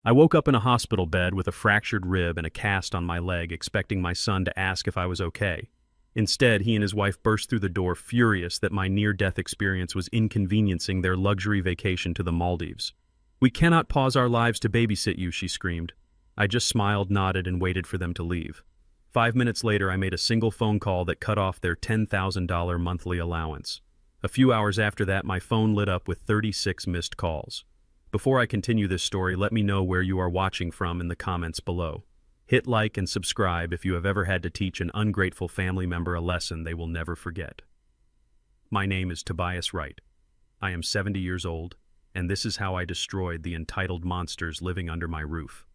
I woke up in a hospital bed with a fractured rib and a cast on my leg, expecting my son to ask if I was okay. Instead, he and his wife burst through the door, furious that my near-death experience was inconveniencing their luxury vacation to the Maldives. "We cannot pause our lives to babysit you," she screamed. I just smiled, nodded, and waited for them to leave. 5 minutes later, I made a single phone call that cut off their $10,000 monthly allowance. A few hours after that, my phone lit up with 36 missed calls. Before I continue this story, let me know where you are watching from in the comments below. Hit like and subscribe if you have ever had to teach an ungrateful family member a lesson they will never forget. My name is Tobias Wright. I am 70 years old, and this is how I destroyed the entitled monsters living under my roof.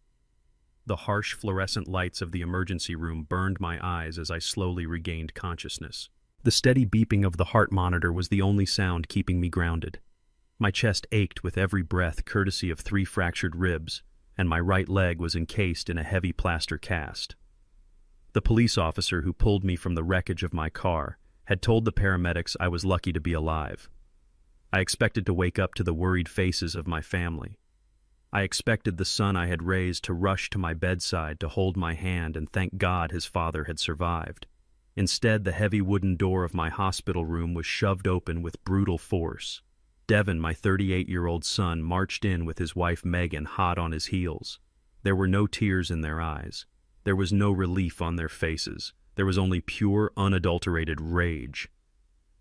The harsh fluorescent lights of the emergency room burned my eyes as I slowly regained consciousness. The steady beeping of the heart monitor was the only sound keeping me grounded. My chest ached with every breath, courtesy of 3 fractured ribs, and my right leg was encased in a heavy plaster cast. The police officer who pulled me from the wreckage of my car had told the paramedics I was lucky to be alive. I expected to wake up to the worried faces of my family. I expected the son I had raised to rush to my bedside to hold my hand and thank God his father had survived. Instead, the heavy wooden door of my hospital room was shoved open with brutal force. Devin, my 38-year-old son, marched in with his wife Megan hot on his heels. There were no tears in their eyes. There was no relief on their faces. There was only pure, unadulterated rage.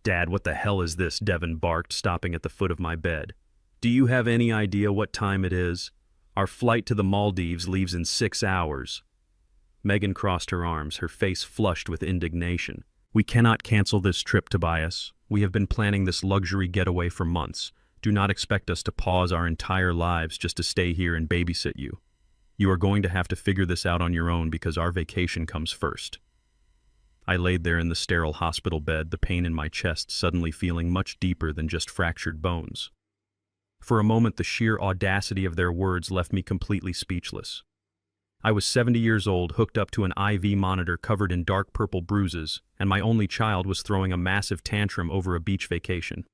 "Dad, what the hell is this?" Devin barked, stopping at the foot of my bed. "Do you have any idea what time it is? Our flight to the Maldives leaves in 6 hours. Megan crossed her arms, her face flushed with indignation. "We cannot cancel this trip, Tobias. We have been planning this luxury getaway for months. Do not expect us to pause our entire lives just to stay here and babysit you. You are going to have to figure this out on your own because our vacation comes first." I laid there in the sterile hospital bed, the pain in my chest suddenly feeling much deeper than just fractured bones. For a moment, the sheer audacity of their words left me completely speechless. I was 70 years old, hooked up to an IV monitor covered in dark purple bruises, and my only child was throwing a massive tantrum over a beach vacation.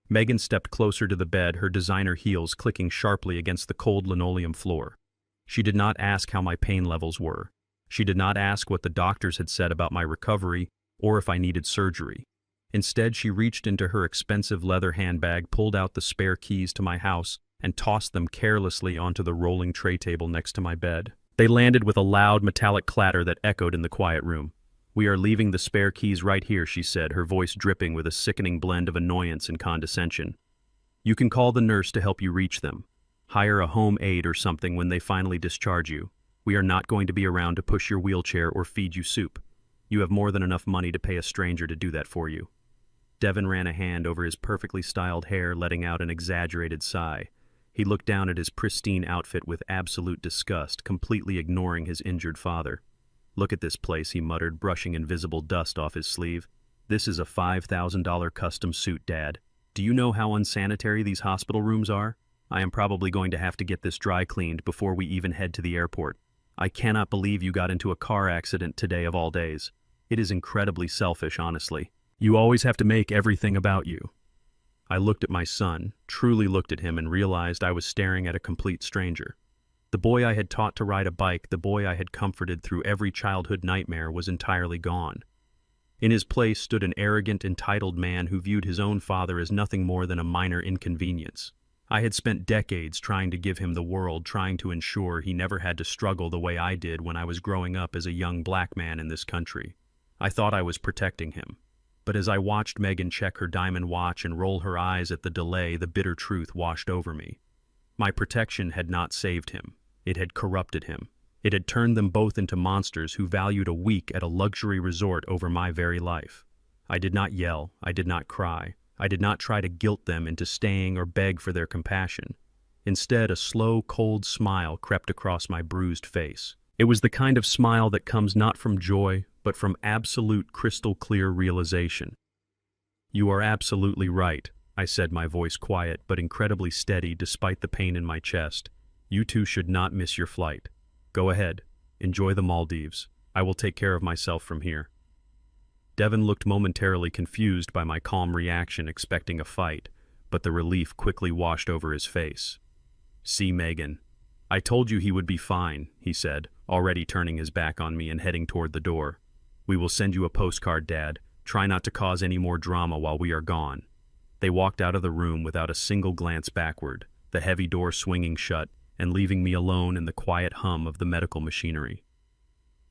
Megan stepped closer to the bed, her designer heels clicking sharply against the cold linoleum floor. She did not ask how my pain levels were. She did not ask what the doctors had said about my recovery or if I needed surgery. Instead, she reached into her expensive leather handbag, pulled out the spare keys to my house, and tossed them carelessly onto the rolling tray table next to my bed. They landed with a loud metallic clatter that echoed in the quiet room. "We are leaving the spare keys right here," she said, her voice dripping with a sickening blend of annoyance and condescension. "You can call the nurse to help you reach them. Hire a home aide or something when they finally discharge you. We are not going to be around to push your wheelchair or feed you soup. You have more than enough money to pay a stranger to do that for you." Devin ran a hand over his perfectly styled hair, letting out an exaggerated sigh. He looked down at his pristine outfit with absolute disgust, completely ignoring his injured father. "Look at this place," he muttered, brushing invisible dust off his sleeve. "This is a $5,000 custom suit, Dad. Do you know how unsanitary these hospital rooms are? I am probably going to have to get this dry cleaned before we even head to the airport. I cannot believe you got into a car accident today of all days. It is incredibly selfish, honestly. You always have to make everything about you." I looked at my son, truly looked at him, and realized I was staring at a complete stranger. The boy I had taught to ride a bike, the boy I had comforted through every childhood nightmare, was entirely gone. In his place stood an arrogant, entitled man who viewed his own father as nothing more than a minor inconvenience. I had spent decades trying to give him the world, trying to ensure he never had to struggle the way I did when I was growing up as a young black man in this country. I thought I was protecting him. But as I watched Megan check her diamond watch and roll her eyes at the delay, the bitter truth washed over me. My protection had not saved him. It had corrupted him. It had turned them both into monsters who valued a week at a luxury resort over my very life. I did not yell. I did not cry. I did not try to guilt them into staying or beg for their compassion. Instead, a slow, cold smile crept across my bruised face. It was the kind of smile that comes not from joy, but from absolute crystal-clear realization. "You are absolutely right," I said, my voice quiet but incredibly steady despite the pain in my chest. "You two should not miss your flight. Go ahead. Enjoy the Maldives. I will take care of myself from here." Devin looked momentarily confused by my calm reaction, expecting a fight, but the relief quickly washed over his face. "See, Megan, "I told you he would be fine," he said, already turning his back on me and heading toward the door. "We will send you a postcard, Dad. Try not to cause any more drama while we are gone." They walked out of the room without a single glance backward, the heavy door swinging shut and leaving me alone in the quiet hum of the medical machinery.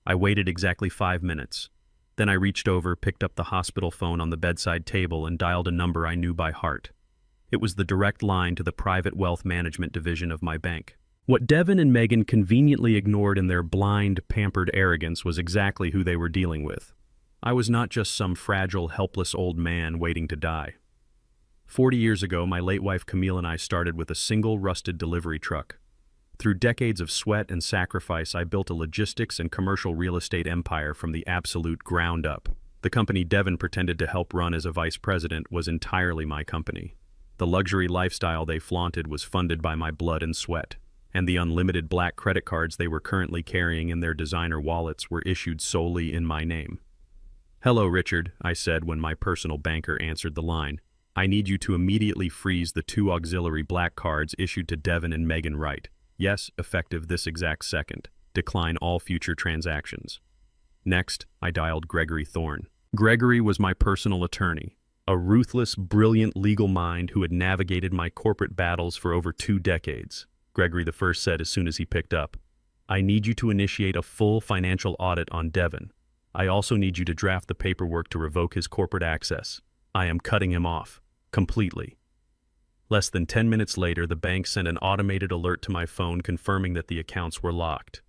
I waited exactly 5 minutes. Then I reached over, picked up the hospital phone on the bedside table, and dialed a number I knew by heart. It was the direct line to the private wealth management division of my bank. What Devin and Megan conveniently ignored in their blind, pampered arrogance was exactly who they were dealing with. I was not just some fragile, helpless old man waiting to die. 40 years ago, my late wife Camille and I started with a single rusted delivery truck. Through decades of sweat and sacrifice, I built a logistics and commercial real estate empire from the absolute ground up. The company Devin pretended to help run as a vice president was entirely my company. The luxury lifestyle they flaunted was funded by my blood and sweat, and the unlimited black credit cards they were currently carrying in their designer wallets were issued solely in my name. "Hello, Richard," I said when my personal banker answered the line. "I need you to immediately freeze the 2 auxiliary black cards issued to Devin and Megan Wright. Yes, effective this exact second. Decline all future transactions." Next, I dialed Gregory Thorne. Gregory was my personal attorney, a ruthless, brilliant legal mind who had navigated my corporate battles for over 2 decades. Gregory the First said as soon as he picked up, "I need you to initiate a full financial audit on Devin. I also need you to draft the paperwork to revoke his corporate access. I am cutting him off. Completely." Less than 10 minutes later, the bank sent an automated alert to my phone confirming that the accounts were locked.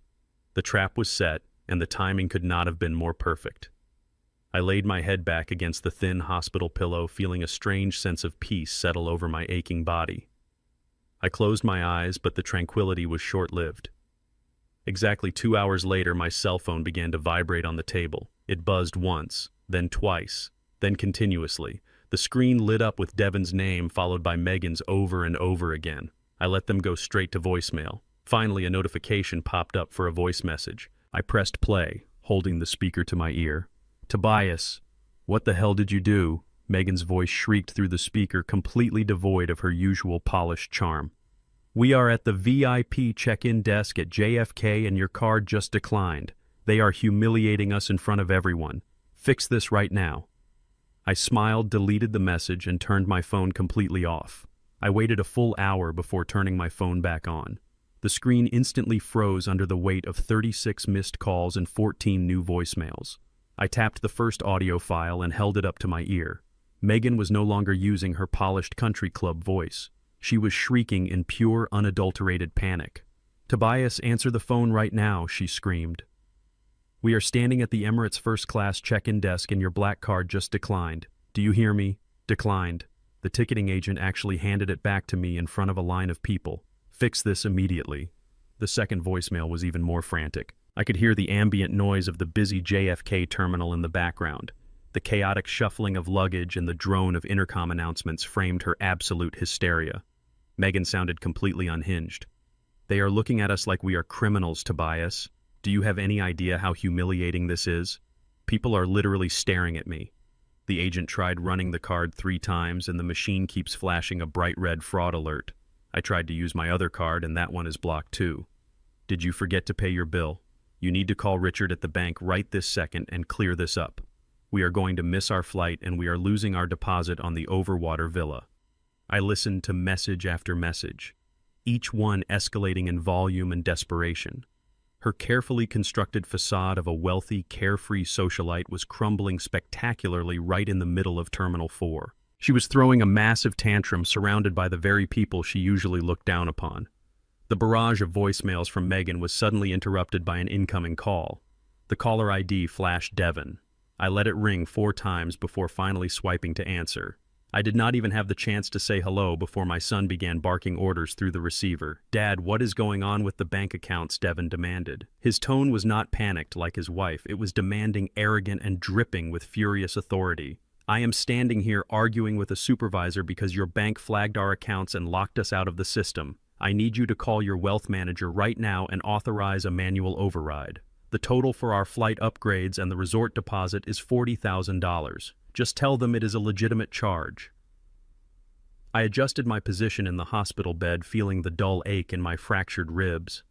The trap was set, and the timing could not have been more perfect. I laid my head back against the thin hospital pillow, feeling a strange sense of peace settle over my aching body. I closed my eyes, but the tranquility was short-lived. Exactly 2 hours later, my cell phone began to vibrate on the table. It buzzed once, then twice, then continuously. The screen lit up with Devin's name, followed by Megan's over and over again. I let them go straight to voicemail. Finally, a notification popped up for a voice message. I pressed play, holding the speaker to my ear. "Tobias, what the hell did you do?" Megan's voice shrieked through the speaker, completely devoid of her usual polished charm. "We are at the VIP check-in desk at JFK and your card just declined. They are humiliating us in front of everyone. Fix this right now." I smiled, deleted the message, and turned my phone completely off. I waited a full hour before turning my phone back on. The screen instantly froze under the weight of 36 missed calls and 14 new voicemails. I tapped the first audio file and held it up to my ear. Megan was no longer using her polished country club voice. She was shrieking in pure, unadulterated panic. "Tobias, answer the phone right now," she screamed. "We are standing at the Emirates first-class check-in desk and your black card just declined. Do you hear me? Declined." The ticketing agent actually handed it back to me in front of a line of people. "Fix this immediately." The second voicemail was even more frantic. I could hear the ambient noise of the busy JFK terminal in the background. The chaotic shuffling of luggage and the drone of intercom announcements framed her absolute hysteria. Megan sounded completely unhinged. "They are looking at us like we are criminals, Tobias. Do you have any idea how humiliating this is? People are literally staring at me." The agent tried running the card 3 times, and the machine keeps flashing a bright red fraud alert. I tried to use my other card, and that one is blocked too. "Did you forget to pay your bill? You need to call Richard at the bank right this second and clear this up. We are going to miss our flight, and we are losing our deposit on the Overwater Villa." I listened to message after message, each one escalating in volume and desperation. Her carefully constructed facade of a wealthy, carefree socialite was crumbling spectacularly right in the middle of Terminal 4. She was throwing a massive tantrum surrounded by the very people she usually looked down upon. The barrage of voicemails from Megan was suddenly interrupted by an incoming call. The caller ID flashed Devin. I let it ring 4 times before finally swiping to answer. I did not even have the chance to say hello before my son began barking orders through the receiver. "Dad, what is going on with the bank accounts?" Devin demanded. His tone was not panicked like his wife. It was demanding, arrogant, and dripping with furious authority. "I am standing here arguing with a supervisor because your bank flagged our accounts and locked us out of the system. I need you to call your wealth manager right now and authorize a manual override. The total for our flight upgrades and the resort deposit is $40,000. Just tell them it is a legitimate charge." I adjusted my position in the hospital bed, feeling the dull ache in my fractured ribs.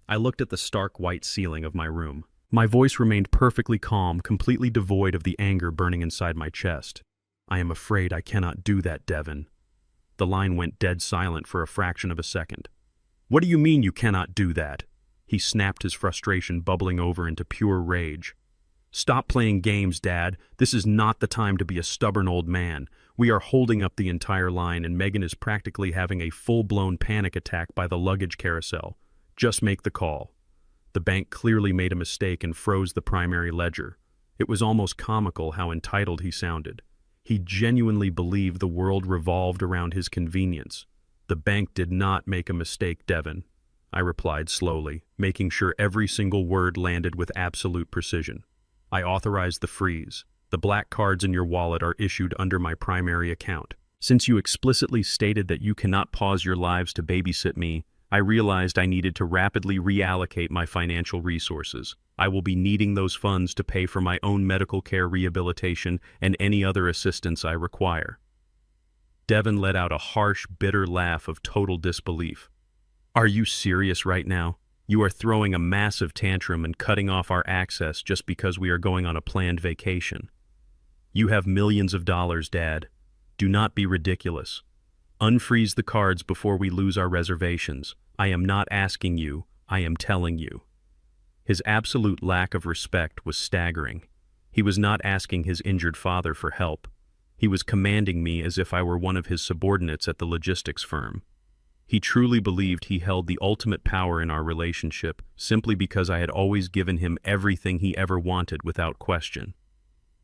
I looked at the stark white ceiling of my room. My voice remained perfectly calm, completely devoid of the anger burning inside my chest. "I am afraid I cannot do that, Devin." The line went dead silent for a fraction of a second. "What do you mean you cannot do that?" He snapped, his frustration bubbling over into pure rage. "Stop playing games, Dad. This is not the time to be a stubborn old man. We are holding up the entire line, and Megan is practically having a full-blown panic attack by the luggage carousel. Just make the call." The bank clearly made a mistake and froze the primary ledger. It was almost comical how entitled he sounded. He genuinely believed the world revolved around his convenience. "The bank did not make a mistake, Devin," I replied slowly, making sure every single word landed with absolute precision. "I authorized the freeze. The black cards in your wallet are issued under my primary account. Since you explicitly stated that you cannot pause your lives to babysit me, I realized I needed to rapidly reallocate my financial resources. I will be needing those funds to pay for my own medical care, rehabilitation, and any other assistance I require." Devin let out a harsh, bitter laugh of total disbelief. "Are you serious right now? You are throwing a massive tantrum and cutting off our access just because we are going on a planned vacation. You have millions of dollars, Dad. Do not be ridiculous. Unfreeze the cards before we lose our reservations. I am not asking you, I am telling you." His absolute lack of respect was staggering. He was not asking his injured father for help. He was commanding me as if I were one of his subordinates at the logistics firm. He truly believed he held the ultimate power in our relationship simply because I had always given him everything he ever wanted without question.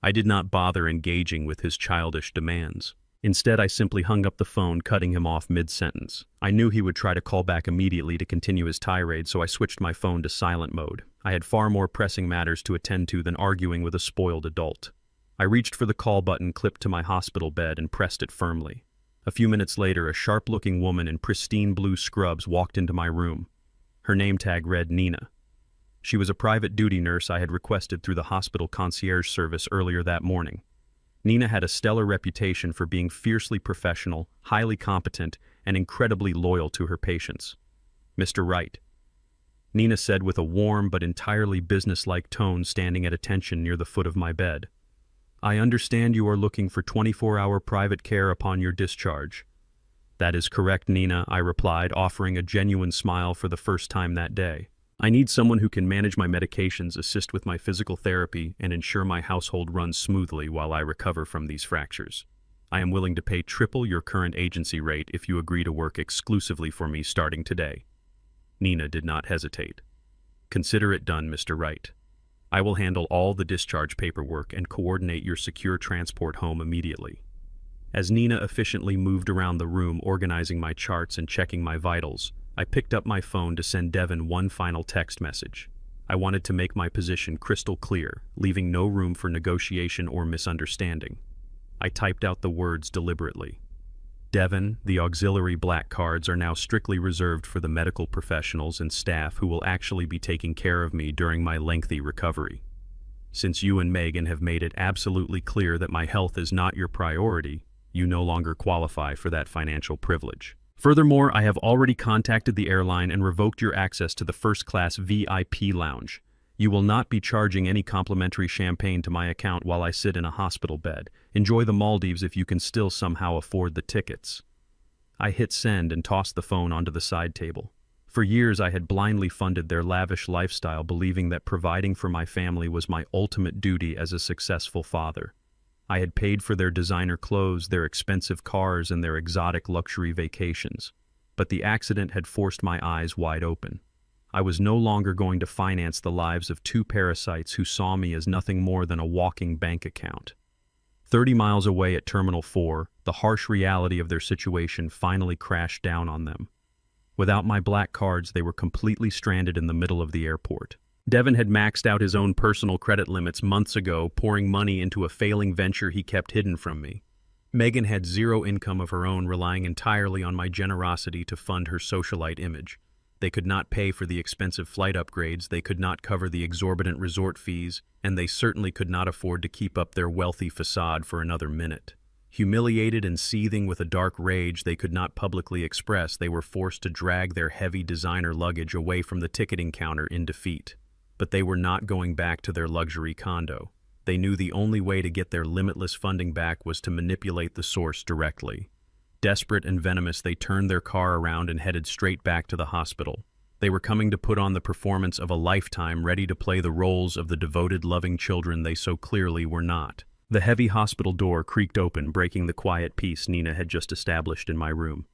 I did not bother engaging with his childish demands. Instead, I simply hung up the phone, cutting him off mid-sentence. I knew he would try to call back immediately to continue his tirade, so I switched my phone to silent mode. I had far more pressing matters to attend to than arguing with a spoiled adult. I reached for the call button clipped to my hospital bed and pressed it firmly. A few minutes later, a sharp-looking woman in pristine blue scrubs walked into my room. Her name tag read Nina. She was a private duty nurse I had requested through the hospital concierge service earlier that morning. Nina had a stellar reputation for being fiercely professional, highly competent, and incredibly loyal to her patients. "Mr. Wright," Nina said with a warm but entirely businesslike tone, standing at attention near the foot of my bed. "I understand you are looking for 24-hour private care upon your discharge." "That is correct, Nina," I replied, offering a genuine smile for the first time that day. "I need someone who can manage my medications, assist with my physical therapy, and ensure my household runs smoothly while I recover from these fractures. I am willing to pay triple your current agency rate if you agree to work exclusively for me starting today." Nina did not hesitate. "Consider it done, Mr. Wright. I will handle all the discharge paperwork and coordinate your secure transport home immediately." As Nina efficiently moved around the room, organizing my charts and checking my vitals, I picked up my phone to send Devin one final text message. I wanted to make my position crystal clear, leaving no room for negotiation or misunderstanding. I typed out the words deliberately. "Devin, the auxiliary black cards are now strictly reserved for the medical professionals and staff who will actually be taking care of me during my lengthy recovery. Since you and Megan have made it absolutely clear that my health is not your priority, you no longer qualify for that financial privilege. Furthermore, I have already contacted the airline and revoked your access to the first-class VIP lounge. You will not be charging any complimentary champagne to my account while I sit in a hospital bed. Enjoy the Maldives if you can still somehow afford the tickets." I hit send and tossed the phone onto the side table. For years, I had blindly funded their lavish lifestyle, believing that providing for my family was my ultimate duty as a successful father. I had paid for their designer clothes, their expensive cars, and their exotic luxury vacations. But the accident had forced my eyes wide open. I was no longer going to finance the lives of two parasites who saw me as nothing more than a walking bank account. 30 miles away at Terminal 4, the harsh reality of their situation finally crashed down on them. Without my black cards, they were completely stranded in the middle of the airport. Devin had maxed out his own personal credit limits months ago, pouring money into a failing venture he kept hidden from me. Megan had zero income of her own, relying entirely on my generosity to fund her socialite image. They could not pay for the expensive flight upgrades, they could not cover the exorbitant resort fees, and they certainly could not afford to keep up their wealthy facade for another minute. Humiliated and seething with a dark rage they could not publicly express, they were forced to drag their heavy designer luggage away from the ticketing counter in defeat. But they were not going back to their luxury condo. They knew the only way to get their limitless funding back was to manipulate the source directly. Desperate and venomous, they turned their car around and headed straight back to the hospital. They were coming to put on the performance of a lifetime, ready to play the roles of the devoted, loving children they so clearly were not. The heavy hospital door creaked open, breaking the quiet peace Nina had just established in my room.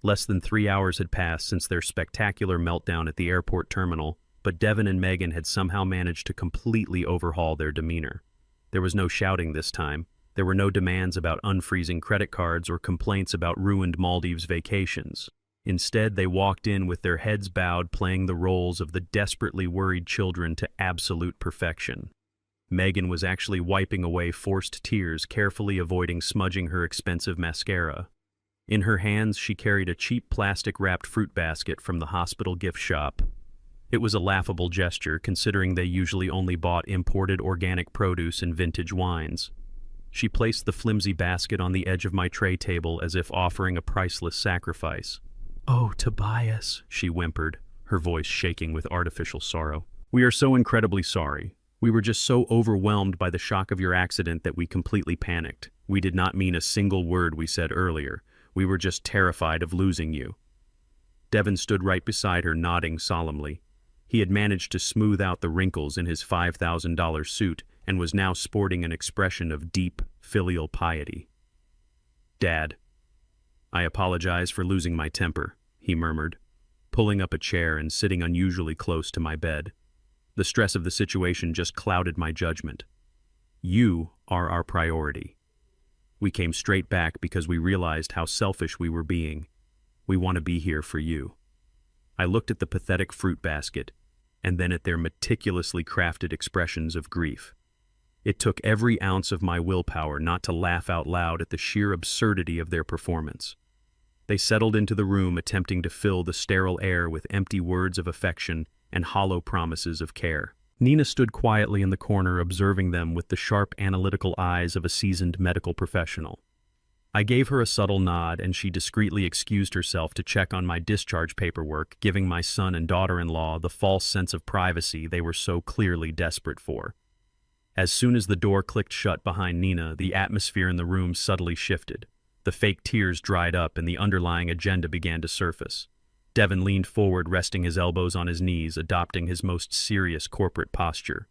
Less than 3 hours had passed since their spectacular meltdown at the airport terminal, but Devin and Megan had somehow managed to completely overhaul their demeanor. There was no shouting this time. There were no demands about unfreezing credit cards or complaints about ruined Maldives vacations. Instead, they walked in with their heads bowed, playing the roles of the desperately worried children to absolute perfection. Megan was actually wiping away forced tears, carefully avoiding smudging her expensive mascara. In her hands, she carried a cheap plastic-wrapped fruit basket from the hospital gift shop. It was a laughable gesture, considering they usually only bought imported organic produce and vintage wines. She placed the flimsy basket on the edge of my tray table as if offering a priceless sacrifice. "Oh, Tobias," she whimpered, her voice shaking with artificial sorrow. "We are so incredibly sorry. We were just so overwhelmed by the shock of your accident that we completely panicked. We did not mean a single word we said earlier. We were just terrified of losing you." Devin stood right beside her, nodding solemnly. He had managed to smooth out the wrinkles in his $5,000 suit and was now sporting an expression of deep, filial piety. "Dad, I apologize for losing my temper," he murmured, pulling up a chair and sitting unusually close to my bed. The stress of the situation just clouded my judgment. "You are our priority. We came straight back because we realized how selfish we were being. We want to be here for you." I looked at the pathetic fruit basket, and then at their meticulously crafted expressions of grief. It took every ounce of my willpower not to laugh out loud at the sheer absurdity of their performance. They settled into the room, attempting to fill the sterile air with empty words of affection and hollow promises of care. Nina stood quietly in the corner, observing them with the sharp, analytical eyes of a seasoned medical professional. I gave her a subtle nod, and she discreetly excused herself to check on my discharge paperwork, giving my son and daughter-in-law the false sense of privacy they were so clearly desperate for. As soon as the door clicked shut behind Nina, the atmosphere in the room subtly shifted. The fake tears dried up and the underlying agenda began to surface. Devin leaned forward, resting his elbows on his knees, adopting his most serious corporate posture.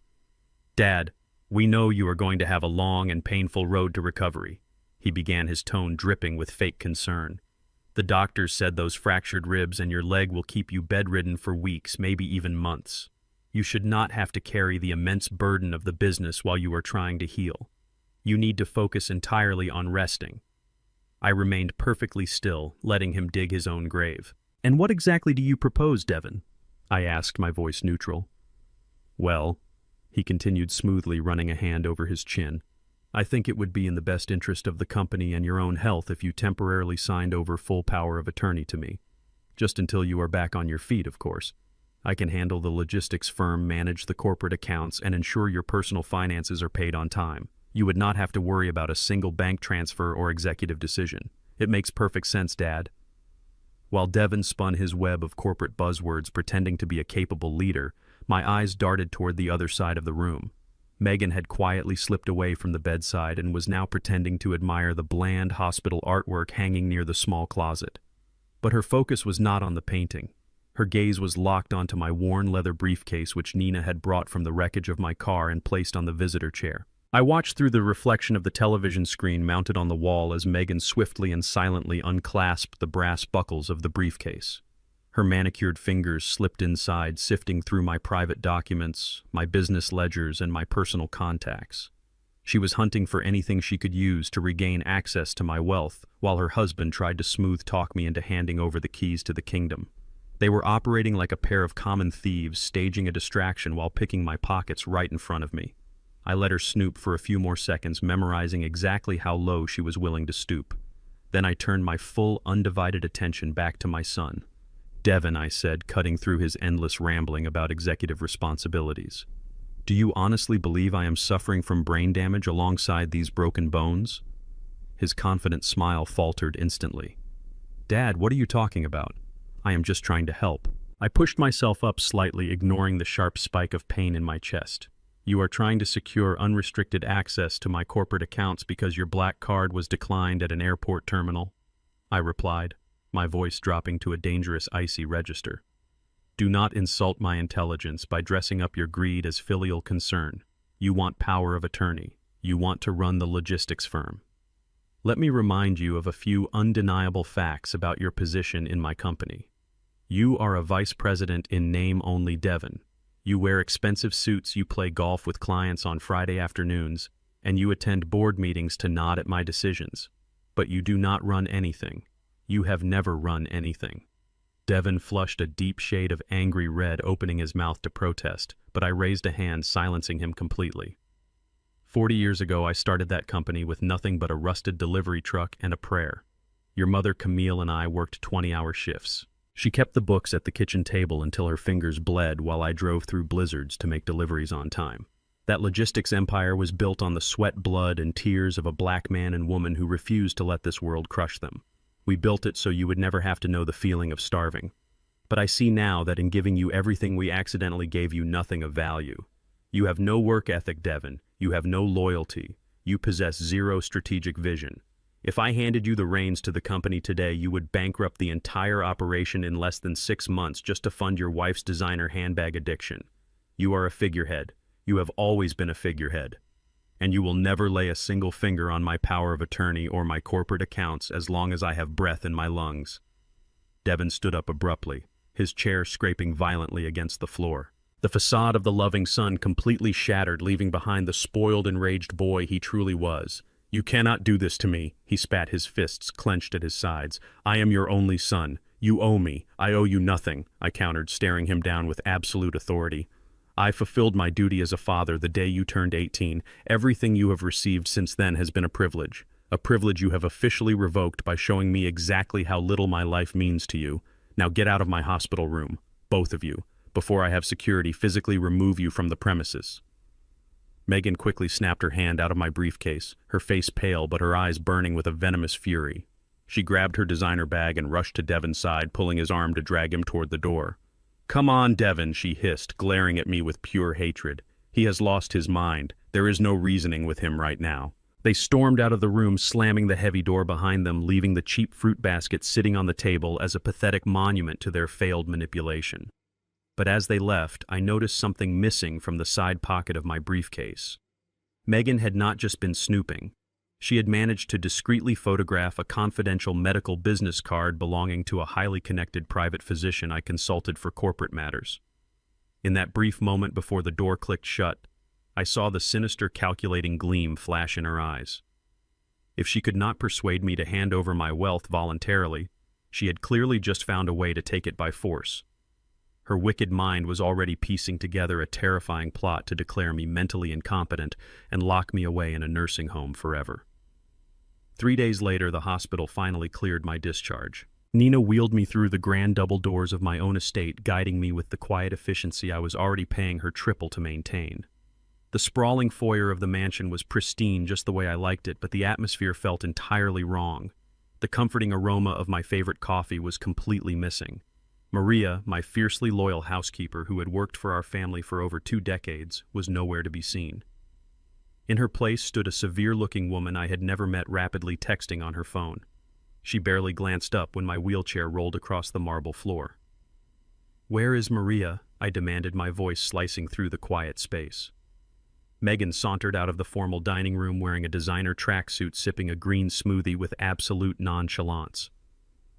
"Dad, we know you are going to have a long and painful road to recovery," he began, his tone dripping with fake concern. "The doctors said those fractured ribs and your leg will keep you bedridden for weeks, maybe even months. You should not have to carry the immense burden of the business while you are trying to heal. You need to focus entirely on resting." I remained perfectly still, letting him dig his own grave. "And what exactly do you propose, Devin?" I asked, my voice neutral. "Well," he continued smoothly, running a hand over his chin, "I think it would be in the best interest of the company and your own health if you temporarily signed over full power of attorney to me. Just until you are back on your feet, of course. I can handle the logistics firm, manage the corporate accounts, and ensure your personal finances are paid on time. You would not have to worry about a single bank transfer or executive decision. It makes perfect sense, Dad." While Devin spun his web of corporate buzzwords, pretending to be a capable leader, my eyes darted toward the other side of the room. Megan had quietly slipped away from the bedside and was now pretending to admire the bland hospital artwork hanging near the small closet. But her focus was not on the painting. Her gaze was locked onto my worn leather briefcase, which Nina had brought from the wreckage of my car and placed on the visitor chair. I watched through the reflection of the television screen mounted on the wall as Megan swiftly and silently unclasped the brass buckles of the briefcase. Her manicured fingers slipped inside, sifting through my private documents, my business ledgers, and my personal contacts. She was hunting for anything she could use to regain access to my wealth, while her husband tried to smooth-talk me into handing over the keys to the kingdom. They were operating like a pair of common thieves, staging a distraction while picking my pockets right in front of me. I let her snoop for a few more seconds, memorizing exactly how low she was willing to stoop. Then I turned my full, undivided attention back to my son. "Devin," I said, cutting through his endless rambling about executive responsibilities, "do you honestly believe I am suffering from brain damage alongside these broken bones?" His confident smile faltered instantly. "Dad, what are you talking about? I am just trying to help." I pushed myself up slightly, ignoring the sharp spike of pain in my chest. "You are trying to secure unrestricted access to my corporate accounts because your black card was declined at an airport terminal," I replied, my voice dropping to a dangerous icy register. "Do not insult my intelligence by dressing up your greed as filial concern. You want power of attorney. You want to run the logistics firm. Let me remind you of a few undeniable facts about your position in my company. You are a vice president in name only, Devon. You wear expensive suits, you play golf with clients on Friday afternoons, and you attend board meetings to nod at my decisions. But you do not run anything. You have never run anything." Devon flushed a deep shade of angry red, opening his mouth to protest, but I raised a hand, silencing him completely. 40 years ago, I started that company with nothing but a rusted delivery truck and a prayer. Your mother, Camille, and I worked 20-hour shifts. She kept the books at the kitchen table until her fingers bled while I drove through blizzards to make deliveries on time. That logistics empire was built on the sweat, blood, and tears of a black man and woman who refused to let this world crush them. We built it so you would never have to know the feeling of starving. But I see now that in giving you everything, we accidentally gave you nothing of value. You have no work ethic, Devon. You have no loyalty. You possess zero strategic vision. If I handed you the reins to the company today, you would bankrupt the entire operation in less than 6 months just to fund your wife's designer handbag addiction. You are a figurehead. You have always been a figurehead. And you will never lay a single finger on my power of attorney or my corporate accounts as long as I have breath in my lungs." Devon stood up abruptly, his chair scraping violently against the floor. The facade of the loving son completely shattered, leaving behind the spoiled, enraged boy he truly was. "You cannot do this to me," he spat, his fists clenched at his sides. "I am your only son. You owe me. I owe you nothing," I countered, staring him down with absolute authority. "I fulfilled my duty as a father the day you turned 18. Everything you have received since then has been a privilege you have officially revoked by showing me exactly how little my life means to you. Now get out of my hospital room, both of you, before I have security physically remove you from the premises." Megan quickly snapped her hand out of my briefcase, her face pale but her eyes burning with a venomous fury. She grabbed her designer bag and rushed to Devon's side, pulling his arm to drag him toward the door. "Come on, Devon," she hissed, glaring at me with pure hatred. "He has lost his mind. There is no reasoning with him right now." They stormed out of the room, slamming the heavy door behind them, leaving the cheap fruit basket sitting on the table as a pathetic monument to their failed manipulation. But as they left, I noticed something missing from the side pocket of my briefcase. Megan had not just been snooping. She had managed to discreetly photograph a confidential medical business card belonging to a highly connected private physician I consulted for corporate matters. In that brief moment before the door clicked shut, I saw the sinister, calculating gleam flash in her eyes. If she could not persuade me to hand over my wealth voluntarily, she had clearly just found a way to take it by force. Her wicked mind was already piecing together a terrifying plot to declare me mentally incompetent and lock me away in a nursing home forever. 3 days later, the hospital finally cleared my discharge. Nina wheeled me through the grand double doors of my own estate, guiding me with the quiet efficiency I was already paying her triple to maintain. The sprawling foyer of the mansion was pristine, just the way I liked it, but the atmosphere felt entirely wrong. The comforting aroma of my favorite coffee was completely missing. Maria, my fiercely loyal housekeeper who had worked for our family for over 2 decades, was nowhere to be seen. In her place stood a severe-looking woman I had never met, rapidly texting on her phone. She barely glanced up when my wheelchair rolled across the marble floor. "Where is Maria?" I demanded, my voice slicing through the quiet space. Megan sauntered out of the formal dining room wearing a designer tracksuit, sipping a green smoothie with absolute nonchalance.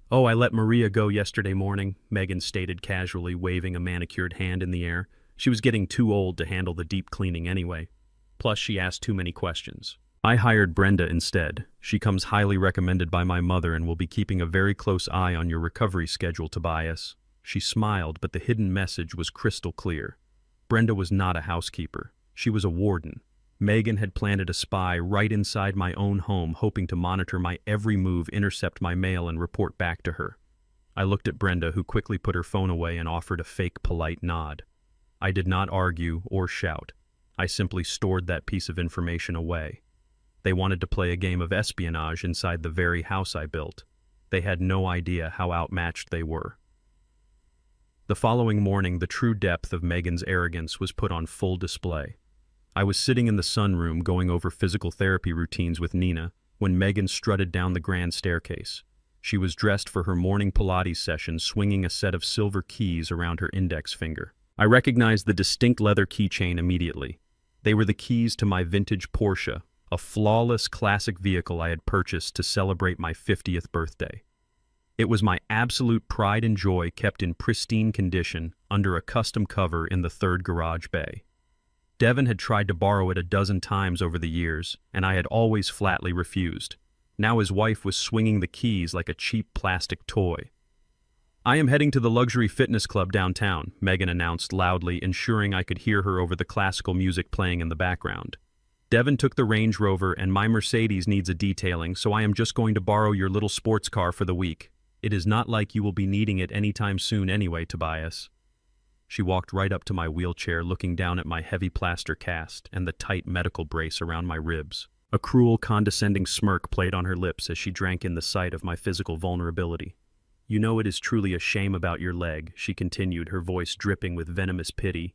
"Oh, I let Maria go yesterday morning," Megan stated casually, waving a manicured hand in the air. "She was getting too old to handle the deep cleaning anyway. Plus, she asked too many questions. I hired Brenda instead. She comes highly recommended by my mother and will be keeping a very close eye on your recovery schedule, Tobias." She smiled, but the hidden message was crystal clear. Brenda was not a housekeeper. She was a warden. Megan had planted a spy right inside my own home, hoping to monitor my every move, intercept my mail, and report back to her. I looked at Brenda, who quickly put her phone away and offered a fake polite nod. I did not argue or shout. I simply stored that piece of information away. They wanted to play a game of espionage inside the very house I built. They had no idea how outmatched they were. The following morning, the true depth of Megan's arrogance was put on full display. I was sitting in the sunroom going over physical therapy routines with Nina when Megan strutted down the grand staircase. She was dressed for her morning Pilates session, swinging a set of silver keys around her index finger. I recognized the distinct leather keychain immediately. They were the keys to my vintage Porsche, a flawless classic vehicle I had purchased to celebrate my 50th birthday. It was my absolute pride and joy, kept in pristine condition under a custom cover in the third garage bay. Devin had tried to borrow it a dozen times over the years, and I had always flatly refused. Now his wife was swinging the keys like a cheap plastic toy. "I am heading to the luxury fitness club downtown," Megan announced loudly, ensuring I could hear her over the classical music playing in the background. "Devin took the Range Rover and my Mercedes needs a detailing, so I am just going to borrow your little sports car for the week. It is not like you will be needing it anytime soon anyway, Tobias." She walked right up to my wheelchair, looking down at my heavy plaster cast and the tight medical brace around my ribs. A cruel, condescending smirk played on her lips as she drank in the sight of my physical vulnerability. "You know it is truly a shame about your leg," she continued, her voice dripping with venomous pity.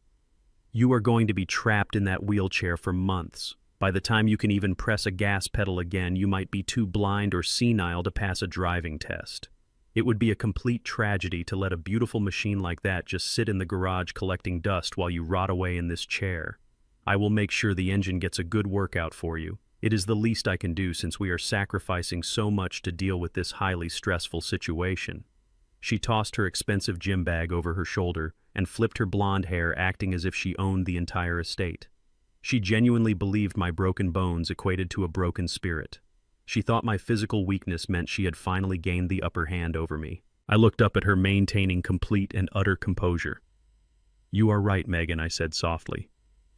"You are going to be trapped in that wheelchair for months. By the time you can even press a gas pedal again, you might be too blind or senile to pass a driving test. It would be a complete tragedy to let a beautiful machine like that just sit in the garage collecting dust while you rot away in this chair. I will make sure the engine gets a good workout for you. It is the least I can do since we are sacrificing so much to deal with this highly stressful situation." She tossed her expensive gym bag over her shoulder and flipped her blonde hair, acting as if she owned the entire estate. She genuinely believed my broken bones equated to a broken spirit. She thought my physical weakness meant she had finally gained the upper hand over me. I looked up at her, maintaining complete and utter composure. "You are right, Megan," I said softly.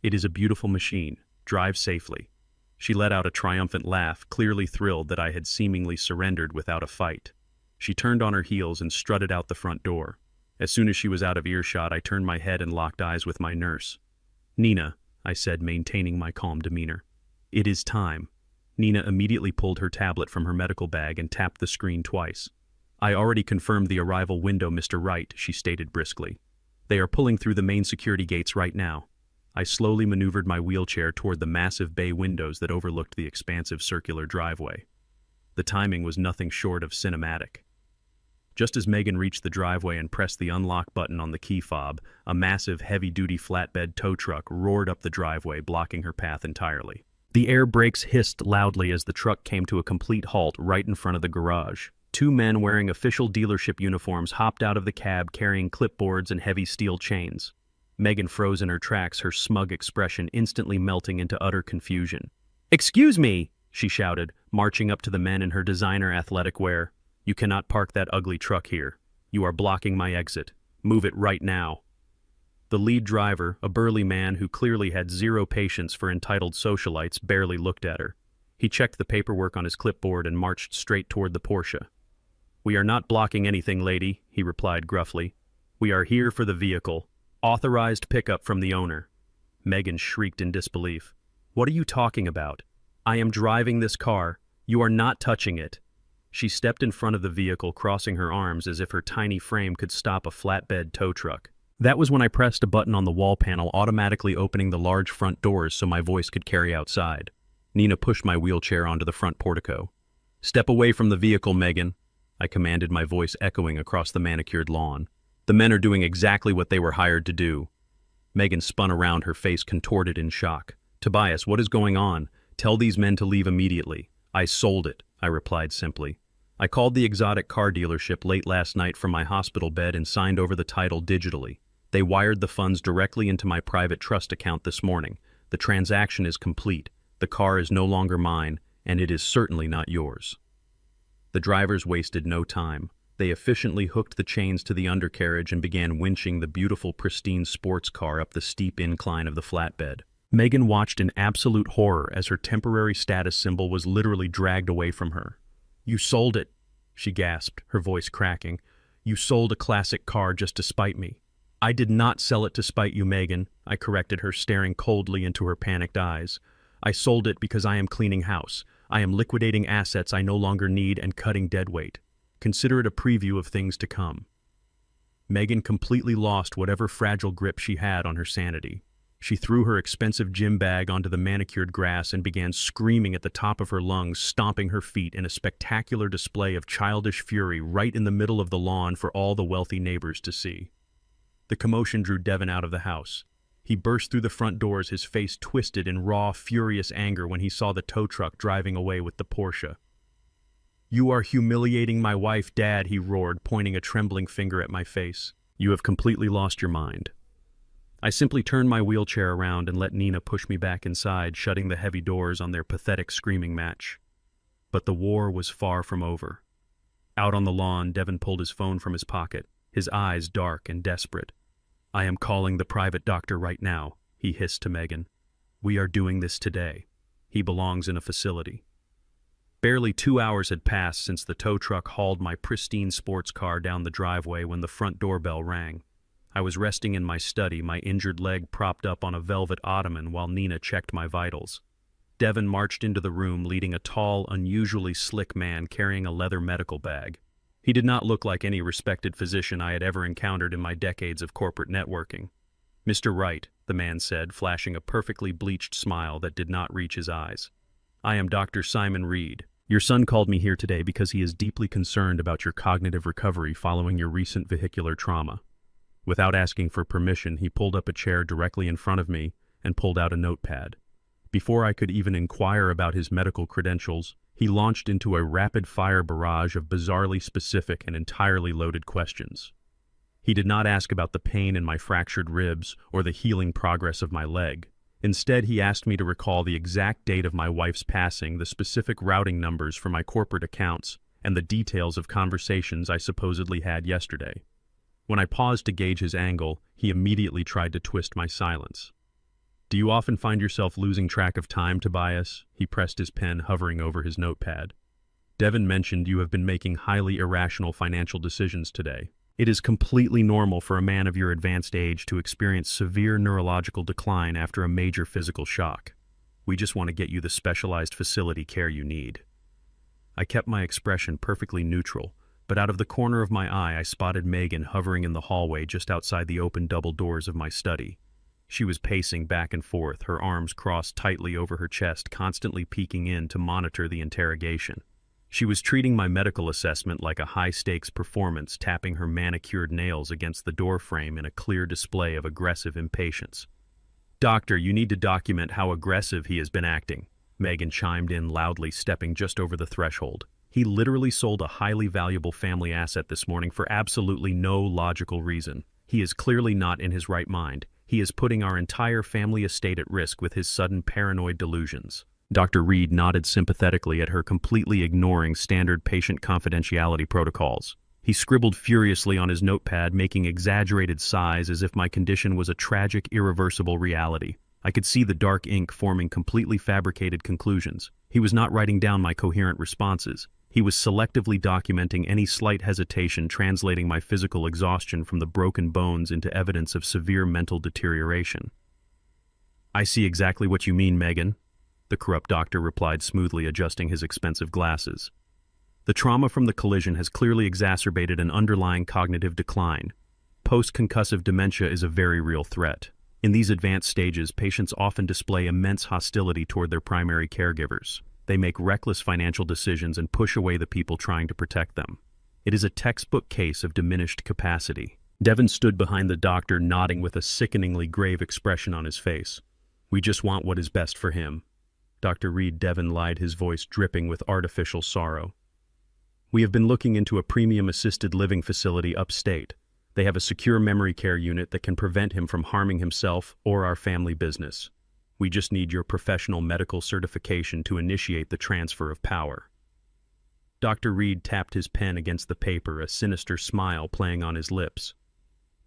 "It is a beautiful machine. Drive safely." She let out a triumphant laugh, clearly thrilled that I had seemingly surrendered without a fight. She turned on her heels and strutted out the front door. As soon as she was out of earshot, I turned my head and locked eyes with my nurse. "Nina," I said, maintaining my calm demeanor. "It is time." Nina immediately pulled her tablet from her medical bag and tapped the screen twice. "I already confirmed the arrival window, Mr. Wright," she stated briskly. "They are pulling through the main security gates right now." I slowly maneuvered my wheelchair toward the massive bay windows that overlooked the expansive circular driveway. The timing was nothing short of cinematic. Just as Megan reached the driveway and pressed the unlock button on the key fob, a massive, heavy-duty flatbed tow truck roared up the driveway, blocking her path entirely. The air brakes hissed loudly as the truck came to a complete halt right in front of the garage. Two men wearing official dealership uniforms hopped out of the cab, carrying clipboards and heavy steel chains. Megan froze in her tracks, her smug expression instantly melting into utter confusion. "Excuse me!" she shouted, marching up to the men in her designer athletic wear. "You cannot park that ugly truck here. You are blocking my exit. Move it right now." The lead driver, a burly man who clearly had zero patience for entitled socialites, barely looked at her. He checked the paperwork on his clipboard and marched straight toward the Porsche. "We are not blocking anything, lady," he replied gruffly. "We are here for the vehicle. Authorized pickup from the owner." Megan shrieked in disbelief. "What are you talking about? I am driving this car. You are not touching it." She stepped in front of the vehicle, crossing her arms as if her tiny frame could stop a flatbed tow truck. That was when I pressed a button on the wall panel, automatically opening the large front doors so my voice could carry outside. Nina pushed my wheelchair onto the front portico. "Step away from the vehicle, Megan," I commanded, my voice echoing across the manicured lawn. "The men are doing exactly what they were hired to do." Megan spun around, her face contorted in shock. "Tobias, what is going on? Tell these men to leave immediately." "I sold it," I replied simply. "I called the exotic car dealership late last night from my hospital bed and signed over the title digitally. They wired the funds directly into my private trust account this morning. The transaction is complete. The car is no longer mine, and it is certainly not yours." The drivers wasted no time. They efficiently hooked the chains to the undercarriage and began winching the beautiful, pristine sports car up the steep incline of the flatbed. Megan watched in absolute horror as her temporary status symbol was literally dragged away from her. "You sold it," she gasped, her voice cracking. "You sold a classic car just to spite me." "I did not sell it to spite you, Megan," I corrected her, staring coldly into her panicked eyes. I sold it because I am cleaning house. I am liquidating assets I no longer need and cutting deadweight. Consider it a preview of things to come. Megan completely lost whatever fragile grip she had on her sanity. She threw her expensive gym bag onto the manicured grass and began screaming at the top of her lungs, stomping her feet in a spectacular display of childish fury right in the middle of the lawn for all the wealthy neighbors to see. The commotion drew Devin out of the house. He burst through the front doors, his face twisted in raw, furious anger when he saw the tow truck driving away with the Porsche. "You are humiliating my wife, Dad," he roared, pointing a trembling finger at my face. "You have completely lost your mind." I simply turned my wheelchair around and let Nina push me back inside, shutting the heavy doors on their pathetic screaming match. But the war was far from over. Out on the lawn, Devin pulled his phone from his pocket, his eyes dark and desperate. "I am calling the private doctor right now," he hissed to Megan. "We are doing this today. He belongs in a facility." Barely 2 hours had passed since the tow truck hauled my pristine sports car down the driveway when the front doorbell rang. I was resting in my study, my injured leg propped up on a velvet ottoman while Nina checked my vitals. Devin marched into the room leading a tall, unusually slick man carrying a leather medical bag. He did not look like any respected physician I had ever encountered in my decades of corporate networking. "Mr. Wright," the man said, flashing a perfectly bleached smile that did not reach his eyes. "I am Dr. Simon Reed. Your son called me here today because he is deeply concerned about your cognitive recovery following your recent vehicular trauma." Without asking for permission, he pulled up a chair directly in front of me and pulled out a notepad. Before I could even inquire about his medical credentials, he launched into a rapid-fire barrage of bizarrely specific and entirely loaded questions. He did not ask about the pain in my fractured ribs or the healing progress of my leg. Instead, he asked me to recall the exact date of my wife's passing, the specific routing numbers for my corporate accounts, and the details of conversations I supposedly had yesterday. When I paused to gauge his angle, he immediately tried to twist my silence. "Do you often find yourself losing track of time, Tobias?" He pressed his pen, hovering over his notepad. "Devin mentioned you have been making highly irrational financial decisions today. It is completely normal for a man of your advanced age to experience severe neurological decline after a major physical shock. We just want to get you the specialized facility care you need." I kept my expression perfectly neutral, but out of the corner of my eye I spotted Megan hovering in the hallway just outside the open double doors of my study. She was pacing back and forth, her arms crossed tightly over her chest, constantly peeking in to monitor the interrogation. She was treating my medical assessment like a high-stakes performance, tapping her manicured nails against the doorframe in a clear display of aggressive impatience. "Doctor, you need to document how aggressive he has been acting," Megan chimed in loudly, stepping just over the threshold. "He literally sold a highly valuable family asset this morning for absolutely no logical reason. He is clearly not in his right mind. He is putting our entire family estate at risk with his sudden paranoid delusions." Dr. Reed nodded sympathetically at her, completely ignoring standard patient confidentiality protocols. He scribbled furiously on his notepad, making exaggerated sighs as if my condition was a tragic, irreversible reality. I could see the dark ink forming completely fabricated conclusions. He was not writing down my coherent responses. He was selectively documenting any slight hesitation, translating my physical exhaustion from the broken bones into evidence of severe mental deterioration. "I see exactly what you mean, Megan," the corrupt doctor replied smoothly, adjusting his expensive glasses. "The trauma from the collision has clearly exacerbated an underlying cognitive decline. Post-concussive dementia is a very real threat. In these advanced stages, patients often display immense hostility toward their primary caregivers. They make reckless financial decisions and push away the people trying to protect them. It is a textbook case of diminished capacity." Devin stood behind the doctor, nodding with a sickeningly grave expression on his face. "We just want what is best for him." Dr. Reed, Devin lied, his voice dripping with artificial sorrow. "We have been looking into a premium assisted living facility upstate. They have a secure memory care unit that can prevent him from harming himself or our family business. We just need your professional medical certification to initiate the transfer of power." Dr. Reed tapped his pen against the paper, a sinister smile playing on his lips.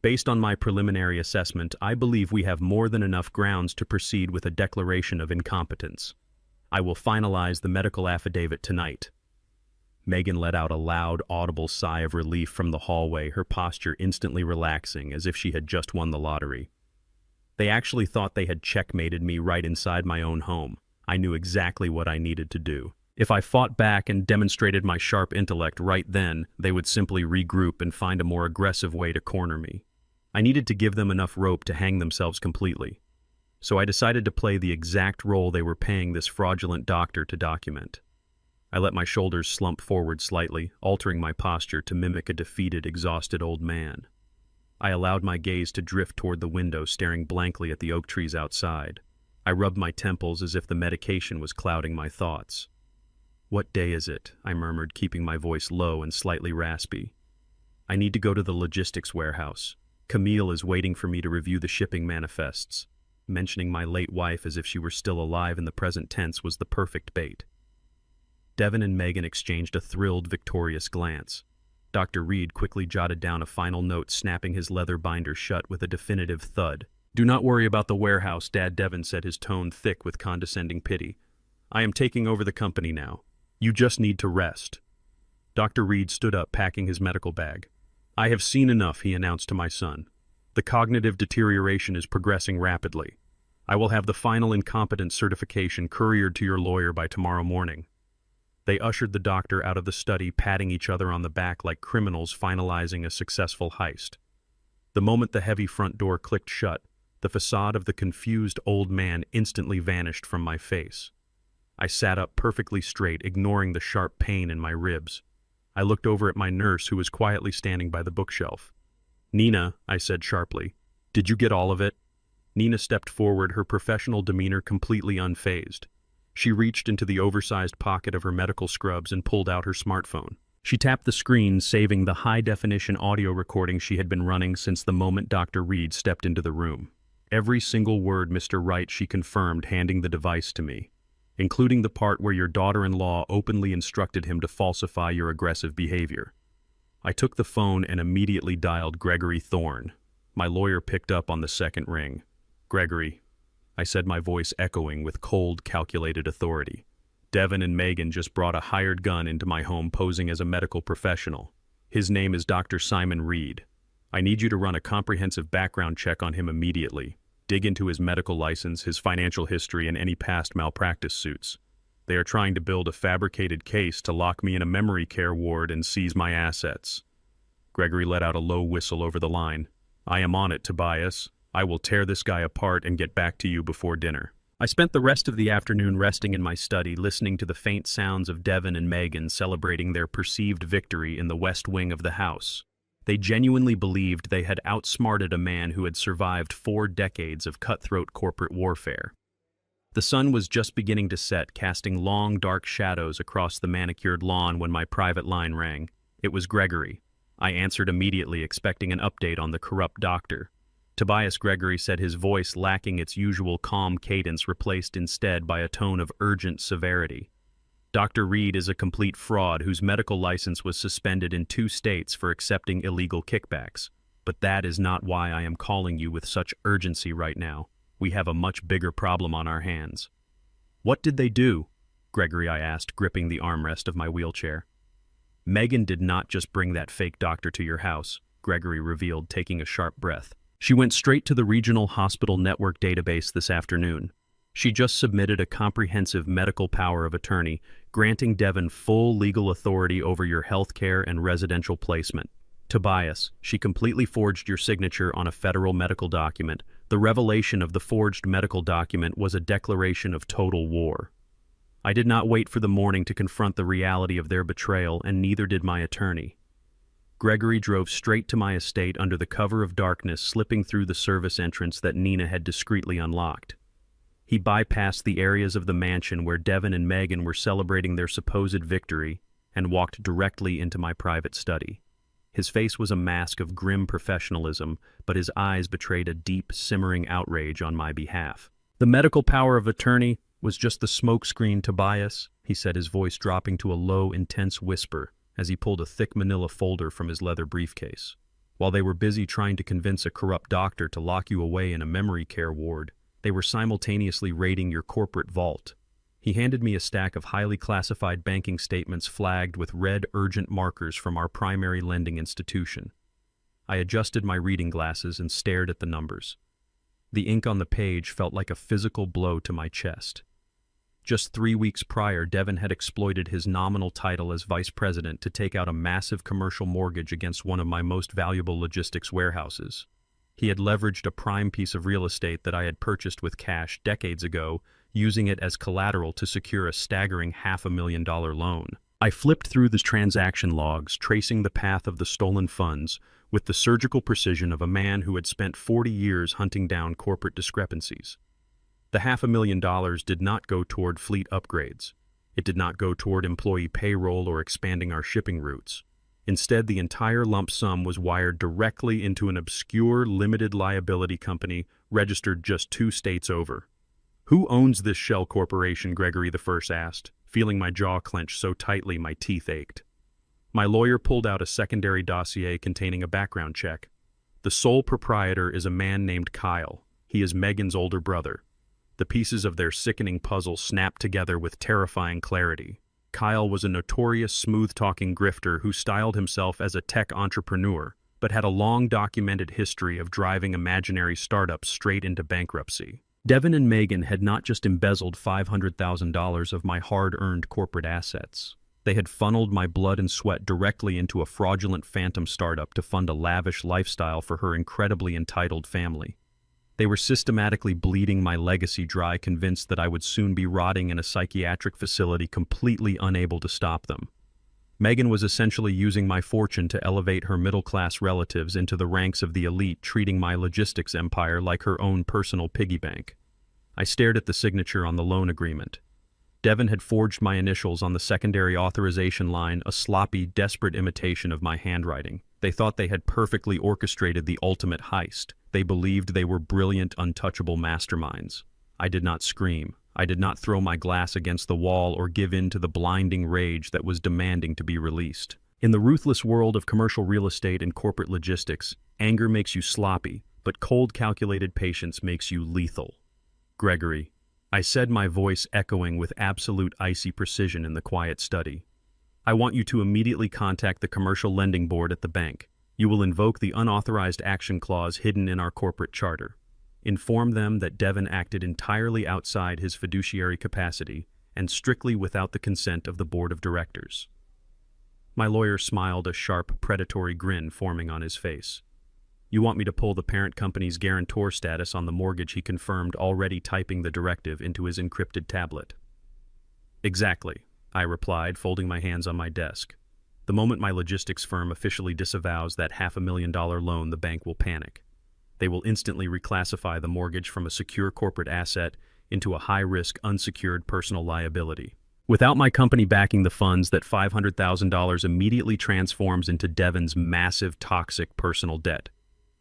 "Based on my preliminary assessment, I believe we have more than enough grounds to proceed with a declaration of incompetence. I will finalize the medical affidavit tonight." Megan let out a loud, audible sigh of relief from the hallway, her posture instantly relaxing, as if she had just won the lottery. They actually thought they had checkmated me right inside my own home. I knew exactly what I needed to do. If I fought back and demonstrated my sharp intellect right then, they would simply regroup and find a more aggressive way to corner me. I needed to give them enough rope to hang themselves completely. So I decided to play the exact role they were paying this fraudulent doctor to document. I let my shoulders slump forward slightly, altering my posture to mimic a defeated, exhausted old man. I allowed my gaze to drift toward the window, staring blankly at the oak trees outside. I rubbed my temples as if the medication was clouding my thoughts. "What day is it?" I murmured, keeping my voice low and slightly raspy. "I need to go to the logistics warehouse. Camille is waiting for me to review the shipping manifests." Mentioning my late wife as if she were still alive in the present tense was the perfect bait. Devin and Megan exchanged a thrilled, victorious glance. Dr. Reed quickly jotted down a final note, snapping his leather binder shut with a definitive thud. "Do not worry about the warehouse, Dad," Devin said, his tone thick with condescending pity. "I am taking over the company now. You just need to rest." Dr. Reed stood up, packing his medical bag. "I have seen enough," he announced to my son. "The cognitive deterioration is progressing rapidly. I will have the final incompetence certification couriered to your lawyer by tomorrow morning." They ushered the doctor out of the study, patting each other on the back like criminals finalizing a successful heist. The moment the heavy front door clicked shut, the facade of the confused old man instantly vanished from my face. I sat up perfectly straight, ignoring the sharp pain in my ribs. I looked over at my nurse, who was quietly standing by the bookshelf. "Nina," I said sharply, "did you get all of it?" Nina stepped forward, her professional demeanor completely unfazed. She reached into the oversized pocket of her medical scrubs and pulled out her smartphone. She tapped the screen, saving the high-definition audio recording she had been running since the moment Dr. Reed stepped into the room. "Every single word, Mr. Wright," she confirmed, handing the device to me, "including the part where your daughter-in-law openly instructed him to falsify your aggressive behavior." I took the phone and immediately dialed Gregory Thorne. My lawyer picked up on the second ring. "Gregory," I said, my voice echoing with cold, calculated authority. "Devin and Megan just brought a hired gun into my home posing as a medical professional. His name is Dr. Simon Reed. I need you to run a comprehensive background check on him immediately. Dig into his medical license, his financial history, and any past malpractice suits. They are trying to build a fabricated case to lock me in a memory care ward and seize my assets." Gregory let out a low whistle over the line. "I am on it, Tobias. I will tear this guy apart and get back to you before dinner." I spent the rest of the afternoon resting in my study, listening to the faint sounds of Devin and Megan celebrating their perceived victory in the west wing of the house. They genuinely believed they had outsmarted a man who had survived 4 decades of cutthroat corporate warfare. The sun was just beginning to set, casting long, dark shadows across the manicured lawn when my private line rang. It was Gregory. I answered immediately, expecting an update on the corrupt doctor. Tobias, Gregory said, his voice lacking its usual calm cadence, replaced instead by a tone of urgent severity. "Dr. Reed is a complete fraud whose medical license was suspended in 2 states for accepting illegal kickbacks. But that is not why I am calling you with such urgency right now. We have a much bigger problem on our hands." "What did they do?" Gregory, I asked, gripping the armrest of my wheelchair. "Megan did not just bring that fake doctor to your house," Gregory revealed, taking a sharp breath. "She went straight to the Regional Hospital Network database this afternoon. She just submitted a comprehensive medical power of attorney, granting Devin full legal authority over your healthcare and residential placement. Tobias, she completely forged your signature on a federal medical document. The revelation of the forged medical document was a declaration of total war. I did not wait for the morning to confront the reality of their betrayal, and neither did my attorney. Gregory drove straight to my estate under the cover of darkness, slipping through the service entrance that Nina had discreetly unlocked. He bypassed the areas of the mansion where Devin and Megan were celebrating their supposed victory and walked directly into my private study. His face was a mask of grim professionalism, but his eyes betrayed a deep, simmering outrage on my behalf. "The medical power of attorney was just the smokescreen, Tobias," he said, his voice dropping to a low, intense whisper as he pulled a thick manila folder from his leather briefcase. "While they were busy trying to convince a corrupt doctor to lock you away in a memory care ward, they were simultaneously raiding your corporate vault." He handed me a stack of highly classified banking statements flagged with red urgent markers from our primary lending institution. I adjusted my reading glasses and stared at the numbers. The ink on the page felt like a physical blow to my chest. Just 3 weeks prior, Devin had exploited his nominal title as vice president to take out a massive commercial mortgage against one of my most valuable logistics warehouses. He had leveraged a prime piece of real estate that I had purchased with cash decades ago, using it as collateral to secure a staggering $500,000 loan. I flipped through the transaction logs, tracing the path of the stolen funds with the surgical precision of a man who had spent 40 years hunting down corporate discrepancies. The $500,000 did not go toward fleet upgrades. It did not go toward employee payroll or expanding our shipping routes. Instead, the entire lump sum was wired directly into an obscure limited liability company registered just 2 states over. "Who owns this shell corporation?" Gregory I asked, feeling my jaw clench so tightly my teeth ached. My lawyer pulled out a secondary dossier containing a background check. The sole proprietor is a man named Kyle. He is Megan's older brother. The pieces of their sickening puzzle snapped together with terrifying clarity. Kyle was a notorious smooth-talking grifter who styled himself as a tech entrepreneur, but had a long documented history of driving imaginary startups straight into bankruptcy. Devin and Megan had not just embezzled $500,000 of my hard-earned corporate assets. They had funneled my blood and sweat directly into a fraudulent phantom startup to fund a lavish lifestyle for her incredibly entitled family. They were systematically bleeding my legacy dry, convinced that I would soon be rotting in a psychiatric facility, completely unable to stop them. Megan was essentially using my fortune to elevate her middle-class relatives into the ranks of the elite, treating my logistics empire like her own personal piggy bank. I stared at the signature on the loan agreement. Devin had forged my initials on the secondary authorization line, a sloppy, desperate imitation of my handwriting. They thought they had perfectly orchestrated the ultimate heist. They believed they were brilliant, untouchable masterminds. I did not scream. I did not throw my glass against the wall or give in to the blinding rage that was demanding to be released. In the ruthless world of commercial real estate and corporate logistics, anger makes you sloppy, but cold, calculated patience makes you lethal. "Gregory," I said, my voice echoing with absolute icy precision in the quiet study, "I want you to immediately contact the Commercial Lending Board at the bank. You will invoke the unauthorized action clause hidden in our corporate charter. Inform them that Devin acted entirely outside his fiduciary capacity and strictly without the consent of the board of directors." My lawyer smiled, a sharp, predatory grin forming on his face. "You want me to pull the parent company's guarantor status on the mortgage?" he confirmed, already typing the directive into his encrypted tablet. "Exactly," I replied, folding my hands on my desk. "The moment my logistics firm officially disavows that $500,000 loan, the bank will panic. They will instantly reclassify the mortgage from a secure corporate asset into a high-risk, unsecured personal liability. Without my company backing the funds, that $500,000 immediately transforms into Devin's massive, toxic personal debt.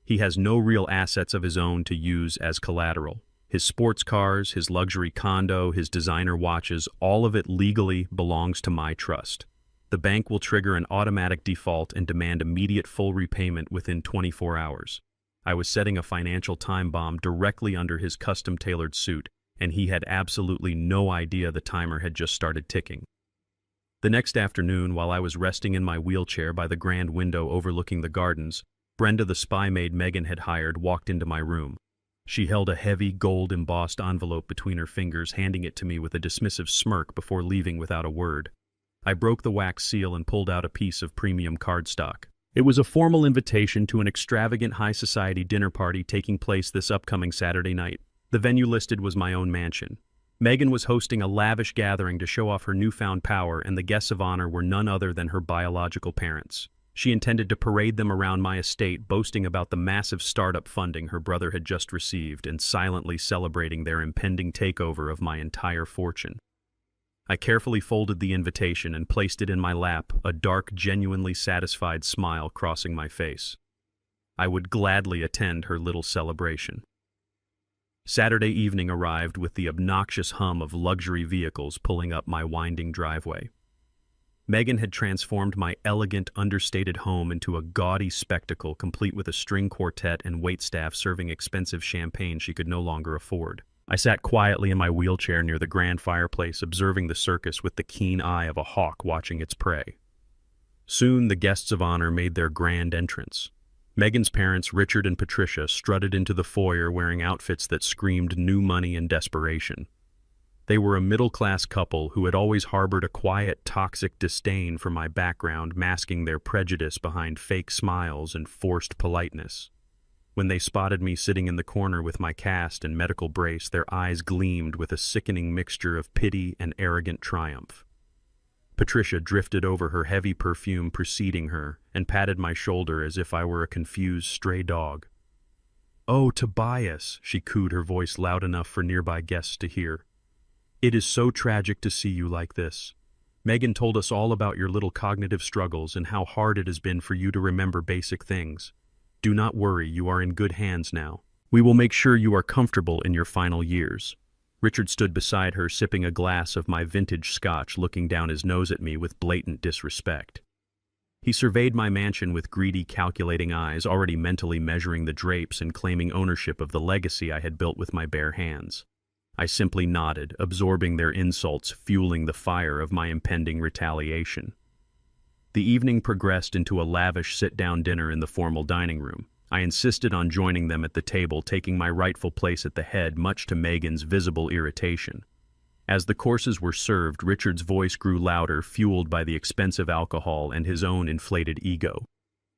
He has no real assets of his own to use as collateral. His sports cars, his luxury condo, his designer watches, all of it legally belongs to my trust. The bank will trigger an automatic default and demand immediate full repayment within 24 hours. I was setting a financial time bomb directly under his custom-tailored suit, and he had absolutely no idea the timer had just started ticking. The next afternoon, while I was resting in my wheelchair by the grand window overlooking the gardens, Brenda, the spy maid Megan had hired, walked into my room. She held a heavy, gold-embossed envelope between her fingers, handing it to me with a dismissive smirk before leaving without a word. I broke the wax seal and pulled out a piece of premium cardstock. It was a formal invitation to an extravagant high-society dinner party taking place this upcoming Saturday night. The venue listed was my own mansion. Megan was hosting a lavish gathering to show off her newfound power, and the guests of honor were none other than her biological parents. She intended to parade them around my estate, boasting about the massive startup funding her brother had just received and silently celebrating their impending takeover of my entire fortune. I carefully folded the invitation and placed it in my lap, a dark, genuinely satisfied smile crossing my face. I would gladly attend her little celebration. Saturday evening arrived with the obnoxious hum of luxury vehicles pulling up my winding driveway. Megan had transformed my elegant, understated home into a gaudy spectacle, complete with a string quartet and waitstaff serving expensive champagne she could no longer afford. I sat quietly in my wheelchair near the grand fireplace, observing the circus with the keen eye of a hawk watching its prey. Soon the guests of honor made their grand entrance. Megan's parents, Richard and Patricia, strutted into the foyer wearing outfits that screamed new money and desperation. They were a middle-class couple who had always harbored a quiet, toxic disdain for my background, masking their prejudice behind fake smiles and forced politeness. When they spotted me sitting in the corner with my cast and medical brace, their eyes gleamed with a sickening mixture of pity and arrogant triumph. Patricia drifted over, her heavy perfume preceding her, and patted my shoulder as if I were a confused stray dog. "Oh, Tobias," she cooed, her voice loud enough for nearby guests to hear. "It is so tragic to see you like this. Megan told us all about your little cognitive struggles and how hard it has been for you to remember basic things. Do not worry, you are in good hands now. We will make sure you are comfortable in your final years." Richard stood beside her, sipping a glass of my vintage scotch, looking down his nose at me with blatant disrespect. He surveyed my mansion with greedy, calculating eyes, already mentally measuring the drapes and claiming ownership of the legacy I had built with my bare hands. I simply nodded, absorbing their insults, fueling the fire of my impending retaliation. The evening progressed into a lavish sit-down dinner in the formal dining room. I insisted on joining them at the table, taking my rightful place at the head, much to Megan's visible irritation. As the courses were served, Richard's voice grew louder, fueled by the expensive alcohol and his own inflated ego.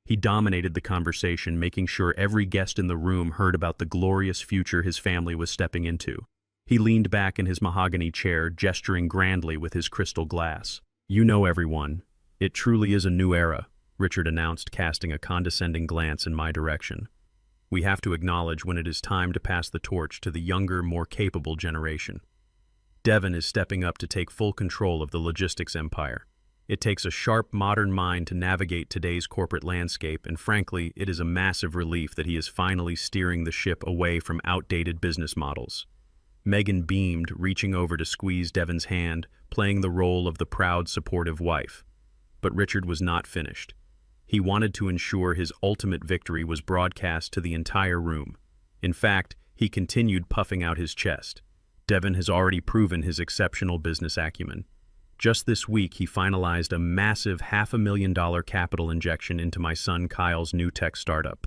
He dominated the conversation, making sure every guest in the room heard about the glorious future his family was stepping into. He leaned back in his mahogany chair, gesturing grandly with his crystal glass. "You know, everyone, it truly is a new era," Richard announced, casting a condescending glance in my direction. "We have to acknowledge when it is time to pass the torch to the younger, more capable generation. Devon is stepping up to take full control of the logistics empire. It takes a sharp, modern mind to navigate today's corporate landscape, and frankly, it is a massive relief that he is finally steering the ship away from outdated business models." Megan beamed, reaching over to squeeze Devon's hand, playing the role of the proud, supportive wife. But Richard was not finished. He wanted to ensure his ultimate victory was broadcast to the entire room. In fact, he continued puffing out his chest. Devon has already proven his exceptional business acumen. Just this week, he finalized a massive $500,000 capital injection into my son Kyle's new tech startup.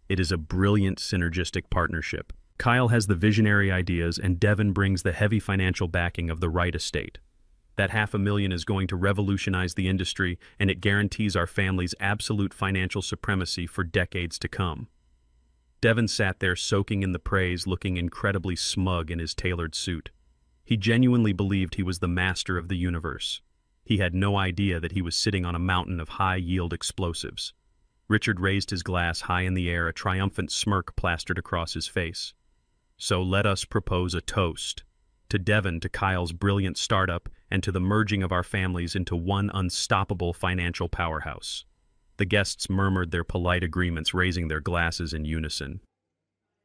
It is a brilliant synergistic partnership. Kyle has the visionary ideas, and Devon brings the heavy financial backing of the Wright estate. That $500,000 is going to revolutionize the industry, and it guarantees our family's absolute financial supremacy for decades to come. Devon sat there soaking in the praise, looking incredibly smug in his tailored suit. He genuinely believed he was the master of the universe. He had no idea that he was sitting on a mountain of high-yield explosives. Richard raised his glass high in the air, a triumphant smirk plastered across his face. "So let us propose a toast. To Devon, to Kyle's brilliant startup, and to the merging of our families into one unstoppable financial powerhouse." The guests murmured their polite agreements, raising their glasses in unison.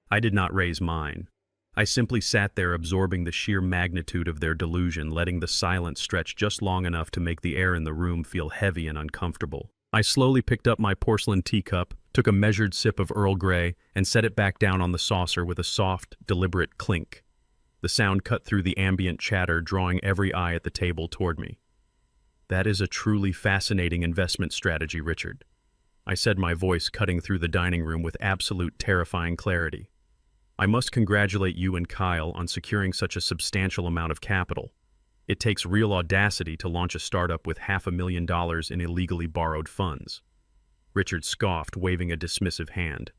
I did not raise mine. I simply sat there, absorbing the sheer magnitude of their delusion, letting the silence stretch just long enough to make the air in the room feel heavy and uncomfortable. I slowly picked up my porcelain teacup, took a measured sip of Earl Grey, and set it back down on the saucer with a soft, deliberate clink. The sound cut through the ambient chatter, drawing every eye at the table toward me. "That is a truly fascinating investment strategy, Richard," I said, my voice cutting through the dining room with absolute terrifying clarity. "I must congratulate you and Kyle on securing such a substantial amount of capital. It takes real audacity to launch a startup with $500,000 in illegally borrowed funds." Richard scoffed, waving a dismissive hand.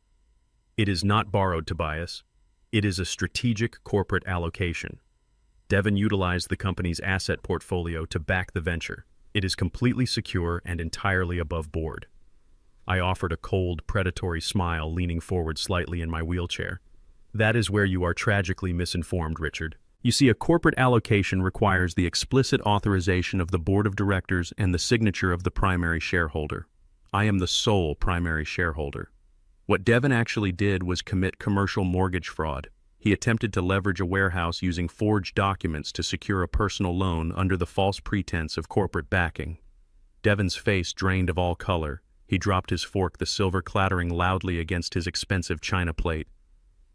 "It is not borrowed, Tobias. It is a strategic corporate allocation. Devon utilized the company's asset portfolio to back the venture. It is completely secure and entirely above board." I offered a cold, predatory smile, leaning forward slightly in my wheelchair. "That is where you are tragically misinformed, Richard. You see, a corporate allocation requires the explicit authorization of the board of directors and the signature of the primary shareholder. I am the sole primary shareholder. What Devon actually did was commit commercial mortgage fraud. He attempted to leverage a warehouse using forged documents to secure a personal loan under the false pretense of corporate backing." Devon's face drained of all color. He dropped his fork, the silver clattering loudly against his expensive china plate.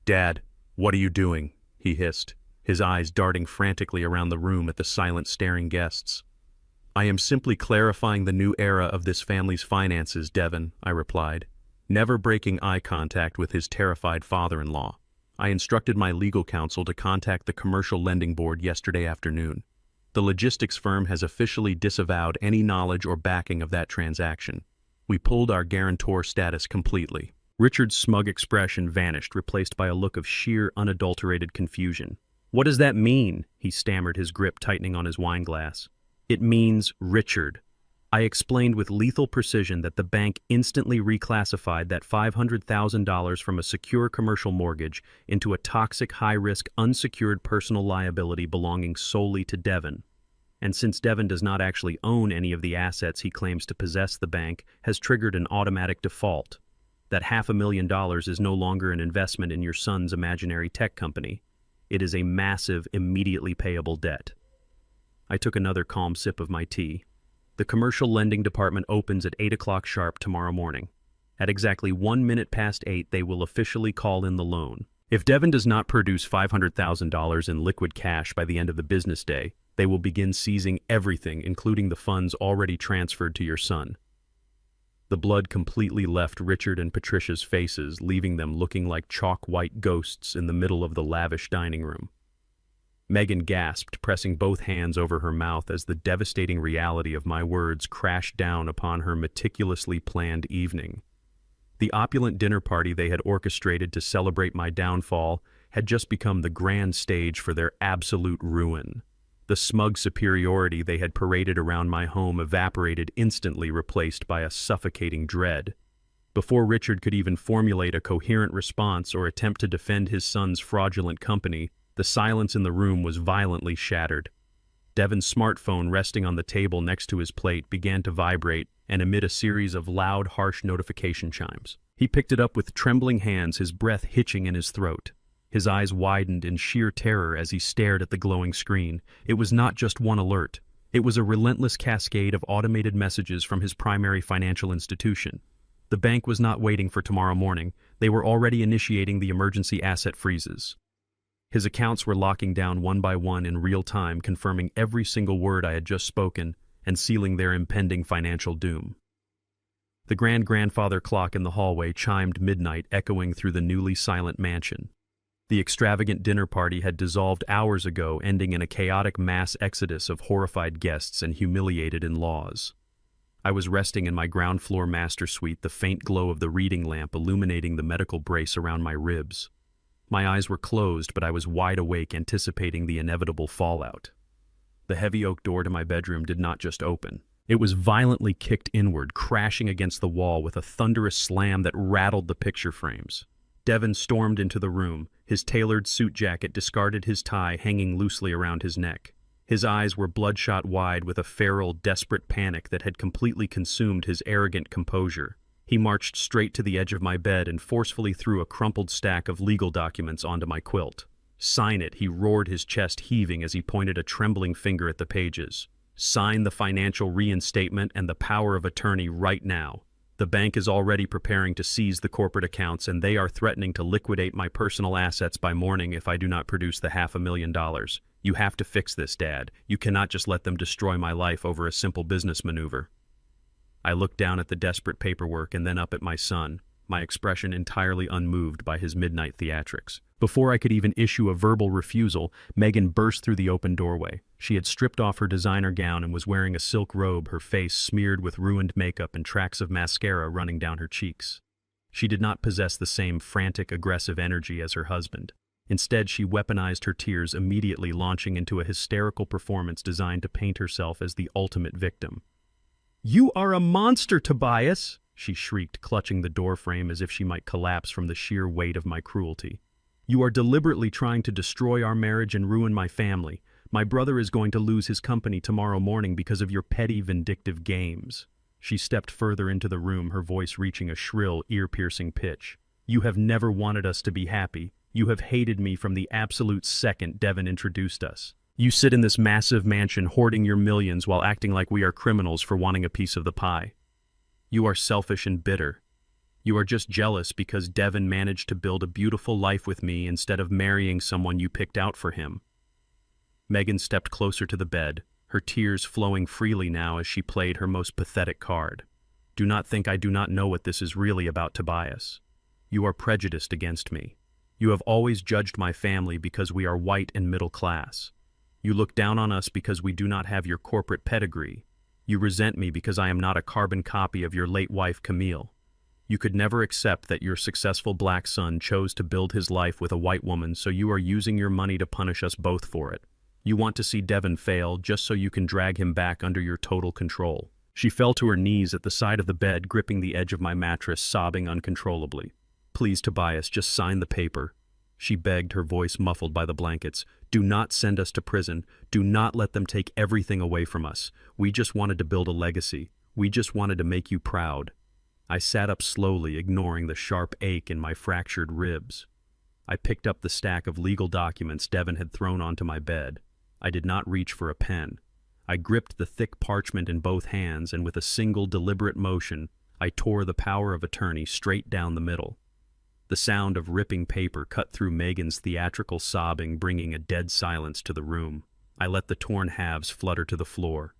"Dad, what are you doing?" he hissed, his eyes darting frantically around the room at the silent, staring guests. "I am simply clarifying the new era of this family's finances, Devon," I replied, never breaking eye contact with his terrified father-in-law. I instructed my legal counsel to contact the Commercial Lending Board yesterday afternoon. The logistics firm has officially disavowed any knowledge or backing of that transaction. We pulled our guarantor status completely. Richard's smug expression vanished, replaced by a look of sheer, unadulterated confusion. "What does that mean?" he stammered, his grip tightening on his wine glass. "It means Richard." I explained with lethal precision that the bank instantly reclassified that $500,000 from a secure commercial mortgage into a toxic, high-risk, unsecured personal liability belonging solely to Devon. And since Devon does not actually own any of the assets he claims to possess, the bank has triggered an automatic default. That $500,000 is no longer an investment in your son's imaginary tech company. It is a massive, immediately payable debt. I took another calm sip of my tea. The commercial lending department opens at 8 o'clock sharp tomorrow morning. At exactly 1 minute past 8, they will officially call in the loan. If Devon does not produce $500,000 in liquid cash by the end of the business day, they will begin seizing everything, including the funds already transferred to your son. The blood completely left Richard and Patricia's faces, leaving them looking like chalk-white ghosts in the middle of the lavish dining room. Megan gasped, pressing both hands over her mouth as the devastating reality of my words crashed down upon her meticulously planned evening. The opulent dinner party they had orchestrated to celebrate my downfall had just become the grand stage for their absolute ruin. The smug superiority they had paraded around my home evaporated instantly, replaced by a suffocating dread. Before Richard could even formulate a coherent response or attempt to defend his son's fraudulent company, the silence in the room was violently shattered. Devon's smartphone, resting on the table next to his plate, began to vibrate and emit a series of loud, harsh notification chimes. He picked it up with trembling hands, his breath hitching in his throat. His eyes widened in sheer terror as he stared at the glowing screen. It was not just one alert. It was a relentless cascade of automated messages from his primary financial institution. The bank was not waiting for tomorrow morning. They were already initiating the emergency asset freezes. His accounts were locking down one by one in real time, confirming every single word I had just spoken and sealing their impending financial doom. The grand-grandfather clock in the hallway chimed midnight, echoing through the newly silent mansion. The extravagant dinner party had dissolved hours ago, ending in a chaotic mass exodus of horrified guests and humiliated in-laws. I was resting in my ground-floor master suite, the faint glow of the reading lamp illuminating the medical brace around my ribs. My eyes were closed, but I was wide awake, anticipating the inevitable fallout. The heavy oak door to my bedroom did not just open. It was violently kicked inward, crashing against the wall with a thunderous slam that rattled the picture frames. Devon stormed into the room, his tailored suit jacket discarded, his tie hanging loosely around his neck. His eyes were bloodshot wide with a feral, desperate panic that had completely consumed his arrogant composure. He marched straight to the edge of my bed and forcefully threw a crumpled stack of legal documents onto my quilt. "Sign it," he roared, his chest heaving as he pointed a trembling finger at the pages. "Sign the financial reinstatement and the power of attorney right now. The bank is already preparing to seize the corporate accounts, and they are threatening to liquidate my personal assets by morning if I do not produce the $500,000. You have to fix this, Dad. You cannot just let them destroy my life over a simple business maneuver." I looked down at the desperate paperwork and then up at my son, my expression entirely unmoved by his midnight theatrics. Before I could even issue a verbal refusal, Megan burst through the open doorway. She had stripped off her designer gown and was wearing a silk robe, her face smeared with ruined makeup and tracks of mascara running down her cheeks. She did not possess the same frantic, aggressive energy as her husband. Instead, she weaponized her tears, immediately launching into a hysterical performance designed to paint herself as the ultimate victim. "You are a monster, Tobias!" she shrieked, clutching the doorframe as if she might collapse from the sheer weight of my cruelty. "You are deliberately trying to destroy our marriage and ruin my family. My brother is going to lose his company tomorrow morning because of your petty, vindictive games." She stepped further into the room, her voice reaching a shrill, ear-piercing pitch. "You have never wanted us to be happy. You have hated me from the absolute second Devon introduced us. You sit in this massive mansion hoarding your millions while acting like we are criminals for wanting a piece of the pie. You are selfish and bitter. You are just jealous because Devon managed to build a beautiful life with me instead of marrying someone you picked out for him." Megan stepped closer to the bed, her tears flowing freely now as she played her most pathetic card. "Do not think I do not know what this is really about, Tobias. You are prejudiced against me. You have always judged my family because we are white and middle class. You look down on us because we do not have your corporate pedigree. You resent me because I am not a carbon copy of your late wife, Camille. You could never accept that your successful black son chose to build his life with a white woman, so you are using your money to punish us both for it. You want to see Devin fail just so you can drag him back under your total control. She fell to her knees at the side of the bed, gripping the edge of my mattress, sobbing uncontrollably. Please, Tobias, just sign the paper. She begged, her voice muffled by the blankets. Do not send us to prison. Do not let them take everything away from us. We just wanted to build a legacy. We just wanted to make you proud. I sat up slowly, ignoring the sharp ache in my fractured ribs. I picked up the stack of legal documents Devin had thrown onto my bed. I did not reach for a pen. I gripped the thick parchment in both hands, and with a single deliberate motion, I tore the power of attorney straight down the middle. The sound of ripping paper cut through Megan's theatrical sobbing, bringing a dead silence to the room. I let the torn halves flutter to the floor.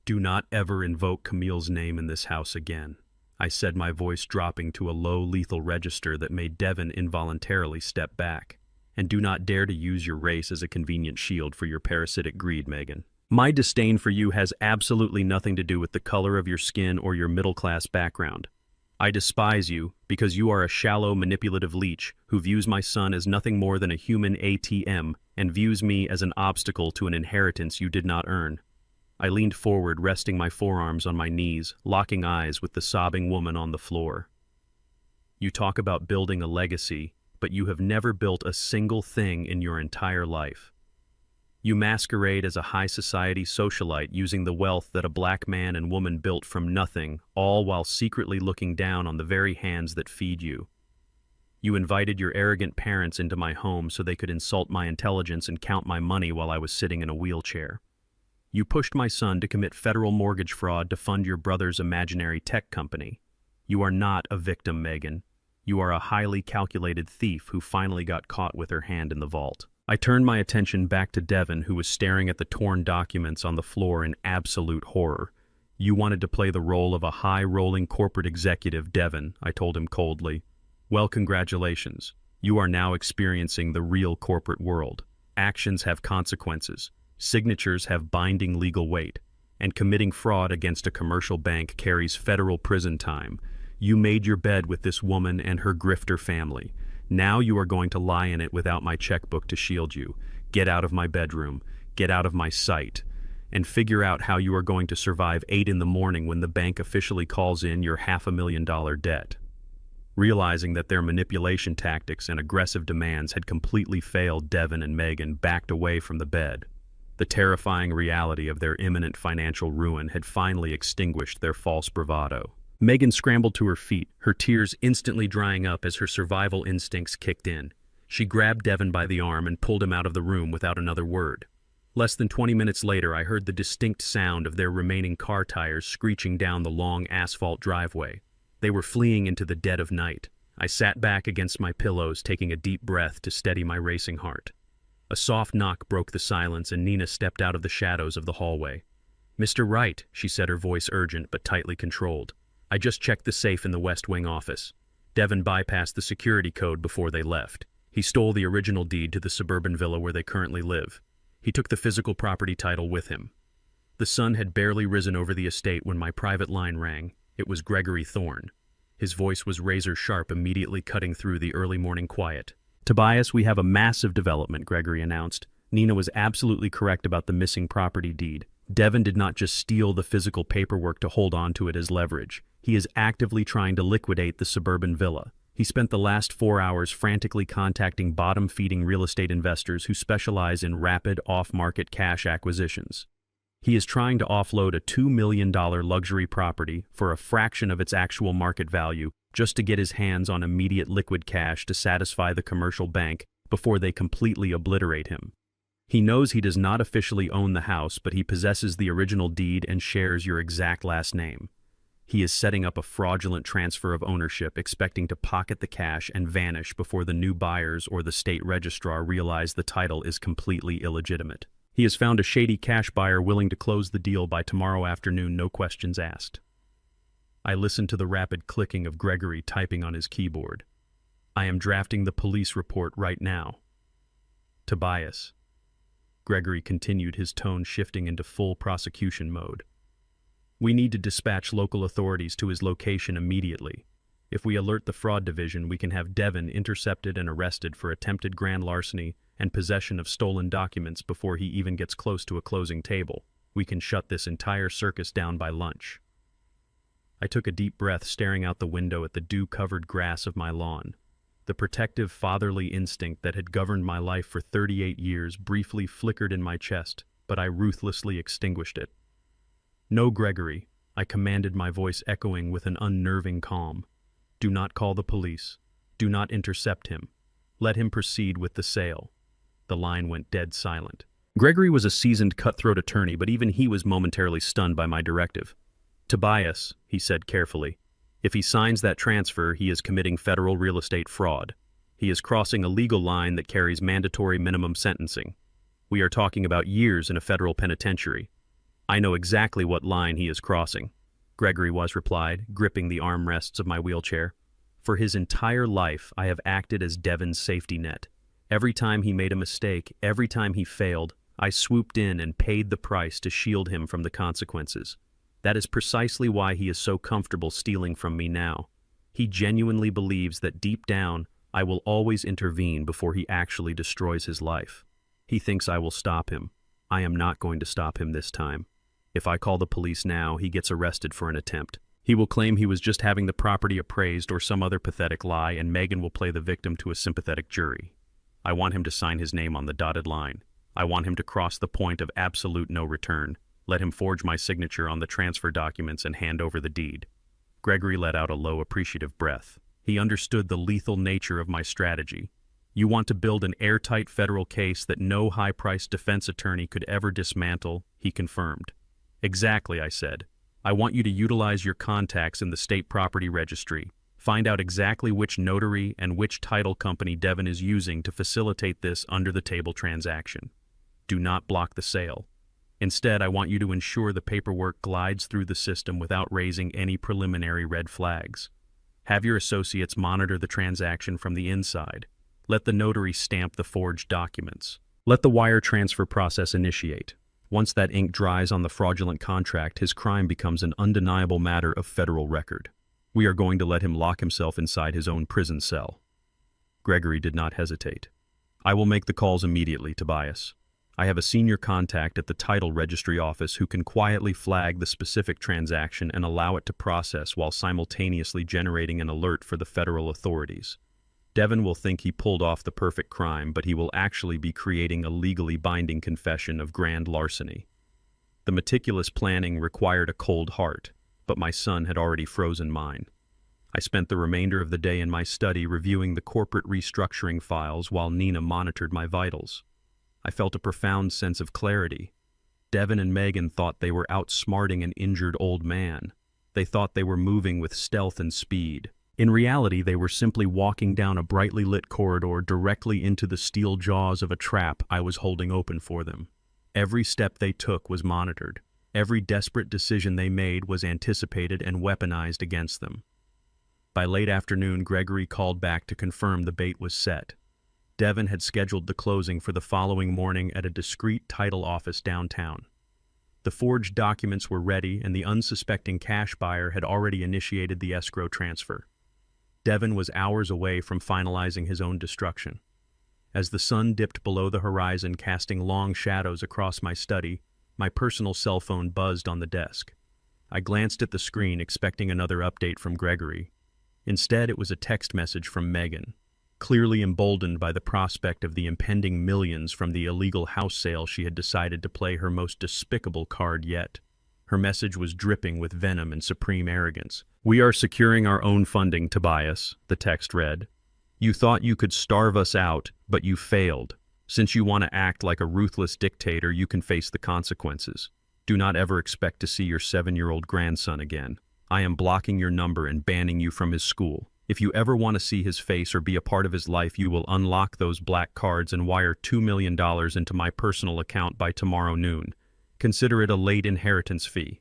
Do not ever invoke Camille's name in this house again, I said, my voice dropping to a low, lethal register that made Devin involuntarily step back. And do not dare to use your race as a convenient shield for your parasitic greed, Megan. My disdain for you has absolutely nothing to do with the color of your skin or your middle-class background. I despise you because you are a shallow, manipulative leech who views my son as nothing more than a human ATM and views me as an obstacle to an inheritance you did not earn. I leaned forward, resting my forearms on my knees, locking eyes with the sobbing woman on the floor. You talk about building a legacy, but you have never built a single thing in your entire life. You masquerade as a high society socialite using the wealth that a black man and woman built from nothing, all while secretly looking down on the very hands that feed you. You invited your arrogant parents into my home so they could insult my intelligence and count my money while I was sitting in a wheelchair. You pushed my son to commit federal mortgage fraud to fund your brother's imaginary tech company. You are not a victim, Megan. You are a highly calculated thief who finally got caught with her hand in the vault. I turned my attention back to Devin, who was staring at the torn documents on the floor in absolute horror. You wanted to play the role of a high-rolling corporate executive, Devin, I told him coldly. Well, congratulations. You are now experiencing the real corporate world. Actions have consequences. Signatures have binding legal weight. And committing fraud against a commercial bank carries federal prison time. You made your bed with this woman and her grifter family. Now you are going to lie in it without my checkbook to shield you. Get out of my bedroom. Get out of my sight. And figure out how you are going to survive 8 in the morning when the bank officially calls in your $500,000 debt. Realizing that their manipulation tactics and aggressive demands had completely failed, Devin and Megan backed away from the bed. The terrifying reality of their imminent financial ruin had finally extinguished their false bravado. Megan scrambled to her feet, her tears instantly drying up as her survival instincts kicked in. She grabbed Devin by the arm and pulled him out of the room without another word. Less than 20 minutes later, I heard the distinct sound of their remaining car tires screeching down the long asphalt driveway. They were fleeing into the dead of night. I sat back against my pillows, taking a deep breath to steady my racing heart. A soft knock broke the silence, and Nina stepped out of the shadows of the hallway. "Mr. Wright," she said, her voice urgent but tightly controlled. "I just checked the safe in the West Wing office." Devin bypassed the security code before they left. He stole the original deed to the suburban villa where they currently live. He took the physical property title with him. The sun had barely risen over the estate when my private line rang. It was Gregory Thorne. His voice was razor-sharp, immediately cutting through the early morning quiet. "Tobias, we have a massive development," Gregory announced. Nina was absolutely correct about the missing property deed. Devin did not just steal the physical paperwork to hold on to it as leverage. He is actively trying to liquidate the suburban villa. He spent the last 4 hours frantically contacting bottom-feeding real estate investors who specialize in rapid, off-market cash acquisitions. He is trying to offload a $2 million luxury property for a fraction of its actual market value just to get his hands on immediate liquid cash to satisfy the commercial bank before they completely obliterate him. He knows he does not officially own the house, but he possesses the original deed and shares your exact last name. He is setting up a fraudulent transfer of ownership, expecting to pocket the cash and vanish before the new buyers or the state registrar realize the title is completely illegitimate. He has found a shady cash buyer willing to close the deal by tomorrow afternoon, no questions asked. I listened to the rapid clicking of Gregory typing on his keyboard. I am drafting the police report right now. Tobias. Gregory continued, his tone shifting into full prosecution mode. We need to dispatch local authorities to his location immediately. If we alert the fraud division, we can have Devin intercepted and arrested for attempted grand larceny and possession of stolen documents before he even gets close to a closing table. We can shut this entire circus down by lunch. I took a deep breath, staring out the window at the dew-covered grass of my lawn. The protective, fatherly instinct that had governed my life for 38 years briefly flickered in my chest, but I ruthlessly extinguished it. No, Gregory, I commanded, my voice echoing with an unnerving calm. Do not call the police. Do not intercept him. Let him proceed with the sale. The line went dead silent. Gregory was a seasoned cutthroat attorney, but even he was momentarily stunned by my directive. Tobias, he said carefully, if he signs that transfer, he is committing federal real estate fraud. He is crossing a legal line that carries mandatory minimum sentencing. We are talking about years in a federal penitentiary. I know exactly what line he is crossing, Gregory was replied, gripping the armrests of my wheelchair. For his entire life, I have acted as Devin's safety net. Every time he made a mistake, every time he failed, I swooped in and paid the price to shield him from the consequences. That is precisely why he is so comfortable stealing from me now. He genuinely believes that deep down, I will always intervene before he actually destroys his life. He thinks I will stop him. I am not going to stop him this time. If I call the police now, he gets arrested for an attempt. He will claim he was just having the property appraised or some other pathetic lie, and Megan will play the victim to a sympathetic jury. I want him to sign his name on the dotted line. I want him to cross the point of absolute no return. Let him forge my signature on the transfer documents and hand over the deed. Gregory let out a low, appreciative breath. He understood the lethal nature of my strategy. You want to build an airtight federal case that no high-priced defense attorney could ever dismantle, he confirmed. Exactly, I said. I want you to utilize your contacts in the state property registry. Find out exactly which notary and which title company Devin is using to facilitate this under-the-table transaction. Do not block the sale. Instead, I want you to ensure the paperwork glides through the system without raising any preliminary red flags. Have your associates monitor the transaction from the inside. Let the notary stamp the forged documents. Let the wire transfer process initiate. Once that ink dries on the fraudulent contract, his crime becomes an undeniable matter of federal record. We are going to let him lock himself inside his own prison cell. Gregory did not hesitate. I will make the calls immediately, Tobias. I have a senior contact at the title registry office who can quietly flag the specific transaction and allow it to process while simultaneously generating an alert for the federal authorities. Devin will think he pulled off the perfect crime, but he will actually be creating a legally binding confession of grand larceny. The meticulous planning required a cold heart, but my son had already frozen mine. I spent the remainder of the day in my study reviewing the corporate restructuring files while Nina monitored my vitals. I felt a profound sense of clarity. Devin and Megan thought they were outsmarting an injured old man. They thought they were moving with stealth and speed. In reality, they were simply walking down a brightly lit corridor directly into the steel jaws of a trap I was holding open for them. Every step they took was monitored. Every desperate decision they made was anticipated and weaponized against them. By late afternoon, Gregory called back to confirm the bait was set. Devin had scheduled the closing for the following morning at a discreet title office downtown. The forged documents were ready, and the unsuspecting cash buyer had already initiated the escrow transfer. Devin was hours away from finalizing his own destruction. As the sun dipped below the horizon, casting long shadows across my study, my personal cell phone buzzed on the desk. I glanced at the screen, expecting another update from Gregory. Instead, it was a text message from Megan. Clearly emboldened by the prospect of the impending millions from the illegal house sale, she had decided to play her most despicable card yet. Her message was dripping with venom and supreme arrogance. "We are securing our own funding, Tobias," the text read. "You thought you could starve us out, but you failed. Since you want to act like a ruthless dictator, you can face the consequences. Do not ever expect to see your 7-year-old grandson again. I am blocking your number and banning you from his school. If you ever want to see his face or be a part of his life, you will unlock those black cards and wire $2 million into my personal account by tomorrow noon. Consider it a late inheritance fee."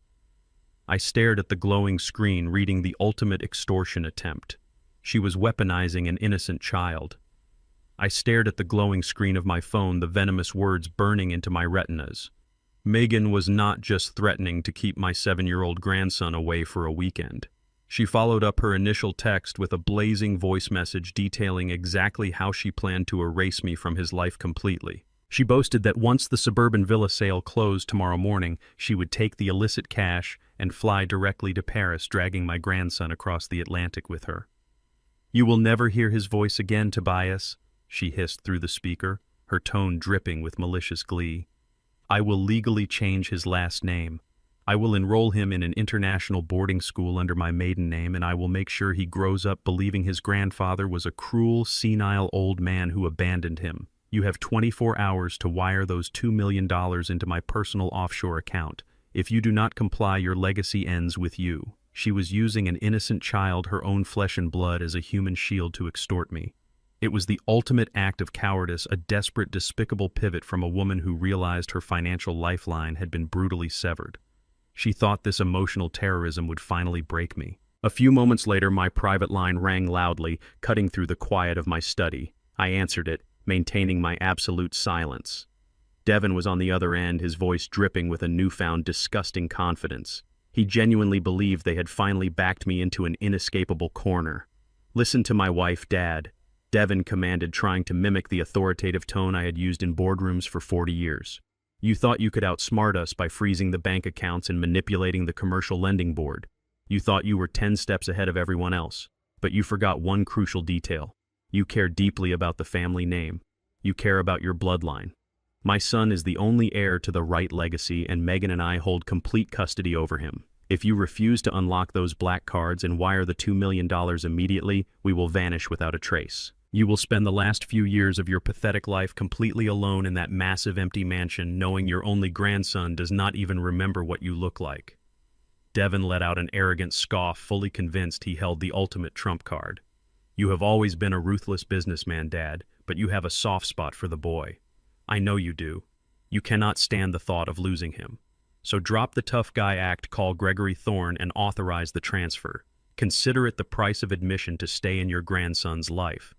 I stared at the glowing screen, reading the ultimate extortion attempt. She was weaponizing an innocent child. I stared at the glowing screen of my phone, the venomous words burning into my retinas. Megan was not just threatening to keep my 7-year-old grandson away for a weekend. She followed up her initial text with a blazing voice message detailing exactly how she planned to erase me from his life completely. She boasted that once the suburban villa sale closed tomorrow morning, she would take the illicit cash and fly directly to Paris, dragging my grandson across the Atlantic with her. "You will never hear his voice again, Tobias," she hissed through the speaker, her tone dripping with malicious glee. "I will legally change his last name. I will enroll him in an international boarding school under my maiden name, and I will make sure he grows up believing his grandfather was a cruel, senile old man who abandoned him. You have 24 hours to wire those $2 million into my personal offshore account. If you do not comply, your legacy ends with you." She was using an innocent child, her own flesh and blood, as a human shield to extort me. It was the ultimate act of cowardice, a desperate, despicable pivot from a woman who realized her financial lifeline had been brutally severed. She thought this emotional terrorism would finally break me. A few moments later, my private line rang loudly, cutting through the quiet of my study. I answered it, maintaining my absolute silence. Devin was on the other end, his voice dripping with a newfound disgusting confidence. He genuinely believed they had finally backed me into an inescapable corner. "Listen to my wife, Dad," Devin commanded, trying to mimic the authoritative tone I had used in boardrooms for 40 years. "You thought you could outsmart us by freezing the bank accounts and manipulating the commercial lending board. You thought you were 10 steps ahead of everyone else, but you forgot one crucial detail. You care deeply about the family name. You care about your bloodline. My son is the only heir to the Wright legacy, and Megan and I hold complete custody over him. If you refuse to unlock those black cards and wire the $2 million immediately, we will vanish without a trace. You will spend the last few years of your pathetic life completely alone in that massive empty mansion, knowing your only grandson does not even remember what you look like." Devin let out an arrogant scoff, fully convinced he held the ultimate trump card. "You have always been a ruthless businessman, Dad, but you have a soft spot for the boy. I know you do. You cannot stand the thought of losing him. So drop the tough guy act, call Gregory Thorne, and authorize the transfer. Consider it the price of admission to stay in your grandson's life."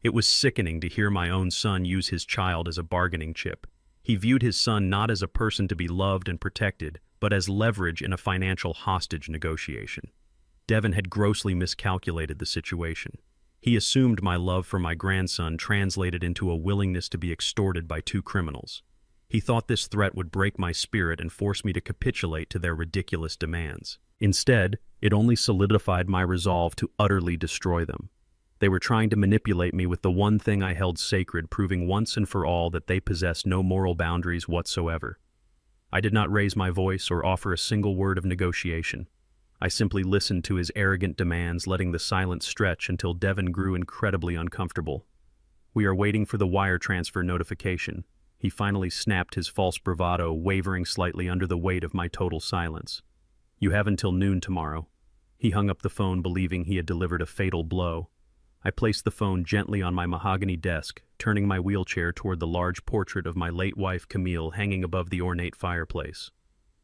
It was sickening to hear my own son use his child as a bargaining chip. He viewed his son not as a person to be loved and protected, but as leverage in a financial hostage negotiation. Devin had grossly miscalculated the situation. He assumed my love for my grandson translated into a willingness to be extorted by two criminals. He thought this threat would break my spirit and force me to capitulate to their ridiculous demands. Instead, it only solidified my resolve to utterly destroy them. They were trying to manipulate me with the one thing I held sacred, proving once and for all that they possessed no moral boundaries whatsoever. I did not raise my voice or offer a single word of negotiation. I simply listened to his arrogant demands, letting the silence stretch until Devin grew incredibly uncomfortable. "We are waiting for the wire transfer notification." He finally snapped his false bravado, wavering slightly under the weight of my total silence. "You have until noon tomorrow." He hung up the phone, believing he had delivered a fatal blow. I placed the phone gently on my mahogany desk, turning my wheelchair toward the large portrait of my late wife, Camille, hanging above the ornate fireplace.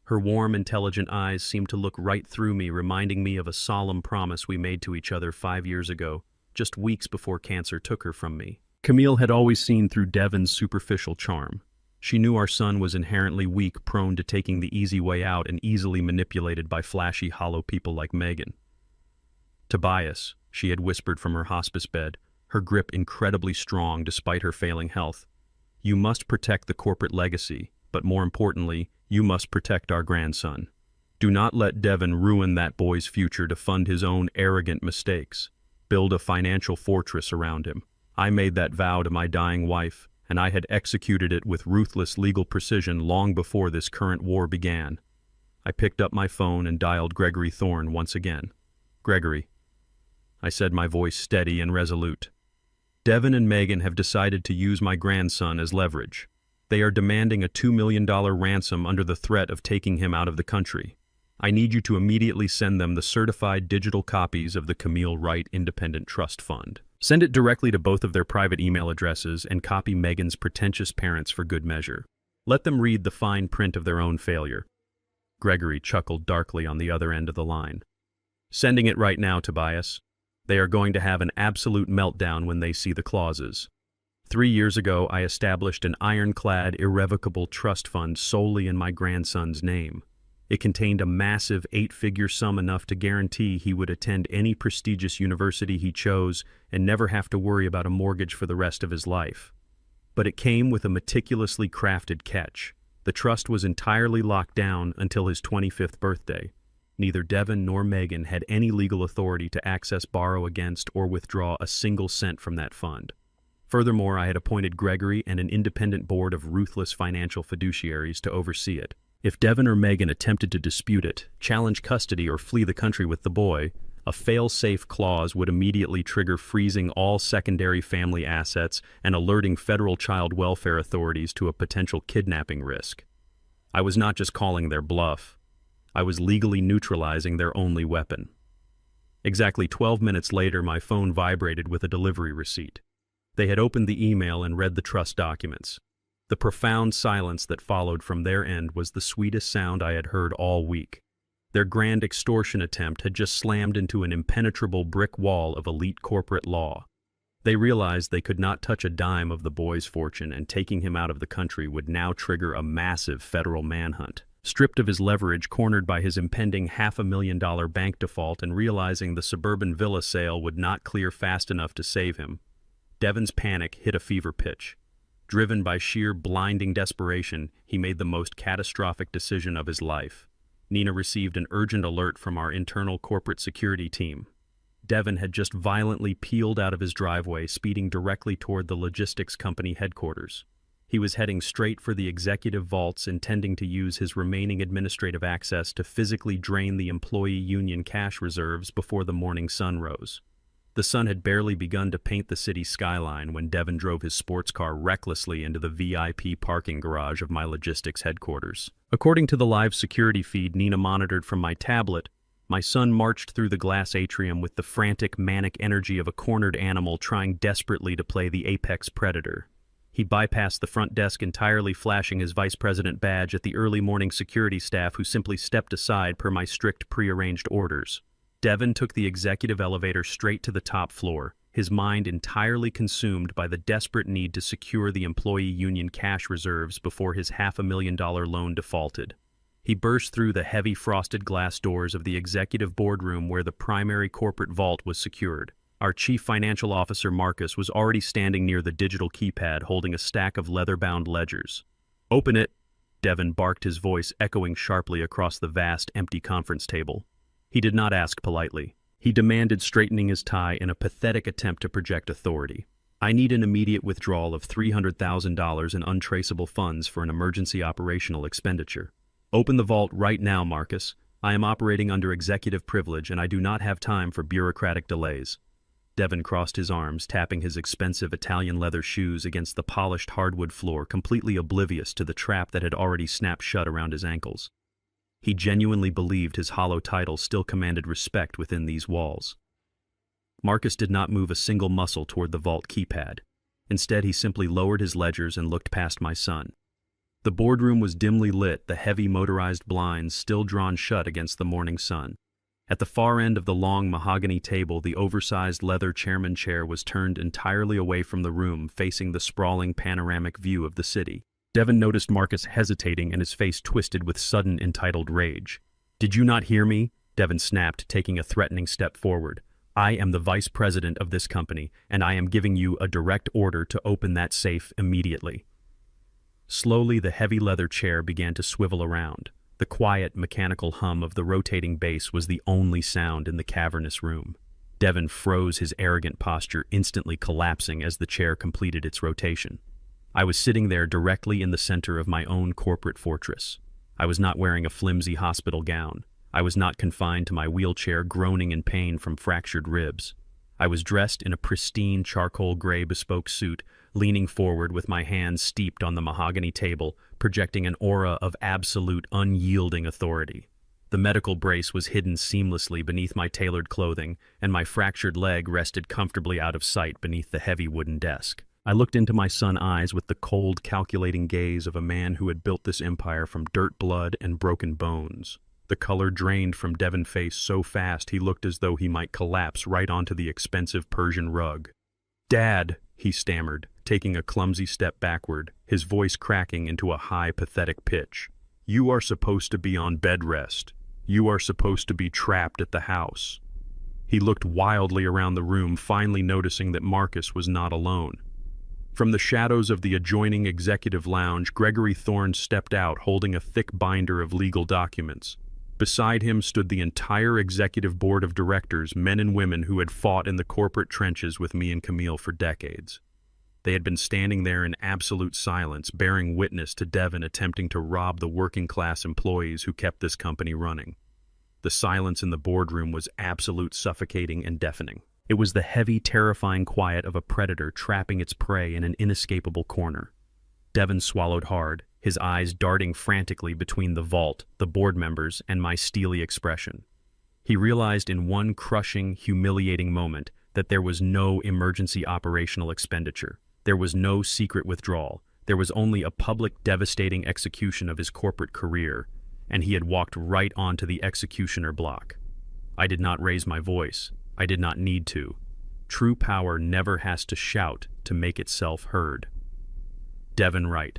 Her warm, intelligent eyes seemed to look right through me, reminding me of a solemn promise we made to each other 5 years ago, just weeks before cancer took her from me. Camille had always seen through Devin's superficial charm. She knew our son was inherently weak, prone to taking the easy way out, and easily manipulated by flashy, hollow people like Megan. "Tobias," she had whispered from her hospice bed, her grip incredibly strong despite her failing health. "You must protect the corporate legacy, but more importantly, you must protect our grandson. Do not let Devin ruin that boy's future to fund his own arrogant mistakes. Build a financial fortress around him. I made that vow to my dying wife, and I had executed it with ruthless legal precision long before this current war began." I picked up my phone and dialed Gregory Thorne once again. "Gregory," I said, my voice steady and resolute. "Devin and Megan have decided to use my grandson as leverage. They are demanding a $2 million ransom under the threat of taking him out of the country. I need you to immediately send them the certified digital copies of the Camille Wright Independent Trust Fund. Send it directly to both of their private email addresses and copy Megan's pretentious parents for good measure. Let them read the fine print of their own failure." Gregory chuckled darkly on the other end of the line. "Sending it right now, Tobias." They are going to have an absolute meltdown when they see the clauses. 3 years ago, I established an ironclad, irrevocable trust fund solely in my grandson's name. It contained a massive 8-figure sum, enough to guarantee he would attend any prestigious university he chose and never have to worry about a mortgage for the rest of his life. But it came with a meticulously crafted catch. The trust was entirely locked down until his 25th birthday. Neither Devin nor Megan had any legal authority to access, borrow against, or withdraw a single cent from that fund. Furthermore, I had appointed Gregory and an independent board of ruthless financial fiduciaries to oversee it. If Devin or Megan attempted to dispute it, challenge custody, or flee the country with the boy, a fail-safe clause would immediately trigger freezing all secondary family assets and alerting federal child welfare authorities to a potential kidnapping risk. I was not just calling their bluff. I was legally neutralizing their only weapon. Exactly 12 minutes later, my phone vibrated with a delivery receipt. They had opened the email and read the trust documents. The profound silence that followed from their end was the sweetest sound I had heard all week. Their grand extortion attempt had just slammed into an impenetrable brick wall of elite corporate law. They realized they could not touch a dime of the boy's fortune, and taking him out of the country would now trigger a massive federal manhunt. Stripped of his leverage, cornered by his impending $500,000 bank default, and realizing the suburban villa sale would not clear fast enough to save him, Devin's panic hit a fever pitch. Driven by sheer blinding desperation, he made the most catastrophic decision of his life. Nina received an urgent alert from our internal corporate security team. Devin had just violently peeled out of his driveway, speeding directly toward the logistics company headquarters. He was heading straight for the executive vaults, intending to use his remaining administrative access to physically drain the employee union cash reserves before the morning sun rose. The sun had barely begun to paint the city skyline when Devin drove his sports car recklessly into the VIP parking garage of my logistics headquarters. According to the live security feed Nina monitored from my tablet, my son marched through the glass atrium with the frantic, manic energy of a cornered animal trying desperately to play the apex predator. He bypassed the front desk entirely, flashing his vice president badge at the early morning security staff, who simply stepped aside per my strict prearranged orders. Devin took the executive elevator straight to the top floor, his mind entirely consumed by the desperate need to secure the employee union cash reserves before his $500,000 loan defaulted. He burst through the heavy frosted glass doors of the executive boardroom where the primary corporate vault was secured. Our chief financial officer, Marcus, was already standing near the digital keypad, holding a stack of leather-bound ledgers. "Open it," Devin barked, his voice echoing sharply across the vast, empty conference table. He did not ask politely. He demanded, straightening his tie in a pathetic attempt to project authority. "I need an immediate withdrawal of $300,000 in untraceable funds for an emergency operational expenditure. Open the vault right now, Marcus. I am operating under executive privilege, and I do not have time for bureaucratic delays." Devin crossed his arms, tapping his expensive Italian leather shoes against the polished hardwood floor, completely oblivious to the trap that had already snapped shut around his ankles. He genuinely believed his hollow title still commanded respect within these walls. Marcus did not move a single muscle toward the vault keypad. Instead, he simply lowered his ledgers and looked past my son. The boardroom was dimly lit, the heavy motorized blinds still drawn shut against the morning sun. At the far end of the long mahogany table, the oversized leather chairman chair was turned entirely away from the room, facing the sprawling panoramic view of the city. Devin noticed Marcus hesitating, and his face twisted with sudden entitled rage. "Did you not hear me?" Devin snapped, taking a threatening step forward. "I am the vice president of this company, and I am giving you a direct order to open that safe immediately." Slowly, the heavy leather chair began to swivel around. The quiet, mechanical hum of the rotating base was the only sound in the cavernous room. Devin froze, his arrogant posture instantly collapsing as the chair completed its rotation. I was sitting there directly in the center of my own corporate fortress. I was not wearing a flimsy hospital gown. I was not confined to my wheelchair, groaning in pain from fractured ribs. I was dressed in a pristine charcoal gray bespoke suit, leaning forward with my hands steeped on the mahogany table, projecting an aura of absolute, unyielding authority. The medical brace was hidden seamlessly beneath my tailored clothing, and my fractured leg rested comfortably out of sight beneath the heavy wooden desk. I looked into my son's eyes with the cold, calculating gaze of a man who had built this empire from dirt, blood, and broken bones. The color drained from Devon's face so fast he looked as though he might collapse right onto the expensive Persian rug. "Dad," he stammered, taking a clumsy step backward, his voice cracking into a high, pathetic pitch. "You are supposed to be on bed rest. You are supposed to be trapped at the house." He looked wildly around the room, finally noticing that Marcus was not alone. From the shadows of the adjoining executive lounge, Gregory Thorne stepped out holding a thick binder of legal documents. Beside him stood the entire executive board of directors, men and women who had fought in the corporate trenches with me and Camille for decades. They had been standing there in absolute silence, bearing witness to Devon attempting to rob the working-class employees who kept this company running. The silence in the boardroom was absolute, suffocating, and deafening. It was the heavy, terrifying quiet of a predator trapping its prey in an inescapable corner. Devon swallowed hard, his eyes darting frantically between the vault, the board members, and my steely expression. He realized in one crushing, humiliating moment that there was no emergency operational expenditure. There was no secret withdrawal. There was only a public, devastating execution of his corporate career, and he had walked right onto the executioner block. I did not raise my voice. I did not need to. True power never has to shout to make itself heard. Devon Wright.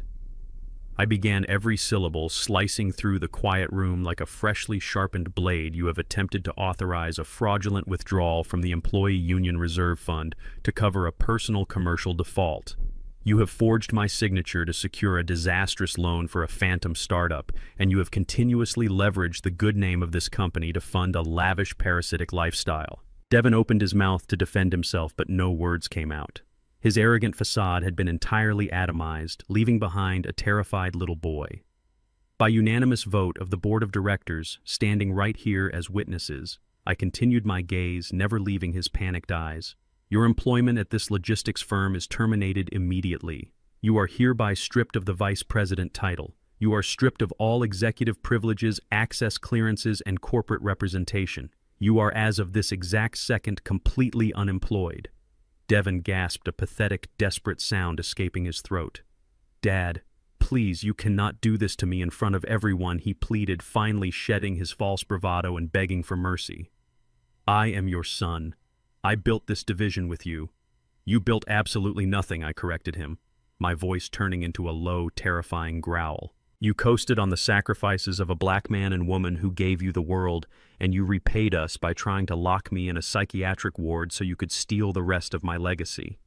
I began every syllable, slicing through the quiet room like a freshly sharpened blade. You have attempted to authorize a fraudulent withdrawal from the Employee Union Reserve Fund to cover a personal commercial default. You have forged my signature to secure a disastrous loan for a phantom startup, and you have continuously leveraged the good name of this company to fund a lavish parasitic lifestyle. Devon opened his mouth to defend himself, but no words came out. His arrogant facade had been entirely atomized, leaving behind a terrified little boy. By unanimous vote of the board of directors, standing right here as witnesses, I continued my gaze, never leaving his panicked eyes. Your employment at this logistics firm is terminated immediately. You are hereby stripped of the vice president title. You are stripped of all executive privileges, access clearances, and corporate representation. You are, as of this exact second, completely unemployed. Devon gasped, a pathetic, desperate sound escaping his throat. "Dad, please, you cannot do this to me in front of everyone," he pleaded, finally shedding his false bravado and begging for mercy. "I am your son. I built this division with you." "You built absolutely nothing," I corrected him, my voice turning into a low, terrifying growl. "You coasted on the sacrifices of a black man and woman who gave you the world, and you repaid us by trying to lock me in a psychiatric ward so you could steal the rest of my legacy."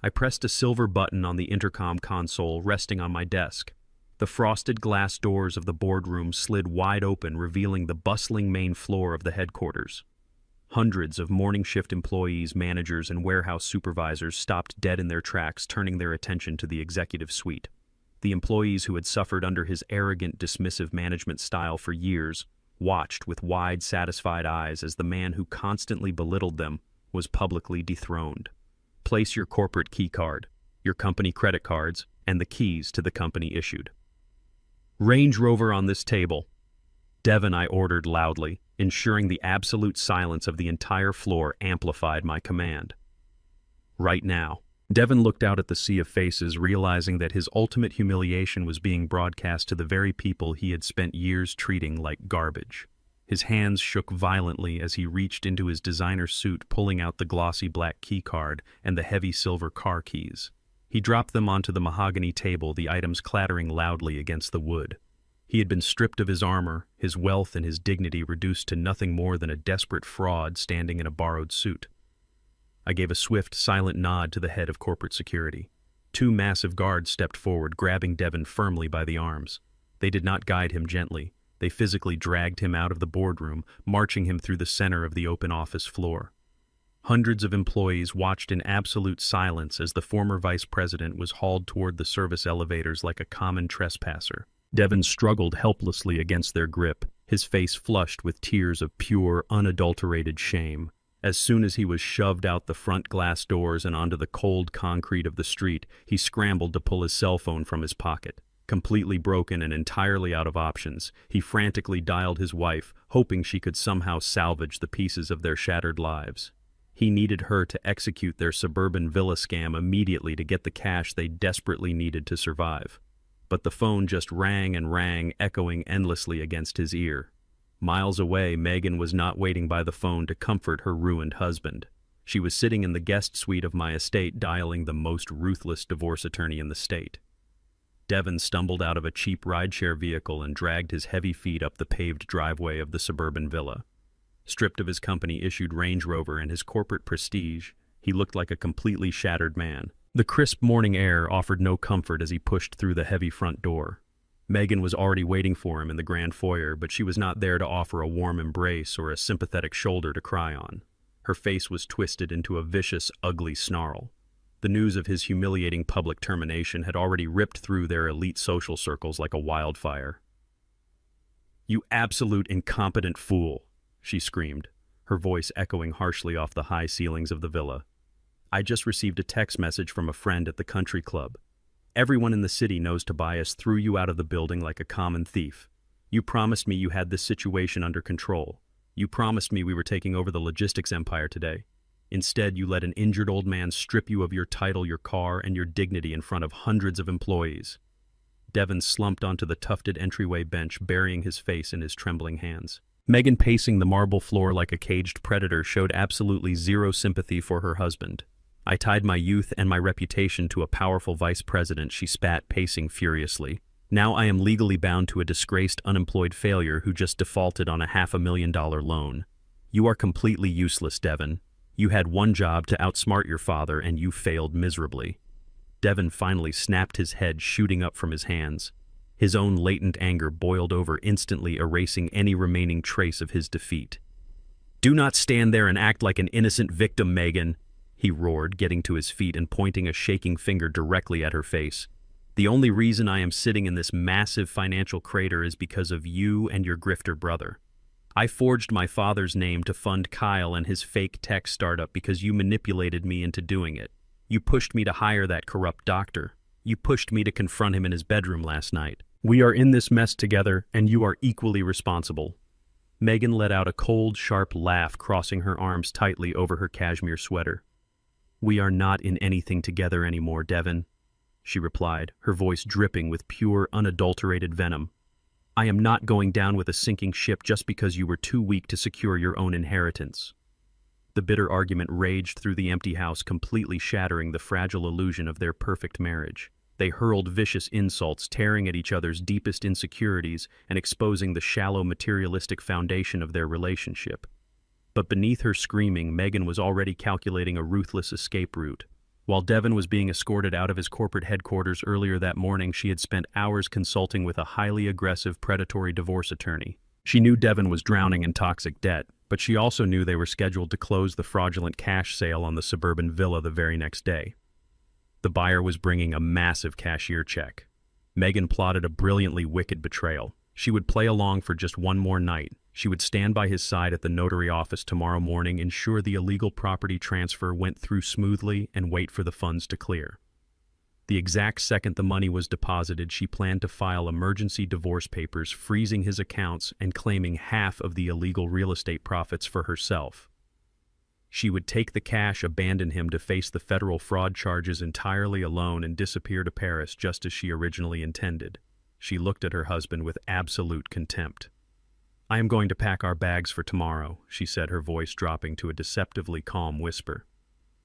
I pressed a silver button on the intercom console resting on my desk. The frosted glass doors of the boardroom slid wide open, revealing the bustling main floor of the headquarters. Hundreds of morning shift employees, managers, and warehouse supervisors stopped dead in their tracks, turning their attention to the executive suite. The employees who had suffered under his arrogant, dismissive management style for years watched with wide, satisfied eyes as the man who constantly belittled them was publicly dethroned. "Place your corporate key card, your company credit cards, and the keys to the company issued." "Range Rover on this table." "Devon," I ordered loudly, ensuring the absolute silence of the entire floor amplified my command. "Right now." Devon looked out at the sea of faces, realizing that his ultimate humiliation was being broadcast to the very people he had spent years treating like garbage. His hands shook violently as he reached into his designer suit, pulling out the glossy black key card and the heavy silver car keys. He dropped them onto the mahogany table, the items clattering loudly against the wood. He had been stripped of his armor, his wealth and his dignity reduced to nothing more than a desperate fraud standing in a borrowed suit. I gave a swift, silent nod to the head of corporate security. Two massive guards stepped forward, grabbing Devon firmly by the arms. They did not guide him gently. They physically dragged him out of the boardroom, marching him through the center of the open office floor. Hundreds of employees watched in absolute silence as the former vice president was hauled toward the service elevators like a common trespasser. Devon struggled helplessly against their grip, his face flushed with tears of pure, unadulterated shame. As soon as he was shoved out the front glass doors and onto the cold concrete of the street, he scrambled to pull his cell phone from his pocket. Completely broken and entirely out of options, he frantically dialed his wife, hoping she could somehow salvage the pieces of their shattered lives. He needed her to execute their suburban villa scam immediately to get the cash they desperately needed to survive. But the phone just rang and rang, echoing endlessly against his ear. Miles away, Megan was not waiting by the phone to comfort her ruined husband. She was sitting in the guest suite of my estate dialing the most ruthless divorce attorney in the state. Devin stumbled out of a cheap rideshare vehicle and dragged his heavy feet up the paved driveway of the suburban villa. Stripped of his company-issued Range Rover and his corporate prestige, he looked like a completely shattered man. The crisp morning air offered no comfort as he pushed through the heavy front door. Megan was already waiting for him in the grand foyer, but she was not there to offer a warm embrace or a sympathetic shoulder to cry on. Her face was twisted into a vicious, ugly snarl. The news of his humiliating public termination had already ripped through their elite social circles like a wildfire. "You absolute incompetent fool," she screamed, her voice echoing harshly off the high ceilings of the villa. "I just received a text message from a friend at the country club. Everyone in the city knows Tobias threw you out of the building like a common thief. You promised me you had this situation under control. You promised me we were taking over the logistics empire today. Instead, you let an injured old man strip you of your title, your car, and your dignity in front of hundreds of employees." Devin slumped onto the tufted entryway bench, burying his face in his trembling hands. Megan, pacing the marble floor like a caged predator, showed absolutely zero sympathy for her husband. "I tied my youth and my reputation to a powerful vice president," she spat, pacing furiously. "Now I am legally bound to a disgraced unemployed failure who just defaulted on a $500,000 loan. You are completely useless, Devin. You had one job to outsmart your father, and you failed miserably." Devin finally snapped his head, shooting up from his hands. His own latent anger boiled over, instantly erasing any remaining trace of his defeat. "Do not stand there and act like an innocent victim, Megan," he roared, getting to his feet and pointing a shaking finger directly at her face. "The only reason I am sitting in this massive financial crater is because of you and your grifter brother. I forged my father's name to fund Kyle and his fake tech startup because you manipulated me into doing it. You pushed me to hire that corrupt doctor. You pushed me to confront him in his bedroom last night. We are in this mess together, and you are equally responsible." Megan let out a cold, sharp laugh, crossing her arms tightly over her cashmere sweater. "We are not in anything together anymore, Devin," she replied, her voice dripping with pure, unadulterated venom. "I am not going down with a sinking ship just because you were too weak to secure your own inheritance." The bitter argument raged through the empty house, completely shattering the fragile illusion of their perfect marriage. They hurled vicious insults, tearing at each other's deepest insecurities and exposing the shallow, materialistic foundation of their relationship. But beneath her screaming, Megan was already calculating a ruthless escape route. While Devin was being escorted out of his corporate headquarters earlier that morning, she had spent hours consulting with a highly aggressive, predatory divorce attorney. She knew Devin was drowning in toxic debt, but she also knew they were scheduled to close the fraudulent cash sale on the suburban villa the very next day. The buyer was bringing a massive cashier check. Megan plotted a brilliantly wicked betrayal. She would play along for just one more night. She would stand by his side at the notary office tomorrow morning, ensure the illegal property transfer went through smoothly, and wait for the funds to clear. The exact second the money was deposited, she planned to file emergency divorce papers, freezing his accounts and claiming half of the illegal real estate profits for herself. She would take the cash, abandon him to face the federal fraud charges entirely alone, and disappear to Paris just as she originally intended. She looked at her husband with absolute contempt. "I am going to pack our bags for tomorrow," she said, her voice dropping to a deceptively calm whisper.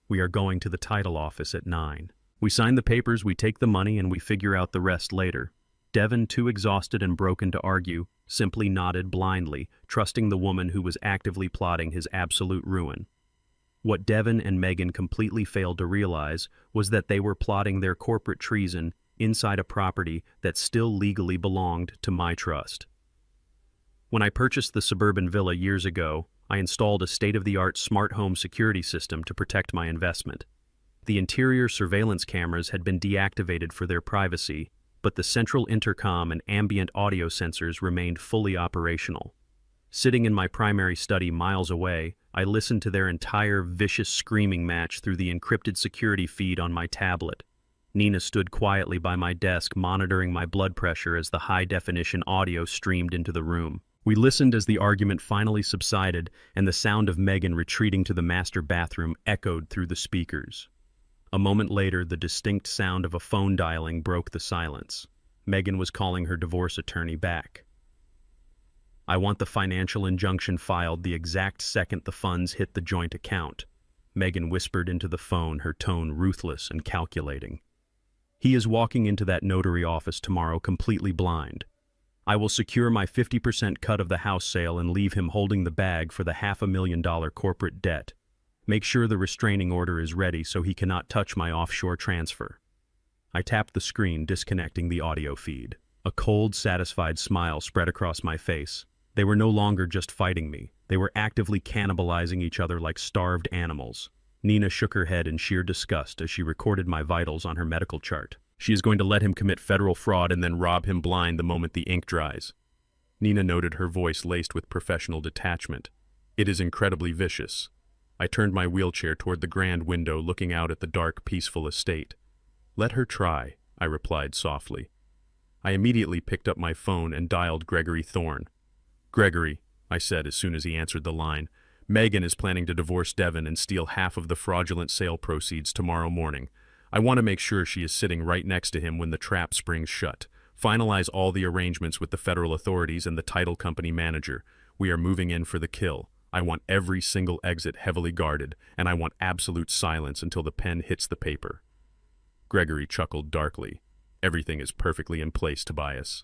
"We are going to the title office at 9. We sign the papers, we take the money, and we figure out the rest later." Devin, too exhausted and broken to argue, simply nodded blindly, trusting the woman who was actively plotting his absolute ruin. What Devin and Megan completely failed to realize was that they were plotting their corporate treason inside a property that still legally belonged to my trust. When I purchased the suburban villa years ago, I installed a state-of-the-art smart home security system to protect my investment. The interior surveillance cameras had been deactivated for their privacy, but the central intercom and ambient audio sensors remained fully operational. Sitting in my primary study miles away, I listened to their entire vicious screaming match through the encrypted security feed on my tablet. Nina stood quietly by my desk, monitoring my blood pressure as the high-definition audio streamed into the room. We listened as the argument finally subsided, and the sound of Megan retreating to the master bathroom echoed through the speakers. A moment later, the distinct sound of a phone dialing broke the silence. Megan was calling her divorce attorney back. I want the financial injunction filed the exact second the funds hit the joint account. Megan whispered into the phone, her tone ruthless and calculating. He is walking into that notary office tomorrow completely blind. I will secure my 50% cut of the house sale and leave him holding the bag for the $500,000 corporate debt. Make sure the restraining order is ready so he cannot touch my offshore transfer. I tapped the screen, disconnecting the audio feed. A cold, satisfied smile spread across my face. They were no longer just fighting me. They were actively cannibalizing each other like starved animals. Nina shook her head in sheer disgust as she recorded my vitals on her medical chart. She is going to let him commit federal fraud and then rob him blind the moment the ink dries. Nina noted, her voice laced with professional detachment. It is incredibly vicious. I turned my wheelchair toward the grand window, looking out at the dark, peaceful estate. Let her try, I replied softly. I immediately picked up my phone and dialed Gregory Thorne. Gregory, I said as soon as he answered the line, Megan is planning to divorce Devin and steal half of the fraudulent sale proceeds tomorrow morning. I want to make sure she is sitting right next to him when the trap springs shut. Finalize all the arrangements with the federal authorities and the title company manager. We are moving in for the kill. I want every single exit heavily guarded, and I want absolute silence until the pen hits the paper. Gregory chuckled darkly. Everything is perfectly in place, Tobias.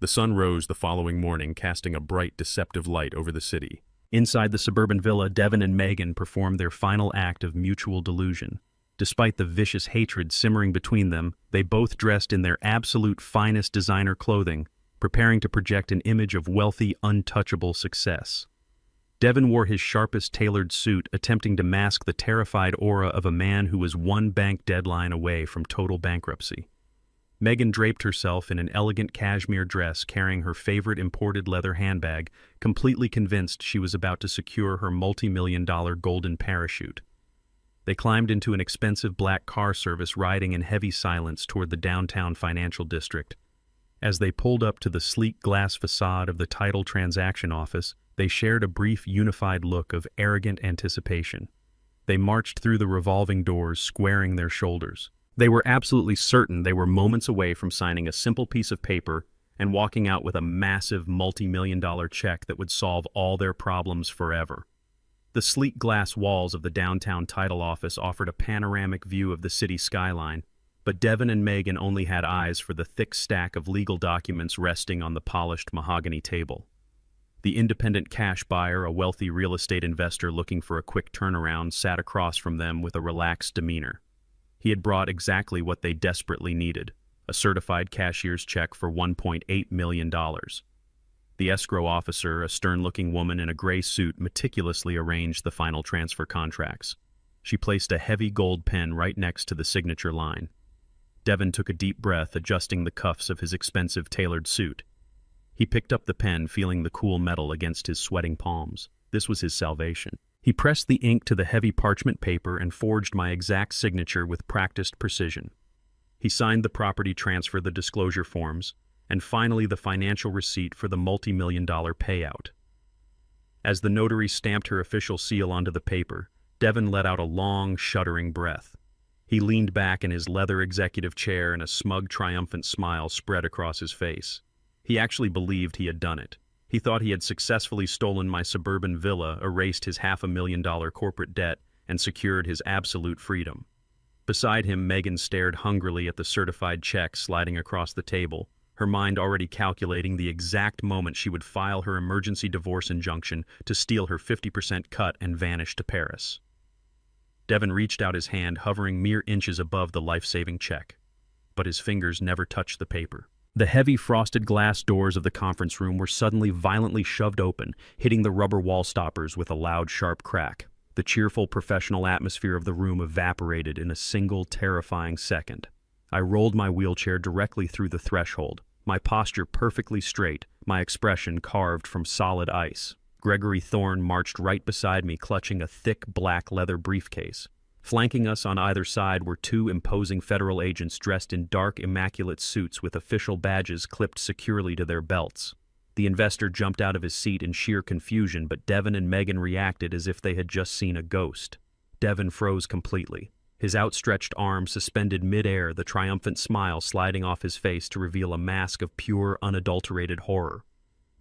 The sun rose the following morning, casting a bright, deceptive light over the city. Inside the suburban villa, Devin and Megan performed their final act of mutual delusion. Despite the vicious hatred simmering between them, they both dressed in their absolute finest designer clothing, preparing to project an image of wealthy, untouchable success. Devin wore his sharpest tailored suit, attempting to mask the terrified aura of a man who was one bank deadline away from total bankruptcy. Megan draped herself in an elegant cashmere dress, carrying her favorite imported leather handbag, completely convinced she was about to secure her multi-million-dollar golden parachute. They climbed into an expensive black car service, riding in heavy silence toward the downtown financial district. As they pulled up to the sleek glass facade of the title transaction office, they shared a brief, unified look of arrogant anticipation. They marched through the revolving doors, squaring their shoulders. They were absolutely certain they were moments away from signing a simple piece of paper and walking out with a massive multi-million-dollar check that would solve all their problems forever. The sleek glass walls of the downtown title office offered a panoramic view of the city skyline, but Devin and Megan only had eyes for the thick stack of legal documents resting on the polished mahogany table. The independent cash buyer, a wealthy real estate investor looking for a quick turnaround, sat across from them with a relaxed demeanor. He had brought exactly what they desperately needed, a certified cashier's check for $1.8 million. The escrow officer, a stern-looking woman in a gray suit, meticulously arranged the final transfer contracts. She placed a heavy gold pen right next to the signature line. Devin took a deep breath, adjusting the cuffs of his expensive tailored suit. He picked up the pen, feeling the cool metal against his sweating palms. This was his salvation. He pressed the ink to the heavy parchment paper and forged my exact signature with practiced precision. He signed the property transfer, the disclosure forms, and finally the financial receipt for the multi-million-dollar payout. As the notary stamped her official seal onto the paper, Devin let out a long, shuddering breath. He leaned back in his leather executive chair, and a smug, triumphant smile spread across his face. He actually believed he had done it. He thought he had successfully stolen my suburban villa, erased his $500,000 corporate debt, and secured his absolute freedom. Beside him, Megan stared hungrily at the certified check sliding across the table, her mind already calculating the exact moment she would file her emergency divorce injunction to steal her 50% cut and vanish to Paris. Devin reached out his hand, hovering mere inches above the life-saving check, but his fingers never touched the paper. The heavy frosted glass doors of the conference room were suddenly violently shoved open, hitting the rubber wall stoppers with a loud, sharp crack. The cheerful, professional atmosphere of the room evaporated in a single, terrifying second. I rolled my wheelchair directly through the threshold, my posture perfectly straight, my expression carved from solid ice. Gregory Thorne marched right beside me, clutching a thick black leather briefcase. Flanking us on either side were two imposing federal agents dressed in dark, immaculate suits with official badges clipped securely to their belts. The investor jumped out of his seat in sheer confusion, but Devin and Megan reacted as if they had just seen a ghost. Devin froze completely, his outstretched arm suspended mid-air, the triumphant smile sliding off his face to reveal a mask of pure, unadulterated horror.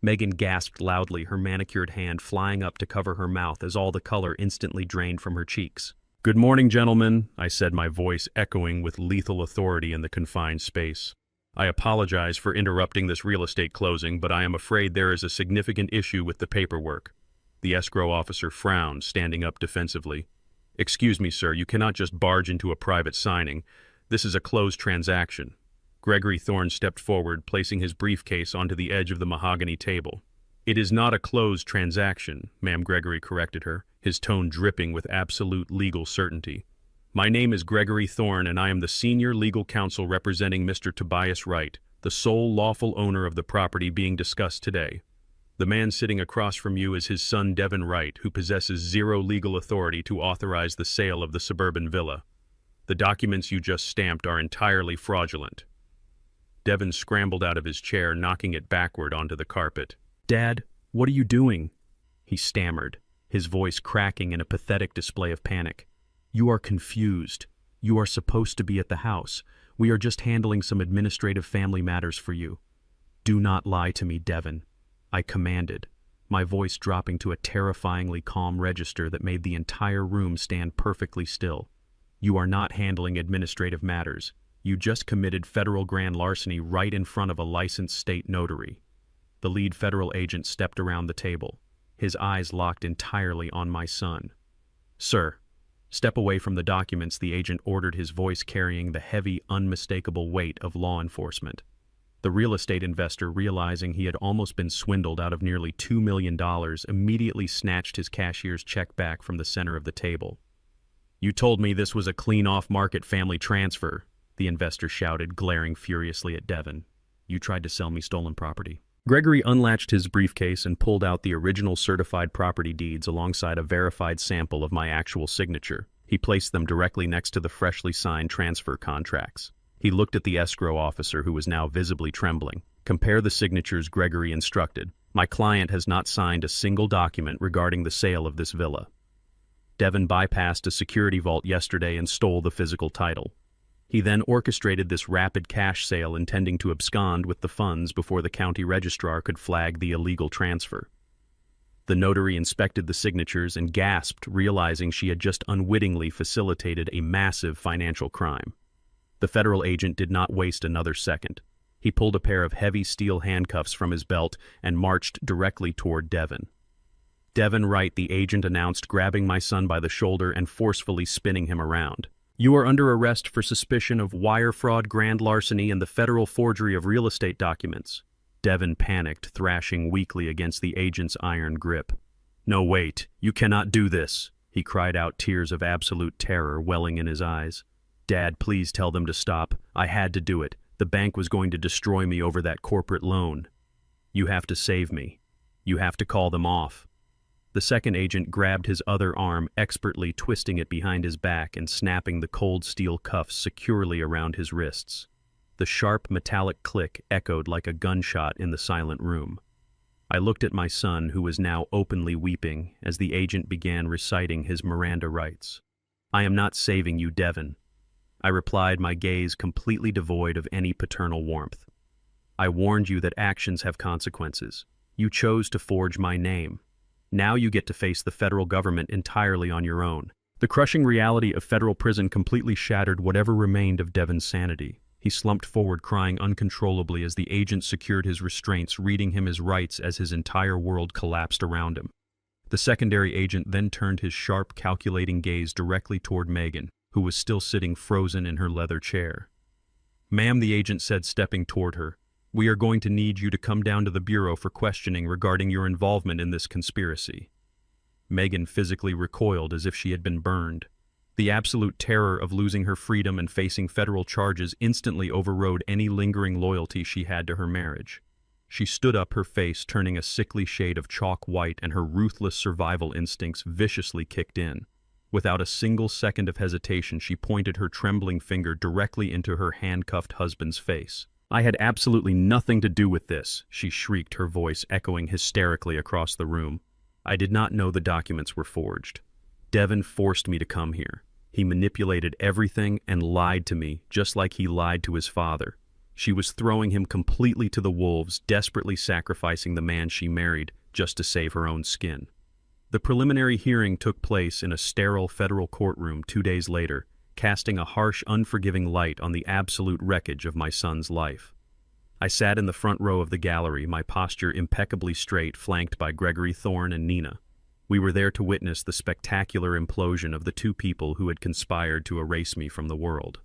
Megan gasped loudly, her manicured hand flying up to cover her mouth as all the color instantly drained from her cheeks. "Good morning, gentlemen," I said, my voice echoing with lethal authority in the confined space. "I apologize for interrupting this real estate closing, but I am afraid there is a significant issue with the paperwork." The escrow officer frowned, standing up defensively. "Excuse me, sir, you cannot just barge into a private signing. This is a closed transaction." Gregory Thorne stepped forward, placing his briefcase onto the edge of the mahogany table. "It is not a closed transaction," Ma'am Gregory corrected her, his tone dripping with absolute legal certainty. "My name is Gregory Thorne, and I am the senior legal counsel representing Mr. Tobias Wright, the sole lawful owner of the property being discussed today. The man sitting across from you is his son Devin Wright, who possesses zero legal authority to authorize the sale of the suburban villa. The documents you just stamped are entirely fraudulent." Devin scrambled out of his chair, knocking it backward onto the carpet. "Dad, what are you doing?" he stammered, his voice cracking in a pathetic display of panic. "You are confused. You are supposed to be at the house. We are just handling some administrative family matters for you." "Do not lie to me, Devin," I commanded, my voice dropping to a terrifyingly calm register that made the entire room stand perfectly still. "You are not handling administrative matters. You just committed federal grand larceny right in front of a licensed state notary." The lead federal agent stepped around the table, his eyes locked entirely on my son. "Sir, step away from the documents," the agent ordered, his voice carrying the heavy, unmistakable weight of law enforcement. The real estate investor, realizing he had almost been swindled out of nearly $2 million, immediately snatched his cashier's check back from the center of the table. "You told me this was a clean off-market family transfer," the investor shouted, glaring furiously at Devin. "You tried to sell me stolen property." Gregory unlatched his briefcase and pulled out the original certified property deeds alongside a verified sample of my actual signature. He placed them directly next to the freshly signed transfer contracts. He looked at the escrow officer, who was now visibly trembling. "Compare the signatures," Gregory instructed. "My client has not signed a single document regarding the sale of this villa. Devin bypassed a security vault yesterday and stole the physical title. He then orchestrated this rapid cash sale, intending to abscond with the funds before the county registrar could flag the illegal transfer." The notary inspected the signatures and gasped, realizing she had just unwittingly facilitated a massive financial crime. The federal agent did not waste another second. He pulled a pair of heavy steel handcuffs from his belt and marched directly toward Devin. "Devin Wright," the agent announced, grabbing my son by the shoulder and forcefully spinning him around. "You are under arrest for suspicion of wire fraud, grand larceny, and the federal forgery of real estate documents." Devin panicked, thrashing weakly against the agent's iron grip. "No, wait, you cannot do this," he cried out, tears of absolute terror welling in his eyes. "Dad, please tell them to stop. I had to do it. The bank was going to destroy me over that corporate loan. You have to save me. You have to call them off." The second agent grabbed his other arm, expertly twisting it behind his back and snapping the cold steel cuffs securely around his wrists. The sharp metallic click echoed like a gunshot in the silent room. I looked at my son, who was now openly weeping, as the agent began reciting his Miranda rights. "I am not saving you, Devin," I replied, my gaze completely devoid of any paternal warmth. "I warned you that actions have consequences. You chose to forge my name. Now you get to face the federal government entirely on your own." The crushing reality of federal prison completely shattered whatever remained of Devin's sanity. He slumped forward, crying uncontrollably as the agent secured his restraints, reading him his rights as his entire world collapsed around him. The secondary agent then turned his sharp, calculating gaze directly toward Megan, who was still sitting frozen in her leather chair. "Ma'am," the agent said, stepping toward her, "we are going to need you to come down to the bureau for questioning regarding your involvement in this conspiracy." Megan physically recoiled as if she had been burned. The absolute terror of losing her freedom and facing federal charges instantly overrode any lingering loyalty she had to her marriage. She stood up, her face turning a sickly shade of chalk white, and her ruthless survival instincts viciously kicked in. Without a single second of hesitation, she pointed her trembling finger directly into her handcuffed husband's face. "I had absolutely nothing to do with this," she shrieked, her voice echoing hysterically across the room. "I did not know the documents were forged. Devin forced me to come here. He manipulated everything and lied to me, just like he lied to his father. She was throwing him completely to the wolves, desperately sacrificing the man she married just to save her own skin. The preliminary hearing took place in a sterile federal courtroom 2 days later, casting a harsh, unforgiving light on the absolute wreckage of my son's life. I sat in the front row of the gallery, my posture impeccably straight, flanked by Gregory Thorne and Nina. We were there to witness the spectacular implosion of the two people who had conspired to erase me from the world.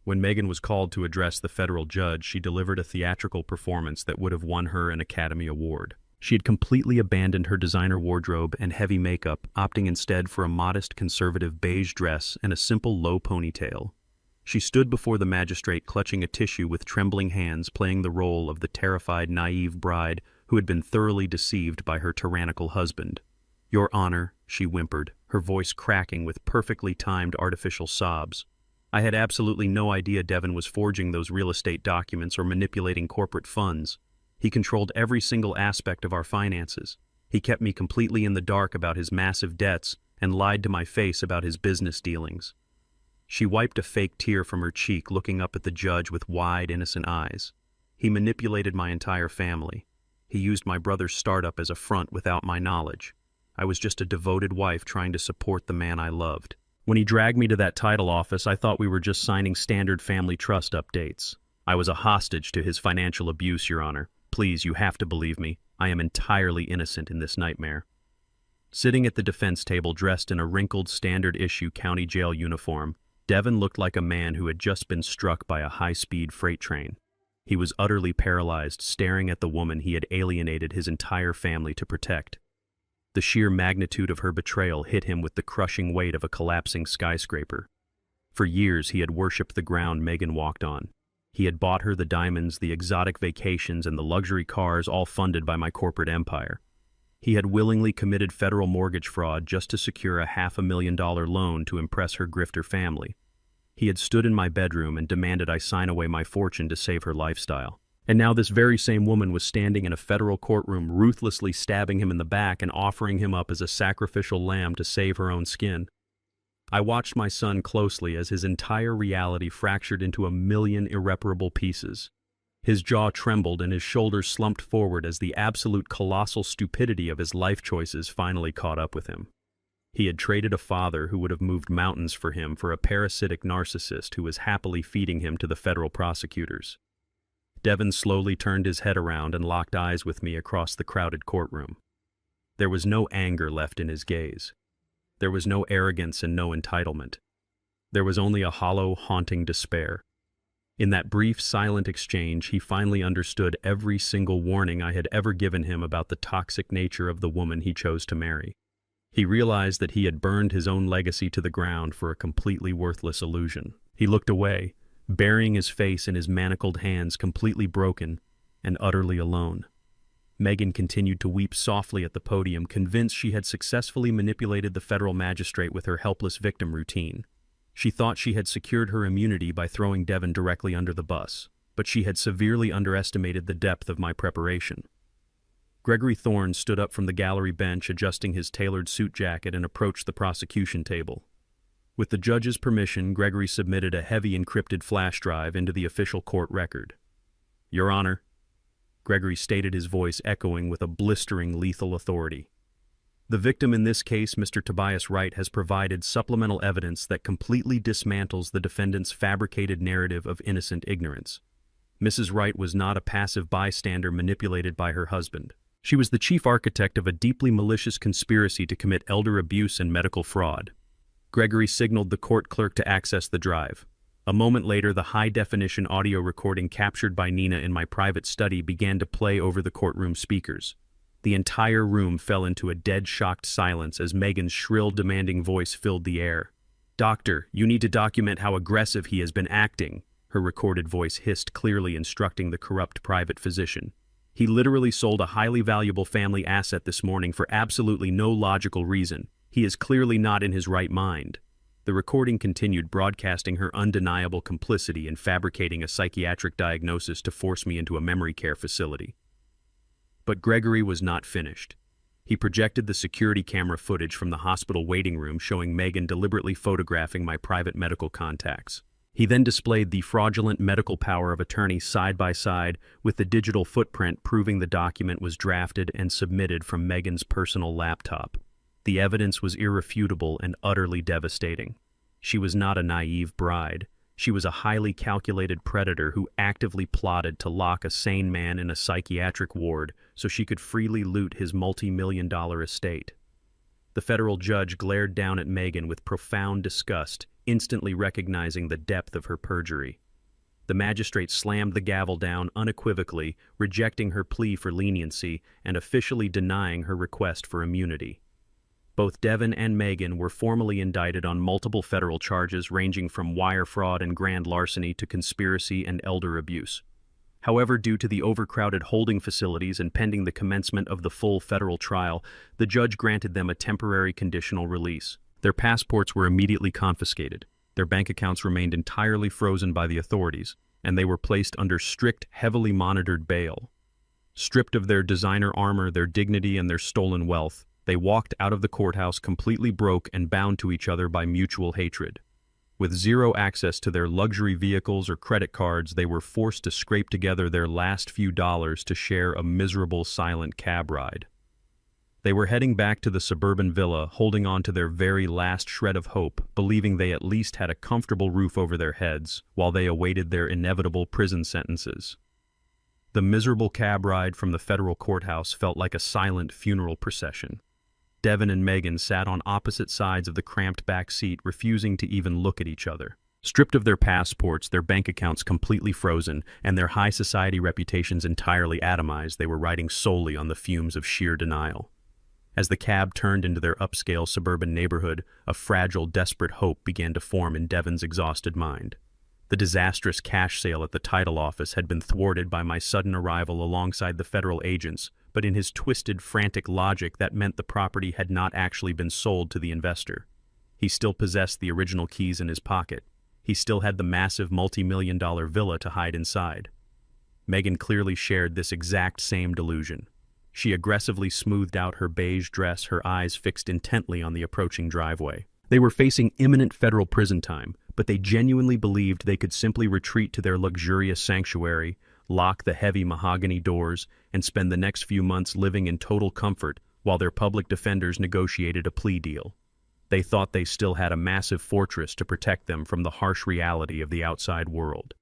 When Megan was called to address the federal judge, she delivered a theatrical performance that would have won her an Academy Award. She had completely abandoned her designer wardrobe and heavy makeup, opting instead for a modest conservative beige dress and a simple low ponytail. She stood before the magistrate clutching a tissue with trembling hands, playing the role of the terrified, naive bride who had been thoroughly deceived by her tyrannical husband. "Your Honor," she whimpered, her voice cracking with perfectly timed artificial sobs. "I had absolutely no idea Devin was forging those real estate documents or manipulating corporate funds. He controlled every single aspect of our finances. He kept me completely in the dark about his massive debts and lied to my face about his business dealings." She wiped a fake tear from her cheek, looking up at the judge with wide, innocent eyes. "He manipulated my entire family. He used my brother's startup as a front without my knowledge. I was just a devoted wife trying to support the man I loved. When he dragged me to that title office, I thought we were just signing standard family trust updates. I was a hostage to his financial abuse, Your Honor. Please, you have to believe me. I am entirely innocent in this nightmare." Sitting at the defense table, dressed in a wrinkled standard-issue county jail uniform, Devin looked like a man who had just been struck by a high-speed freight train. He was utterly paralyzed, staring at the woman he had alienated his entire family to protect. The sheer magnitude of her betrayal hit him with the crushing weight of a collapsing skyscraper. For years he had worshipped the ground Megan walked on. He had bought her the diamonds, the exotic vacations, and the luxury cars, all funded by my corporate empire. He had willingly committed federal mortgage fraud just to secure a $500,000 loan to impress her grifter family. He had stood in my bedroom and demanded I sign away my fortune to save her lifestyle. And now this very same woman was standing in a federal courtroom, ruthlessly stabbing him in the back and offering him up as a sacrificial lamb to save her own skin. I watched my son closely as his entire reality fractured into a million irreparable pieces. His jaw trembled and his shoulders slumped forward as the absolute colossal stupidity of his life choices finally caught up with him. He had traded a father who would have moved mountains for him for a parasitic narcissist who was happily feeding him to the federal prosecutors. Devin slowly turned his head around and locked eyes with me across the crowded courtroom. There was no anger left in his gaze. There was no arrogance and no entitlement. There was only a hollow, haunting despair. In that brief, silent exchange, he finally understood every single warning I had ever given him about the toxic nature of the woman he chose to marry. He realized that he had burned his own legacy to the ground for a completely worthless illusion. He looked away, burying his face in his manacled hands, completely broken and utterly alone. Megan continued to weep softly at the podium, convinced she had successfully manipulated the federal magistrate with her helpless victim routine. She thought she had secured her immunity by throwing Devin directly under the bus, but she had severely underestimated the depth of my preparation. Gregory Thorne stood up from the gallery bench, adjusting his tailored suit jacket, and approached the prosecution table. With the judge's permission, Gregory submitted a heavy encrypted flash drive into the official court record. "Your Honor," Gregory stated, his voice echoing with a blistering, lethal authority. "The victim in this case, Mr. Tobias Wright, has provided supplemental evidence that completely dismantles the defendant's fabricated narrative of innocent ignorance. Mrs. Wright was not a passive bystander manipulated by her husband. She was the chief architect of a deeply malicious conspiracy to commit elder abuse and medical fraud." Gregory signaled the court clerk to access the drive. A moment later, the high-definition audio recording captured by Nina in my private study began to play over the courtroom speakers. The entire room fell into a dead, shocked silence as Megan's shrill, demanding voice filled the air. "Doctor, you need to document how aggressive he has been acting," her recorded voice hissed, clearly instructing the corrupt private physician. "He literally sold a highly valuable family asset this morning for absolutely no logical reason. He is clearly not in his right mind." The recording continued, broadcasting her undeniable complicity in fabricating a psychiatric diagnosis to force me into a memory care facility. But Gregory was not finished. He projected the security camera footage from the hospital waiting room showing Megan deliberately photographing my private medical contacts. He then displayed the fraudulent medical power of attorney side by side with the digital footprint proving the document was drafted and submitted from Meghan's personal laptop. The evidence was irrefutable and utterly devastating. She was not a naive bride. She was a highly calculated predator who actively plotted to lock a sane man in a psychiatric ward so she could freely loot his multi-million-dollar estate. The federal judge glared down at Meghan with profound disgust, instantly recognizing the depth of her perjury. The magistrate slammed the gavel down unequivocally, rejecting her plea for leniency and officially denying her request for immunity. Both Devon and Meghan were formally indicted on multiple federal charges ranging from wire fraud and grand larceny to conspiracy and elder abuse. However, due to the overcrowded holding facilities and pending the commencement of the full federal trial, the judge granted them a temporary conditional release. Their passports were immediately confiscated, their bank accounts remained entirely frozen by the authorities, and they were placed under strict, heavily monitored bail. Stripped of their designer armor, their dignity, and their stolen wealth, they walked out of the courthouse completely broke and bound to each other by mutual hatred. With zero access to their luxury vehicles or credit cards, they were forced to scrape together their last few dollars to share a miserable, silent cab ride. They were heading back to the suburban villa, holding on to their very last shred of hope, believing they at least had a comfortable roof over their heads while they awaited their inevitable prison sentences. The miserable cab ride from the federal courthouse felt like a silent funeral procession. Devon and Meghan sat on opposite sides of the cramped back seat, refusing to even look at each other. Stripped of their passports, their bank accounts completely frozen, and their high society reputations entirely atomized, they were riding solely on the fumes of sheer denial. As the cab turned into their upscale suburban neighborhood, a fragile, desperate hope began to form in Devon's exhausted mind. The disastrous cash sale at the title office had been thwarted by my sudden arrival alongside the federal agents, but in his twisted, frantic logic, that meant the property had not actually been sold to the investor. He still possessed the original keys in his pocket. He still had the massive multi-million-dollar villa to hide inside. Meghan clearly shared this exact same delusion. She aggressively smoothed out her beige dress, her eyes fixed intently on the approaching driveway. They were facing imminent federal prison time, but they genuinely believed they could simply retreat to their luxurious sanctuary, lock the heavy mahogany doors, and spend the next few months living in total comfort while their public defenders negotiated a plea deal. They thought they still had a massive fortress to protect them from the harsh reality of the outside world.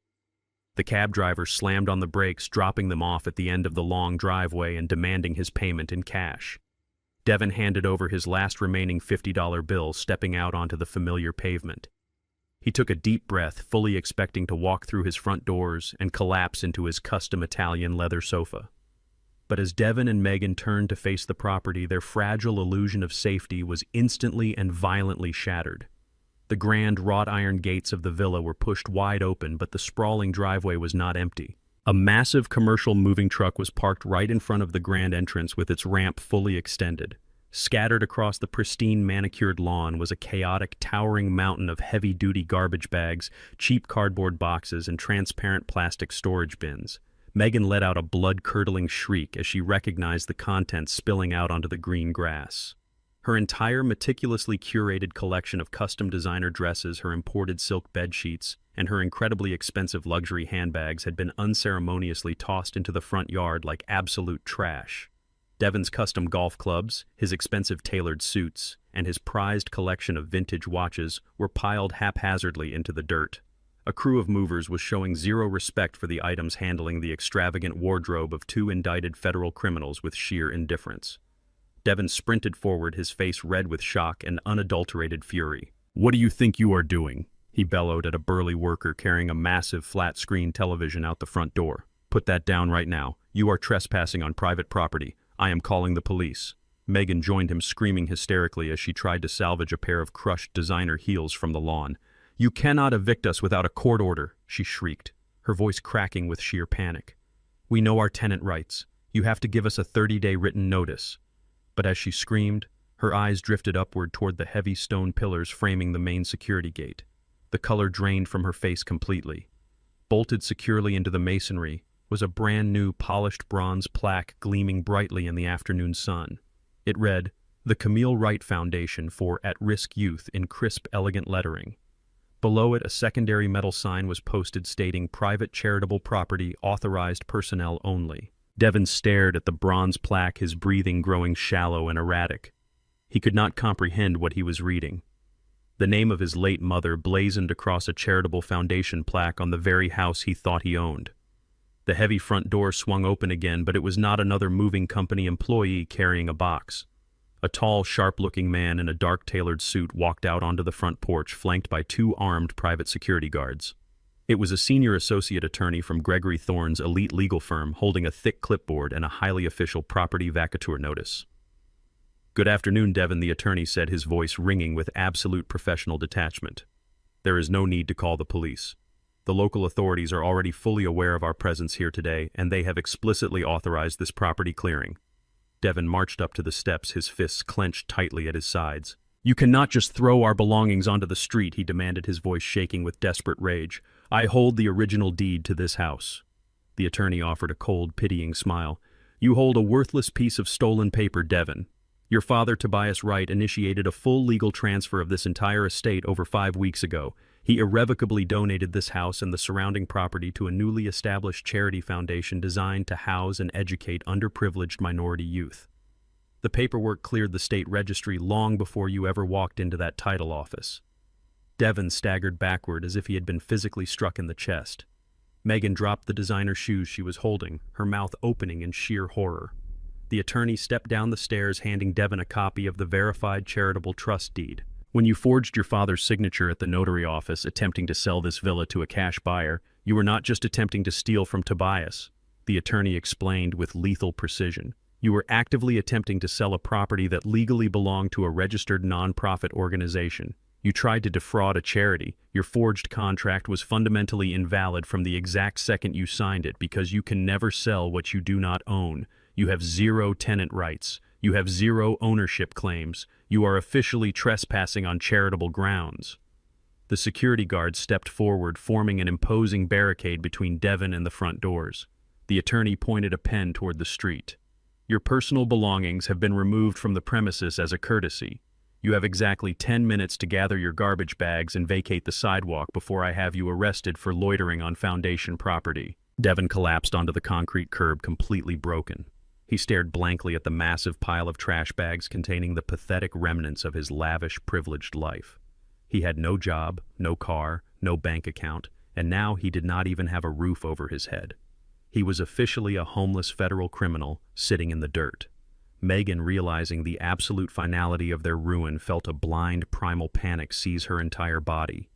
The cab driver slammed on the brakes, dropping them off at the end of the long driveway and demanding his payment in cash. Devon handed over his last remaining $50 bill, stepping out onto the familiar pavement. He took a deep breath, fully expecting to walk through his front doors and collapse into his custom Italian leather sofa. But as Devon and Meghan turned to face the property, their fragile illusion of safety was instantly and violently shattered. The grand wrought iron gates of the villa were pushed wide open, but the sprawling driveway was not empty. A massive commercial moving truck was parked right in front of the grand entrance with its ramp fully extended. Scattered across the pristine manicured lawn was a chaotic, towering mountain of heavy-duty garbage bags, cheap cardboard boxes, and transparent plastic storage bins. Meghan let out a blood-curdling shriek as she recognized the contents spilling out onto the green grass. Her entire meticulously curated collection of custom designer dresses, her imported silk bedsheets, and her incredibly expensive luxury handbags had been unceremoniously tossed into the front yard like absolute trash. Devon's custom golf clubs, his expensive tailored suits, and his prized collection of vintage watches were piled haphazardly into the dirt. A crew of movers was showing zero respect for the items, handling the extravagant wardrobe of two indicted federal criminals with sheer indifference. Devon sprinted forward, his face red with shock and unadulterated fury. "What do you think you are doing?" he bellowed at a burly worker carrying a massive flat-screen television out the front door. "Put that down right now. You are trespassing on private property. I am calling the police." Meghan joined him, screaming hysterically as she tried to salvage a pair of crushed designer heels from the lawn. "You cannot evict us without a court order," she shrieked, her voice cracking with sheer panic. "We know our tenant rights. You have to give us a 30-day written notice." But as she screamed, her eyes drifted upward toward the heavy stone pillars framing the main security gate. The color drained from her face completely. Bolted securely into the masonry was a brand-new polished bronze plaque gleaming brightly in the afternoon sun. It read, "The Camille Wright Foundation for At-Risk Youth," in crisp, elegant lettering. Below it, a secondary metal sign was posted stating private charitable property, authorized personnel only. Devin stared at the bronze plaque, his breathing growing shallow and erratic. He could not comprehend what he was reading. The name of his late mother blazoned across a charitable foundation plaque on the very house he thought he owned. The heavy front door swung open again, but it was not another moving company employee carrying a box. A tall, sharp-looking man in a dark-tailored suit walked out onto the front porch, flanked by two armed private security guards. It was a senior associate attorney from Gregory Thorne's elite legal firm, holding a thick clipboard and a highly official property vacatur notice. "Good afternoon, Devin," the attorney said, his voice ringing with absolute professional detachment. "There is no need to call the police. The local authorities are already fully aware of our presence here today, and they have explicitly authorized this property clearing." Devin marched up to the steps, his fists clenched tightly at his sides. "You cannot just throw our belongings onto the street," he demanded, his voice shaking with desperate rage. "I hold the original deed to this house." The attorney offered a cold, pitying smile. "You hold a worthless piece of stolen paper, Devin. Your father, Tobias Wright, initiated a full legal transfer of this entire estate over 5 weeks ago. He irrevocably donated this house and the surrounding property to a newly established charity foundation designed to house and educate underprivileged minority youth. The paperwork cleared the state registry long before you ever walked into that title office." Devin staggered backward as if he had been physically struck in the chest. Megan dropped the designer shoes she was holding, her mouth opening in sheer horror. The attorney stepped down the stairs, handing Devin a copy of the verified charitable trust deed. "When you forged your father's signature at the notary office attempting to sell this villa to a cash buyer, you were not just attempting to steal from Tobias," the attorney explained with lethal precision. "You were actively attempting to sell a property that legally belonged to a registered nonprofit organization. You tried to defraud a charity. Your forged contract was fundamentally invalid from the exact second you signed it because you can never sell what you do not own. You have 0 tenant rights. You have 0 ownership claims. You are officially trespassing on charitable grounds." The security guard stepped forward, forming an imposing barricade between Devin and the front doors. The attorney pointed a pen toward the street. "Your personal belongings have been removed from the premises as a courtesy. You have exactly 10 minutes to gather your garbage bags and vacate the sidewalk before I have you arrested for loitering on foundation property." Devin collapsed onto the concrete curb, completely broken. He stared blankly at the massive pile of trash bags containing the pathetic remnants of his lavish, privileged life. He had no job, no car, no bank account, and now he did not even have a roof over his head. He was officially a homeless federal criminal sitting in the dirt. Megan, realizing the absolute finality of their ruin, felt a blind, primal panic seize her entire body.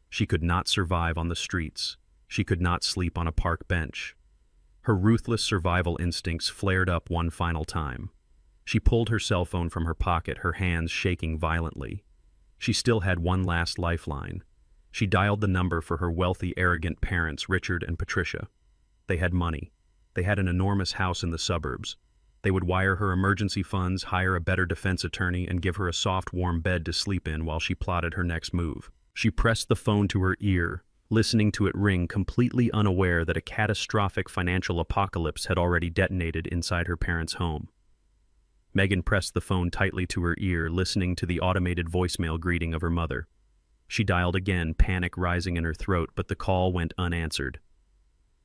She could not survive on the streets. She could not sleep on a park bench. Her ruthless survival instincts flared up one final time. She pulled her cell phone from her pocket, her hands shaking violently. She still had one last lifeline. She dialed the number for her wealthy, arrogant parents, Richard and Patricia. They had money. They had an enormous house in the suburbs. They would wire her emergency funds, hire a better defense attorney, and give her a soft, warm bed to sleep in while she plotted her next move. She pressed the phone to her ear, listening to it ring, completely unaware that a catastrophic financial apocalypse had already detonated inside her parents' home. Megan pressed the phone tightly to her ear, listening to the automated voicemail greeting of her mother. She dialed again, panic rising in her throat, but the call went unanswered.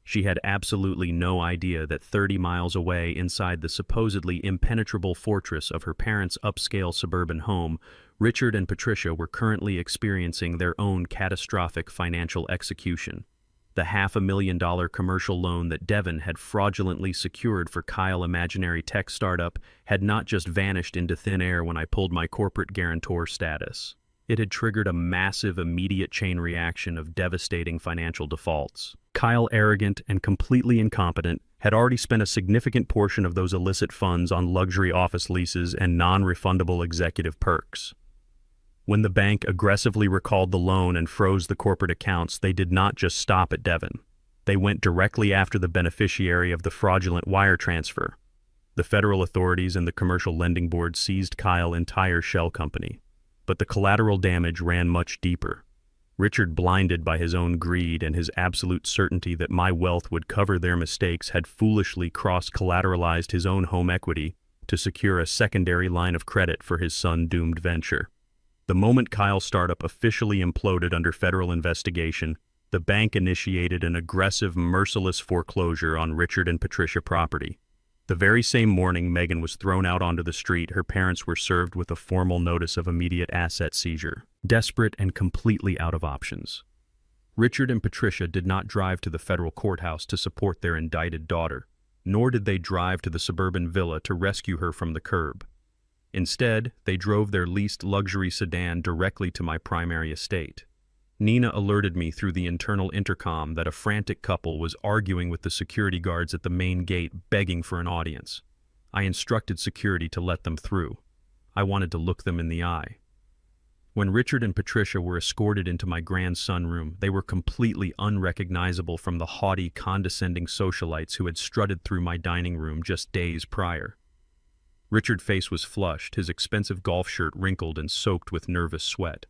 She had absolutely no idea that 30 miles away, inside the supposedly impenetrable fortress of her parents' upscale suburban home, Richard and Patricia were currently experiencing their own catastrophic financial execution. The $500,000 commercial loan that Devin had fraudulently secured for Kyle Imaginary Tech startup had not just vanished into thin air when I pulled my corporate guarantor status. It had triggered a massive, immediate chain reaction of devastating financial defaults. Kyle, arrogant and completely incompetent, had already spent a significant portion of those illicit funds on luxury office leases and non-refundable executive perks. When the bank aggressively recalled the loan and froze the corporate accounts, they did not just stop at Devin. They went directly after the beneficiary of the fraudulent wire transfer. The federal authorities and the Commercial Lending Board seized Kyle's entire shell company. But the collateral damage ran much deeper. Richard, blinded by his own greed and his absolute certainty that my wealth would cover their mistakes, had foolishly cross-collateralized his own home equity to secure a secondary line of credit for his son-doomed venture. The moment Kyle startup officially imploded under federal investigation, the bank initiated an aggressive, merciless foreclosure on Richard and Patricia property. The very same morning Megan was thrown out onto the street, her parents were served with a formal notice of immediate asset seizure, desperate and completely out of options. Richard and Patricia did not drive to the federal courthouse to support their indicted daughter, nor did they drive to the suburban villa to rescue her from the curb. Instead, they drove their leased luxury sedan directly to my primary estate. Nina alerted me through the internal intercom that a frantic couple was arguing with the security guards at the main gate, begging for an audience. I instructed security to let them through. I wanted to look them in the eye. When Richard and Patricia were escorted into my grand sunroom, they were completely unrecognizable from the haughty, condescending socialites who had strutted through my dining room just days prior. Richard's face was flushed, his expensive golf shirt wrinkled and soaked with nervous sweat.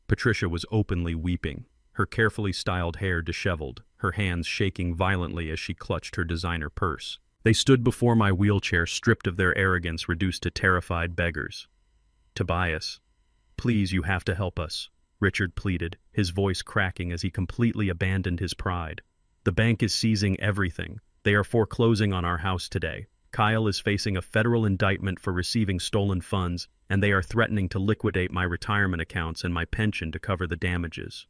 Patricia was openly weeping, her carefully styled hair disheveled, her hands shaking violently as she clutched her designer purse. They stood before my wheelchair, stripped of their arrogance, reduced to terrified beggars. "Tobias, please, you have to help us," Richard pleaded, his voice cracking as he completely abandoned his pride. "The bank is seizing everything. They are foreclosing on our house today. Kyle is facing a federal indictment for receiving stolen funds, and they are threatening to liquidate my retirement accounts and my pension to cover the damages.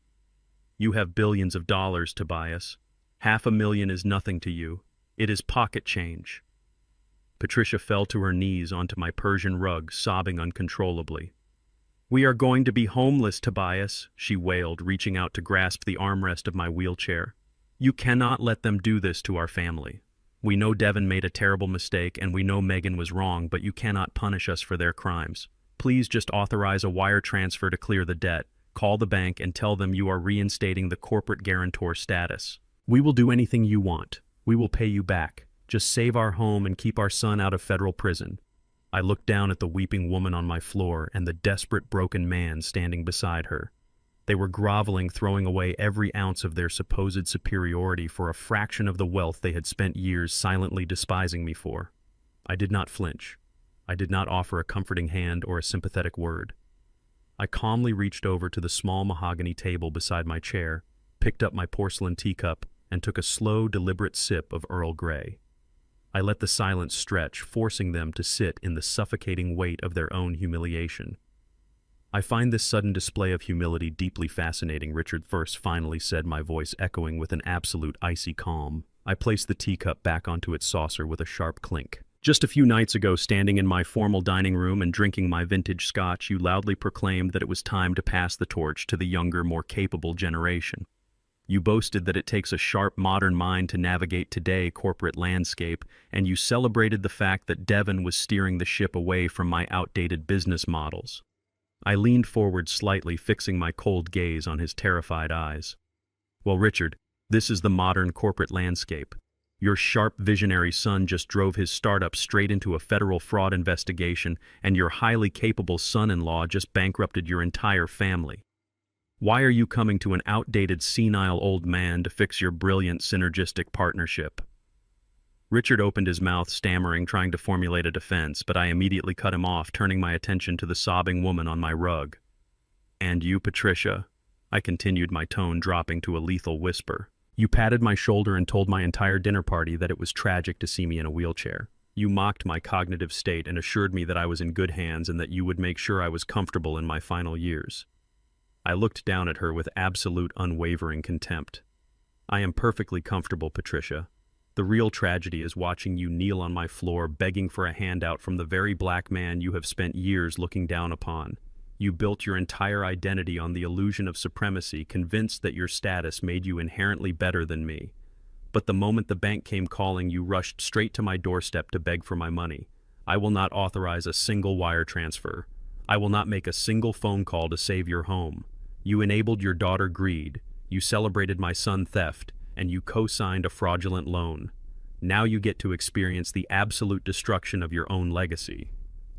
You have billions of dollars, Tobias. $500,000 is nothing to you. It is pocket change." Patricia fell to her knees onto my Persian rug, sobbing uncontrollably. "We are going to be homeless, Tobias," she wailed, reaching out to grasp the armrest of my wheelchair. "You cannot let them do this to our family. We know Devin made a terrible mistake, and we know Megan was wrong, but you cannot punish us for their crimes. Please just authorize a wire transfer to clear the debt. Call the bank and tell them you are reinstating the corporate guarantor status. We will do anything you want. We will pay you back. Just save our home and keep our son out of federal prison." I looked down at the weeping woman on my floor and the desperate, broken man standing beside her. They were groveling, throwing away every ounce of their supposed superiority for a fraction of the wealth they had spent years silently despising me for. I did not flinch. I did not offer a comforting hand or a sympathetic word. I calmly reached over to the small mahogany table beside my chair, picked up my porcelain teacup, and took a slow, deliberate sip of Earl Grey. I let the silence stretch, forcing them to sit in the suffocating weight of their own humiliation. "I find this sudden display of humility deeply fascinating," Richard first finally said, my voice echoing with an absolute icy calm. I placed the teacup back onto its saucer with a sharp clink. "Just a few nights ago, standing in my formal dining room and drinking my vintage scotch, you loudly proclaimed that it was time to pass the torch to the younger, more capable generation. You boasted that it takes a sharp, modern mind to navigate today's corporate landscape, and you celebrated the fact that Devin was steering the ship away from my outdated business models." I leaned forward slightly, fixing my cold gaze on his terrified eyes. "Well, Richard, this is the modern corporate landscape. Your sharp, visionary son just drove his startup straight into a federal fraud investigation, and your highly capable son-in-law just bankrupted your entire family. Why are you coming to an outdated, senile old man to fix your brilliant, synergistic partnership?" Richard opened his mouth, stammering, trying to formulate a defense, but I immediately cut him off, turning my attention to the sobbing woman on my rug. "And you, Patricia," I continued, my tone dropping to a lethal whisper. "You patted my shoulder and told my entire dinner party that it was tragic to see me in a wheelchair. You mocked my cognitive state and assured me that I was in good hands and that you would make sure I was comfortable in my final years." I looked down at her with absolute, unwavering contempt. "I am perfectly comfortable, Patricia. The real tragedy is watching you kneel on my floor begging for a handout from the very black man you have spent years looking down upon. You built your entire identity on the illusion of supremacy, convinced that your status made you inherently better than me. But the moment the bank came calling, you rushed straight to my doorstep to beg for my money. I will not authorize a single wire transfer. I will not make a single phone call to save your home. You enabled your daughter greed. You celebrated my son theft. And you co-signed a fraudulent loan. Now you get to experience the absolute destruction of your own legacy.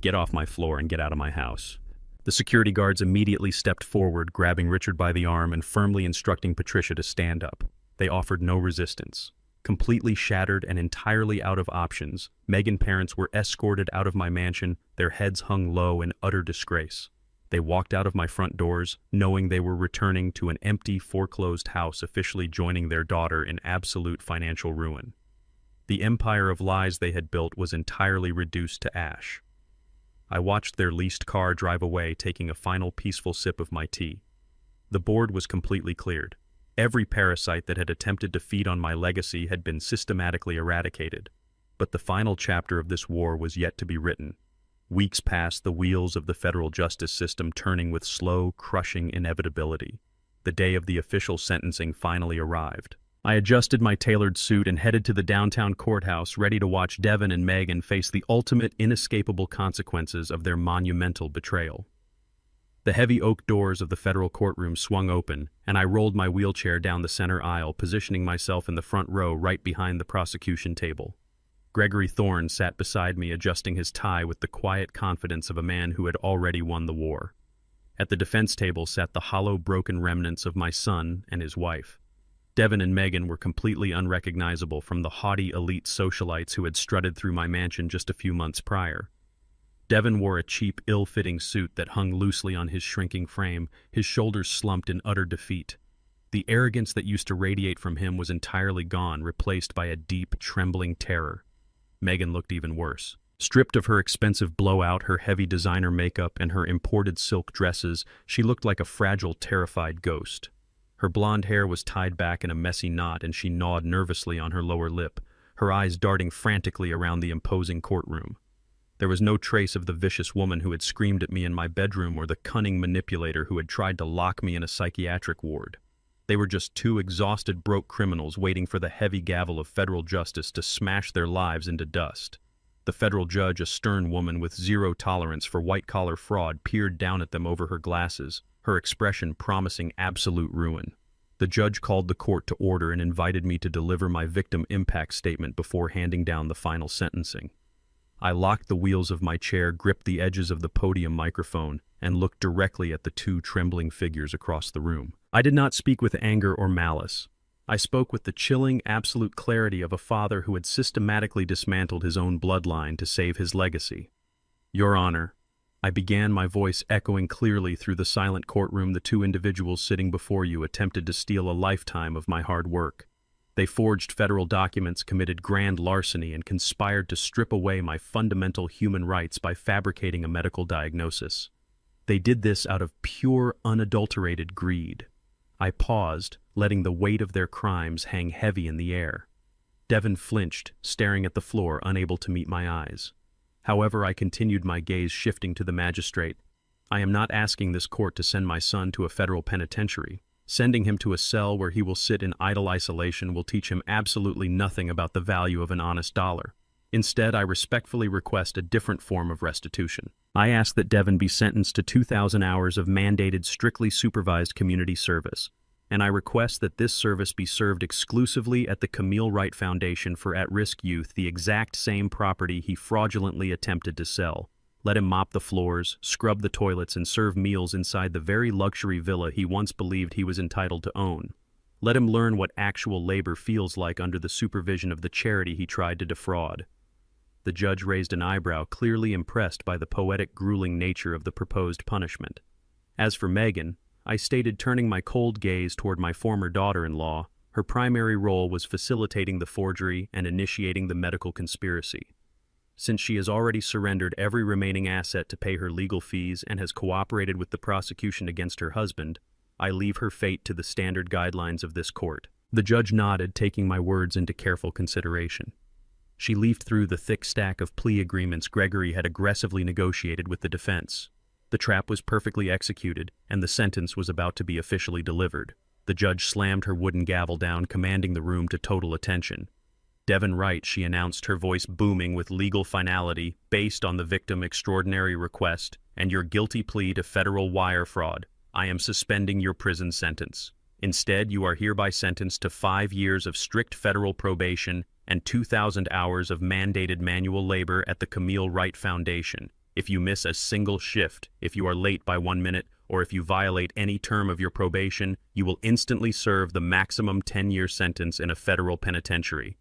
Get off my floor and get out of my house." The security guards immediately stepped forward, grabbing Richard by the arm and firmly instructing Patricia to stand up. They offered no resistance. Completely shattered and entirely out of options, Megan's parents were escorted out of my mansion, their heads hung low in utter disgrace. They walked out of my front doors, knowing they were returning to an empty, foreclosed house, officially joining their daughter in absolute financial ruin. The empire of lies they had built was entirely reduced to ash. I watched their leased car drive away, taking a final peaceful sip of my tea. The board was completely cleared. Every parasite that had attempted to feed on my legacy had been systematically eradicated. But the final chapter of this war was yet to be written. Weeks passed, the wheels of the federal justice system turning with slow, crushing inevitability. The day of the official sentencing finally arrived. I adjusted my tailored suit and headed to the downtown courthouse, ready to watch Devin and Megan face the ultimate, inescapable consequences of their monumental betrayal. The heavy oak doors of the federal courtroom swung open, and I rolled my wheelchair down the center aisle, positioning myself in the front row right behind the prosecution table. Gregory Thorne sat beside me, adjusting his tie with the quiet confidence of a man who had already won the war. At the defense table sat the hollow, broken remnants of my son and his wife. Devin and Megan were completely unrecognizable from the haughty elite socialites who had strutted through my mansion just a few months prior. Devin wore a cheap, ill-fitting suit that hung loosely on his shrinking frame, his shoulders slumped in utter defeat. The arrogance that used to radiate from him was entirely gone, replaced by a deep, trembling terror. Megan looked even worse. Stripped of her expensive blowout, her heavy designer makeup, and her imported silk dresses, she looked like a fragile, terrified ghost. Her blonde hair was tied back in a messy knot, and she gnawed nervously on her lower lip, her eyes darting frantically around the imposing courtroom. There was no trace of the vicious woman who had screamed at me in my bedroom or the cunning manipulator who had tried to lock me in a psychiatric ward. They were just two exhausted, broke criminals waiting for the heavy gavel of federal justice to smash their lives into dust. The federal judge, a stern woman with zero tolerance for white-collar fraud, peered down at them over her glasses, her expression promising absolute ruin. The judge called the court to order and invited me to deliver my victim impact statement before handing down the final sentencing. I locked the wheels of my chair, gripped the edges of the podium microphone, and looked directly at the two trembling figures across the room. I did not speak with anger or malice. I spoke with the chilling, absolute clarity of a father who had systematically dismantled his own bloodline to save his legacy. Your Honor, I began, my voice echoing clearly through the silent courtroom. The two individuals sitting before you attempted to steal a lifetime of my hard work. They forged federal documents, committed grand larceny, and conspired to strip away my fundamental human rights by fabricating a medical diagnosis. They did this out of pure, unadulterated greed. I paused, letting the weight of their crimes hang heavy in the air. Devin flinched, staring at the floor, unable to meet my eyes. However, I continued, my gaze shifting to the magistrate. I am not asking this court to send my son to a federal penitentiary. Sending him to a cell where he will sit in idle isolation will teach him absolutely nothing about the value of an honest dollar. Instead, I respectfully request a different form of restitution. I ask that Devin be sentenced to 2,000 hours of mandated, strictly supervised community service, and I request that this service be served exclusively at the Camille Wright Foundation for At-Risk Youth, the exact same property he fraudulently attempted to sell. Let him mop the floors, scrub the toilets, and serve meals inside the very luxury villa he once believed he was entitled to own. Let him learn what actual labor feels like under the supervision of the charity he tried to defraud. The judge raised an eyebrow, clearly impressed by the poetic, grueling nature of the proposed punishment. As for Megan, I stated, turning my cold gaze toward my former daughter-in-law, her primary role was facilitating the forgery and initiating the medical conspiracy. Since she has already surrendered every remaining asset to pay her legal fees and has cooperated with the prosecution against her husband, I leave her fate to the standard guidelines of this court. The judge nodded, taking my words into careful consideration. She leafed through the thick stack of plea agreements Gregory had aggressively negotiated with the defense. The trap was perfectly executed, and the sentence was about to be officially delivered. The judge slammed her wooden gavel down, commanding the room to total attention. Devin Wright, she announced, her voice booming with legal finality, based on the victim extraordinary request and your guilty plea to federal wire fraud, I am suspending your prison sentence. Instead, you are hereby sentenced to 5 years of strict federal probation and 2,000 hours of mandated manual labor at the Camille Wright Foundation. If you miss a single shift, if you are late by 1 minute, or if you violate any term of your probation, you will instantly serve the maximum 10-year sentence in a federal penitentiary.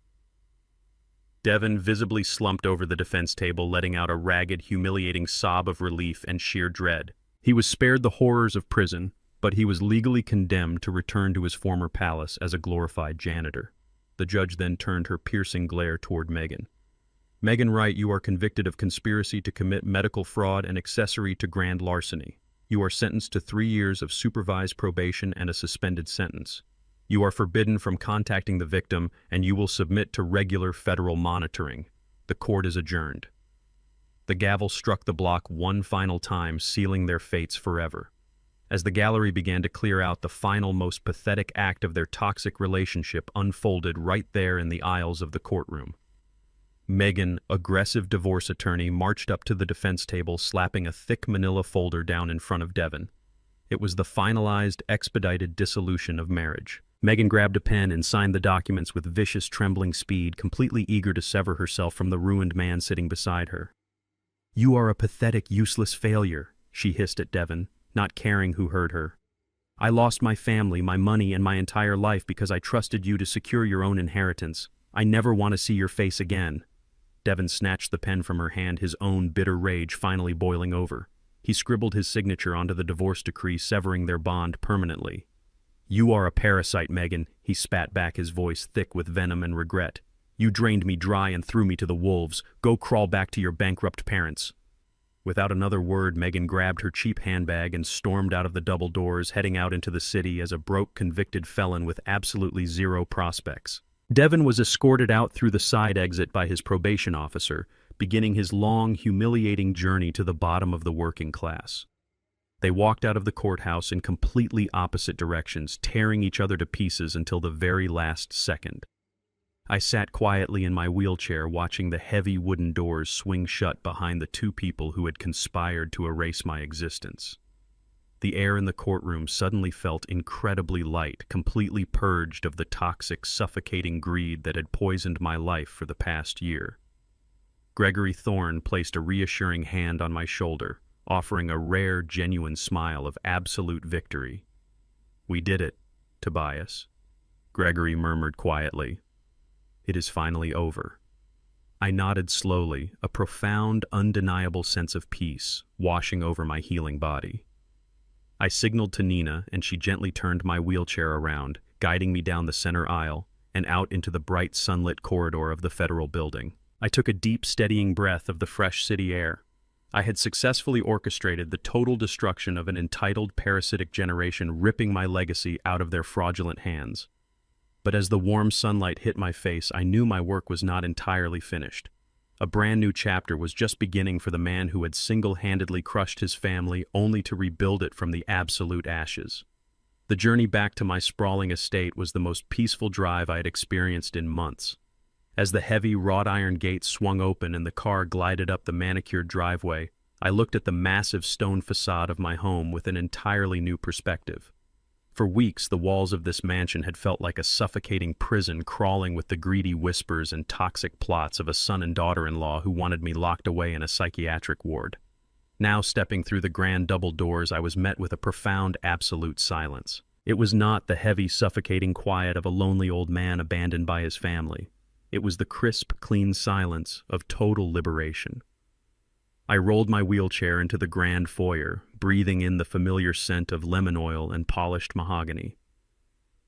Devin visibly slumped over the defense table, letting out a ragged, humiliating sob of relief and sheer dread. He was spared the horrors of prison, but he was legally condemned to return to his former palace as a glorified janitor. The judge then turned her piercing glare toward Megan. Megan Wright, you are convicted of conspiracy to commit medical fraud and accessory to grand larceny. You are sentenced to 3 years of supervised probation and a suspended sentence. You are forbidden from contacting the victim, and you will submit to regular federal monitoring. The court is adjourned. The gavel struck the block one final time, sealing their fates forever. As the gallery began to clear out, the final, most pathetic act of their toxic relationship unfolded right there in the aisles of the courtroom. Megan, aggressive divorce attorney, marched up to the defense table, slapping a thick manila folder down in front of Devin. It was the finalized, expedited dissolution of marriage. Megan grabbed a pen and signed the documents with vicious, trembling speed, completely eager to sever herself from the ruined man sitting beside her. "You are a pathetic, useless failure," she hissed at Devin, not caring who heard her. "I lost my family, my money, and my entire life because I trusted you to secure your own inheritance. I never want to see your face again." Devin snatched the pen from her hand, his own bitter rage finally boiling over. He scribbled his signature onto the divorce decree, severing their bond permanently. "You are a parasite, Megan," he spat back, his voice thick with venom and regret. "You drained me dry and threw me to the wolves. Go crawl back to your bankrupt parents." Without another word, Megan grabbed her cheap handbag and stormed out of the double doors, heading out into the city as a broke, convicted felon with absolutely zero prospects. Devin was escorted out through the side exit by his probation officer, beginning his long, humiliating journey to the bottom of the working class. They walked out of the courthouse in completely opposite directions, tearing each other to pieces until the very last second. I sat quietly in my wheelchair, watching the heavy wooden doors swing shut behind the two people who had conspired to erase my existence. The air in the courtroom suddenly felt incredibly light, completely purged of the toxic, suffocating greed that had poisoned my life for the past year. Gregory Thorne placed a reassuring hand on my shoulder, offering a rare, genuine smile of absolute victory. "We did it, Tobias," Gregory murmured quietly. "It is finally over." I nodded slowly, a profound, undeniable sense of peace washing over my healing body. I signaled to Nina, and she gently turned my wheelchair around, guiding me down the center aisle and out into the bright, sunlit corridor of the federal building. I took a deep, steadying breath of the fresh city air. I had successfully orchestrated the total destruction of an entitled, parasitic generation, ripping my legacy out of their fraudulent hands. But as the warm sunlight hit my face, I knew my work was not entirely finished. A brand new chapter was just beginning for the man who had single-handedly crushed his family only to rebuild it from the absolute ashes. The journey back to my sprawling estate was the most peaceful drive I had experienced in months. As the heavy wrought-iron gates swung open and the car glided up the manicured driveway, I looked at the massive stone facade of my home with an entirely new perspective. For weeks, the walls of this mansion had felt like a suffocating prison, crawling with the greedy whispers and toxic plots of a son and daughter-in-law who wanted me locked away in a psychiatric ward. Now, stepping through the grand double doors, I was met with a profound, absolute silence. It was not the heavy, suffocating quiet of a lonely old man abandoned by his family. It was the crisp, clean silence of total liberation. I rolled my wheelchair into the grand foyer, breathing in the familiar scent of lemon oil and polished mahogany.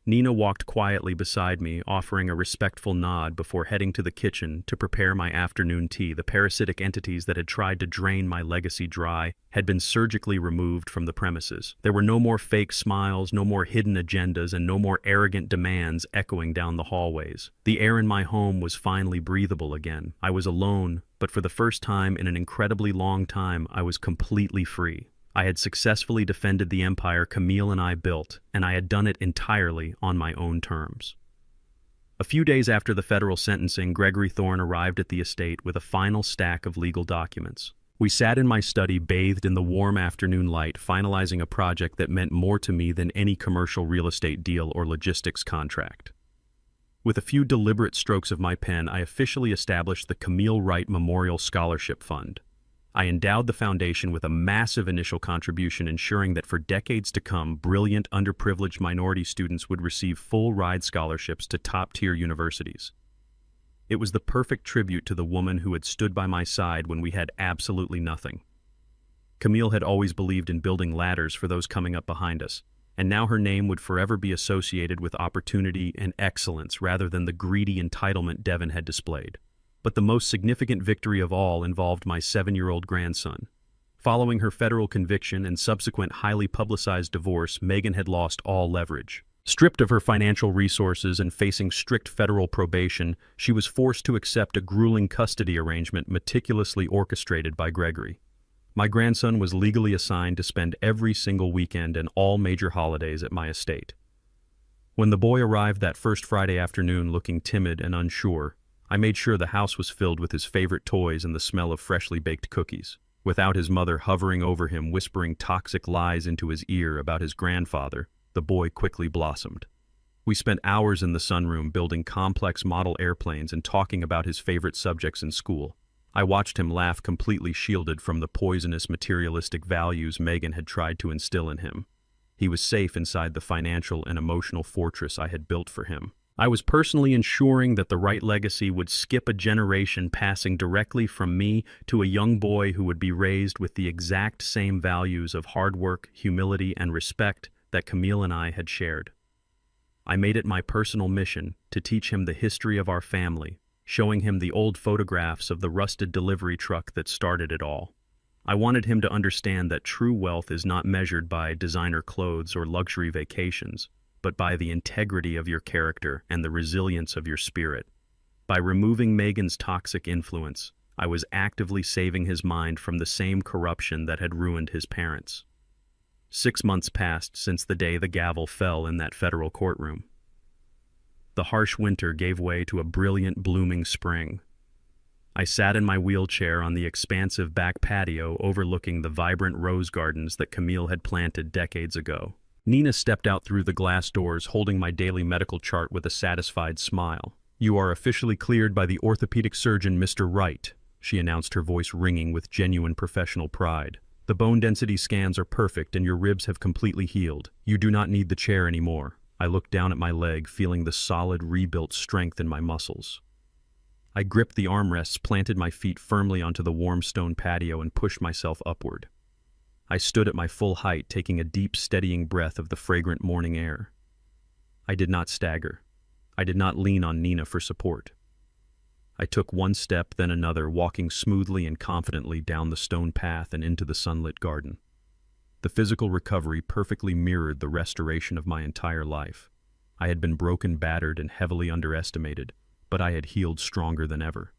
Nina walked quietly beside me, offering a respectful nod before heading to the kitchen to prepare my afternoon tea. The parasitic entities that had tried to drain my legacy dry had been surgically removed from the premises. There were no more fake smiles, no more hidden agendas, and no more arrogant demands echoing down the hallways. The air in my home was finally breathable again. I was alone, but for the first time in an incredibly long time, I was completely free. I had successfully defended the empire Camille and I built, and I had done it entirely on my own terms. A few days after the federal sentencing, Gregory Thorne arrived at the estate with a final stack of legal documents. We sat in my study, bathed in the warm afternoon light, finalizing a project that meant more to me than any commercial real estate deal or logistics contract. With a few deliberate strokes of my pen, I officially established the Camille Wright Memorial Scholarship Fund. I endowed the foundation with a massive initial contribution, ensuring that for decades to come, brilliant, underprivileged minority students would receive full-ride scholarships to top-tier universities. It was the perfect tribute to the woman who had stood by my side when we had absolutely nothing. Camille had always believed in building ladders for those coming up behind us, and now her name would forever be associated with opportunity and excellence rather than the greedy entitlement Devon had displayed. But the most significant victory of all involved my 7-year-old grandson. Following her federal conviction and subsequent highly publicized divorce, Megan had lost all leverage. Stripped of her financial resources and facing strict federal probation, she was forced to accept a grueling custody arrangement meticulously orchestrated by Gregory. My grandson was legally assigned to spend every single weekend and all major holidays at my estate. When the boy arrived that first Friday afternoon looking timid and unsure, I made sure the house was filled with his favorite toys and the smell of freshly baked cookies. Without his mother hovering over him, whispering toxic lies into his ear about his grandfather, the boy quickly blossomed. We spent hours in the sunroom building complex model airplanes and talking about his favorite subjects in school. I watched him laugh, completely shielded from the poisonous materialistic values Megan had tried to instill in him. He was safe inside the financial and emotional fortress I had built for him. I was personally ensuring that the right legacy would skip a generation, passing directly from me to a young boy who would be raised with the exact same values of hard work, humility, and respect that Camille and I had shared. I made it my personal mission to teach him the history of our family, showing him the old photographs of the rusted delivery truck that started it all. I wanted him to understand that true wealth is not measured by designer clothes or luxury vacations, but by the integrity of your character and the resilience of your spirit. By removing Megan's toxic influence, I was actively saving his mind from the same corruption that had ruined his parents. 6 months passed since the day the gavel fell in that federal courtroom. The harsh winter gave way to a brilliant, blooming spring. I sat in my wheelchair on the expansive back patio overlooking the vibrant rose gardens that Camille had planted decades ago. Nina stepped out through the glass doors, holding my daily medical chart with a satisfied smile. "You are officially cleared by the orthopedic surgeon, Mr. Wright," she announced, her voice ringing with genuine professional pride. "The bone density scans are perfect and your ribs have completely healed. You do not need the chair anymore." I looked down at my leg, feeling the solid, rebuilt strength in my muscles. I gripped the armrests, planted my feet firmly onto the warm stone patio, and pushed myself upward. I stood at my full height, taking a deep, steadying breath of the fragrant morning air. I did not stagger. I did not lean on Nina for support. I took one step, then another, walking smoothly and confidently down the stone path and into the sunlit garden. The physical recovery perfectly mirrored the restoration of my entire life. I had been broken, battered, and heavily underestimated, but I had healed stronger than ever.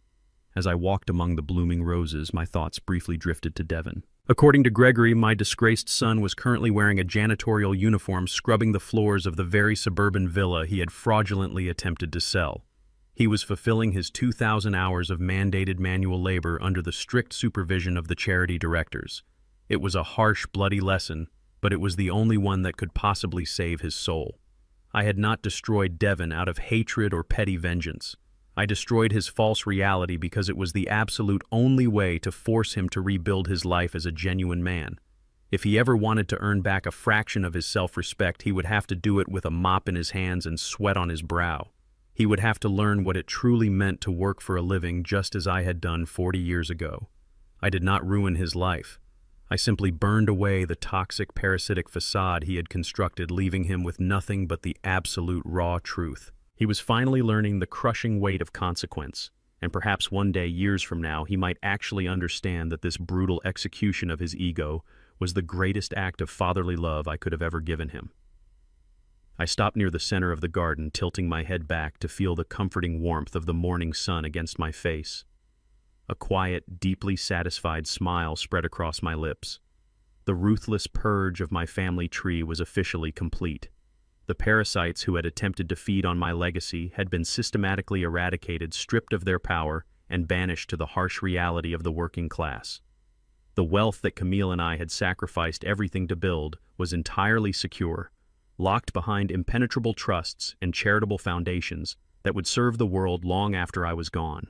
As I walked among the blooming roses, my thoughts briefly drifted to Devon. According to Gregory, my disgraced son was currently wearing a janitorial uniform, scrubbing the floors of the very suburban villa he had fraudulently attempted to sell. He was fulfilling his 2,000 hours of mandated manual labor under the strict supervision of the charity directors. It was a harsh, bloody lesson, but it was the only one that could possibly save his soul. I had not destroyed Devon out of hatred or petty vengeance. I destroyed his false reality because it was the absolute only way to force him to rebuild his life as a genuine man. If he ever wanted to earn back a fraction of his self-respect, he would have to do it with a mop in his hands and sweat on his brow. He would have to learn what it truly meant to work for a living, just as I had done 40 years ago. I did not ruin his life. I simply burned away the toxic, parasitic facade he had constructed, leaving him with nothing but the absolute raw truth. He was finally learning the crushing weight of consequence, and perhaps one day, years from now, he might actually understand that this brutal execution of his ego was the greatest act of fatherly love I could have ever given him. I stopped near the center of the garden, tilting my head back to feel the comforting warmth of the morning sun against my face. A quiet, deeply satisfied smile spread across my lips. The ruthless purge of my family tree was officially complete. The parasites who had attempted to feed on my legacy had been systematically eradicated, stripped of their power, and banished to the harsh reality of the working class. The wealth that Camille and I had sacrificed everything to build was entirely secure, locked behind impenetrable trusts and charitable foundations that would serve the world long after I was gone.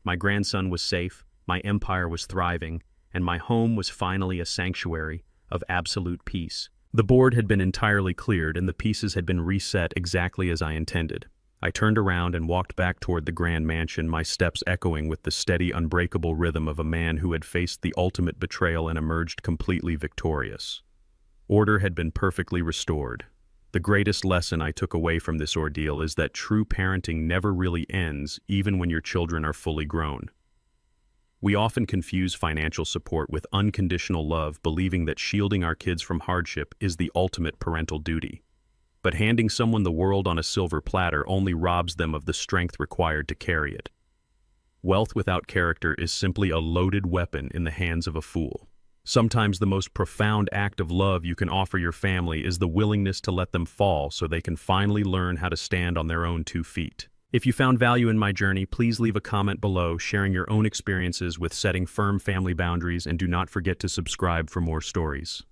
My grandson was safe, my empire was thriving, and my home was finally a sanctuary of absolute peace. The board had been entirely cleared, and the pieces had been reset exactly as I intended. I turned around and walked back toward the grand mansion, my steps echoing with the steady, unbreakable rhythm of a man who had faced the ultimate betrayal and emerged completely victorious. Order had been perfectly restored. The greatest lesson I took away from this ordeal is that true parenting never really ends, even when your children are fully grown. We often confuse financial support with unconditional love, believing that shielding our kids from hardship is the ultimate parental duty. But handing someone the world on a silver platter only robs them of the strength required to carry it. Wealth without character is simply a loaded weapon in the hands of a fool. Sometimes the most profound act of love you can offer your family is the willingness to let them fall so they can finally learn how to stand on their own 2 feet. If you found value in my journey, please leave a comment below sharing your own experiences with setting firm family boundaries, and do not forget to subscribe for more stories.